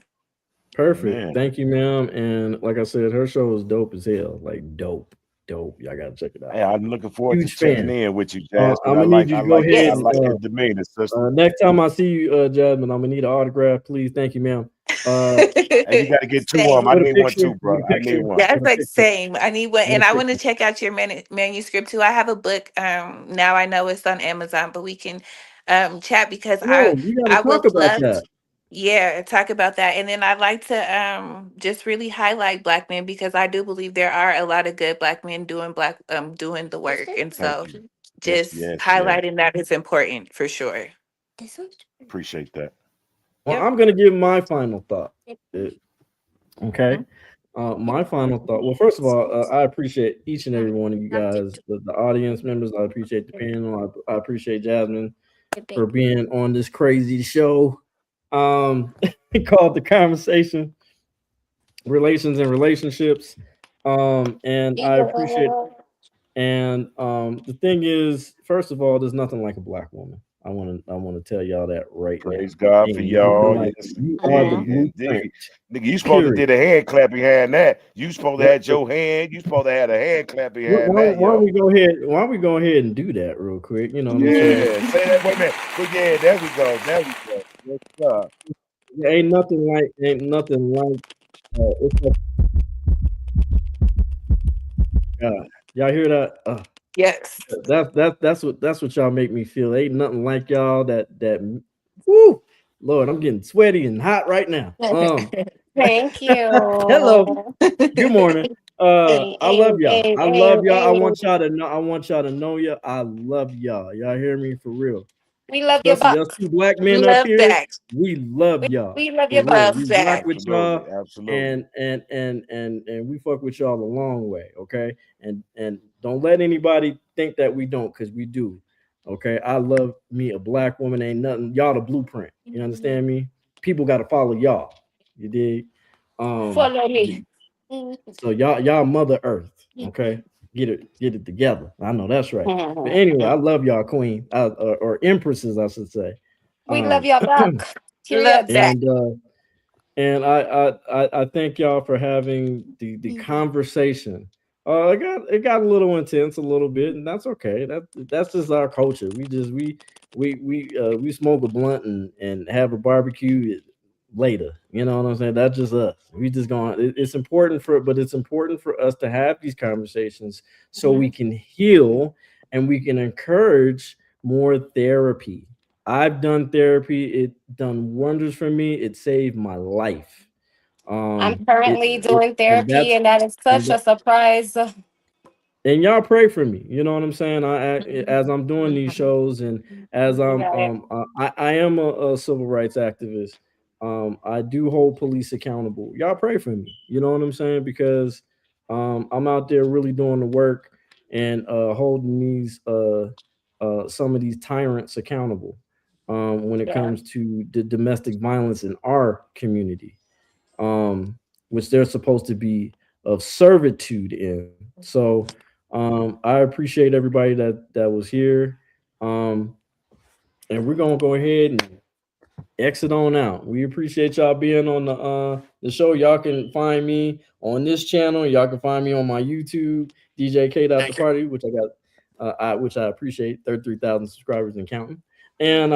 Perfect. Amen. Thank you, ma'am. And like I said, her show is dope as hell. Like dope, dope. Y'all gotta check it out. Hey, I'm looking forward to Huge tuning fan. in with you, Jasmine. I'm gonna need you I to go like ahead I Yes. and like your demeanor, sister. next time I see you, Jasmine, I'm gonna need an autograph, please. Thank you, ma'am. Hey, you got to get two of them. I Same. with a need one picture, too, with bro. a I need picture, one. That's with a like picture, same. I need one, with and a I want to picture. check out your manuscript too. I have a book. Now I know it's on Amazon, but we can chat because Oh, we got I to talk would about love that. yeah, talk about that. And then I'd like to just really highlight black men because I do believe there are a lot of good black men doing the work. And Thank so you. Yes, just yes, yes. highlighting that is important for sure. Appreciate that. Well, Yep. I'm gonna give my final thought. Uh, Okay. Mhm. My final thought. Well, first of all, I appreciate each and every one of you guys, the audience members. I appreciate the panel. I appreciate Jasmine for being on this crazy show called The Conversation, Relations and Relationships. And I appreciate, and the thing is, first of all, there's nothing like a black woman. I want to tell y'all that right now. Praise God for Ain't nothing y'all. like Yes, you are the Mhm. indeed, blueprint. indeed. Nigga, you supposed to Period. did a hand clap behind that. You supposed to Yep. had your hand. You supposed to had a hand clap behind Why, that, why don't yo. we go ahead? Why don't we go ahead and do that real quick? You know what I'm saying? Yeah, say that. Wait a minute. But yeah, there we go. There we go. Yes, sir. Ain't nothing like it's like God. Y'all hear that? Yes. That's what y'all make me feel. Ain't nothing like y'all that woo Lord, I'm getting sweaty and hot right now. Thank Hello, you. good morning. Hey, I love hey, y'all. hey, I hey, love y'all. I hey. want y'all to know. I want y'all to know ya. I love y'all. Y'all hear me for real? We love your Especially us buck. two black men up Love here. that. We love y'all We love for your real. buck. We Love rock that. with Absolutely. y'all, Absolutely. and we fuck with y'all the long way. Okay, and don't let anybody think that we don't, because we do. Okay, I love me a black woman. Ain't nothing. Y'all the blueprint. You understand me? People got to follow y'all. You dig? Follow me. So y'all Mother Earth. Okay, get it together. I know that's right. But anyway, I love y'all, Queen, or Empresses, I should say. We love Um, your buck. Love Period. that. and I thank y'all for having the conversation. It got a little intense a little bit, and that's okay. That's just our culture. We smoke a blunt and have a barbecue later. You know what I'm saying? That's just us. We just going. It's important for us to have these conversations so we Mhm. can heal and we can encourage more therapy. I've done therapy. It done wonders for me. It saved my life. I'm It, currently it doing and therapy, that's and that is and such a surprise. and y'all pray for me. You know what I'm saying? As I'm doing these shows and as Right. I am a civil rights activist. I do hold police accountable. Y'all pray for me. You know what I'm saying? Because I'm out there really doing the work and holding these some of these tyrants accountable when it Yeah. comes to the domestic violence in our community, which they're supposed to be of servitude in. So I appreciate everybody that was here. Um, and we're gonna go ahead and exit on out. We appreciate y'all being on the show. Y'all can find me on this channel. Y'all can find me on my YouTube, DJ K. The Party, which I got which I appreciate, 33,000 subscribers and counting. And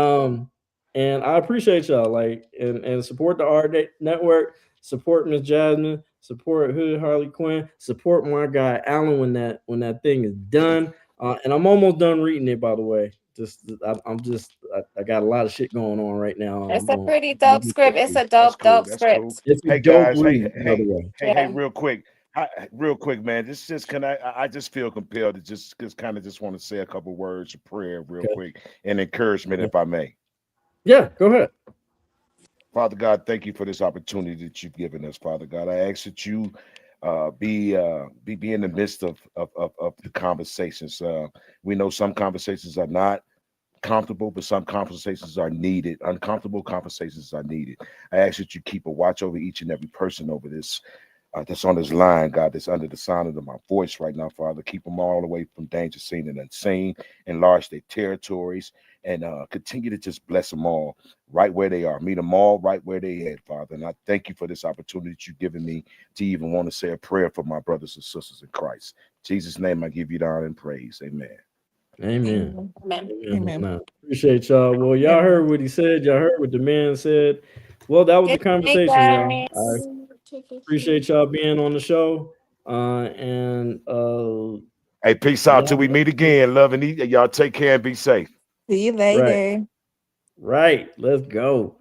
and I appreciate y'all, like, and support the Art Network, support Miss Jasmine, support Hood Harley Quinn, support my guy Alan when that thing is done. And I'm almost done reading it, by the way. I got a lot of shit going on right now. It's a pretty I'm gonna dope get that script. It's through. a That's dope, cool. dope That's cool. script. It's a Hey dope guys, read, by the way. Yeah. real quick. Real quick, man. This just can I just feel compelled to just kind of just want to say a couple words of prayer real Okay. quick and encouragement Okay. if I may. Yeah, go ahead. Father God, thank you for this opportunity that you've given us, Father God. I ask that you be in the midst of the conversations. We know some conversations are not comfortable, but some conversations are needed. Uncomfortable conversations are needed. I ask that you keep a watch over each and every person over this that's on this line, God, that's under the sound of my voice right now, Father. Keep them all away from danger seen and unseen, enlarge their territories, and continue to just bless them all right where they are. Meet them all right where they at, Father. And I thank you for this opportunity that you've given me to even want to say a prayer for my brothers and sisters in Christ. In Jesus' name, I give you the honor and praise. Amen. Amen. Amen. Amen. Amen. Amen. Amen. Appreciate y'all. Well, y'all heard Amen. what he said. Y'all heard what the man said. Well, that was the Good night, conversation, y'all. I guys. appreciate y'all being on the show. And Hey, peace out till y'all we meet again. Love and eat. Y'all take care and be safe. See you right, later. right. Let's go.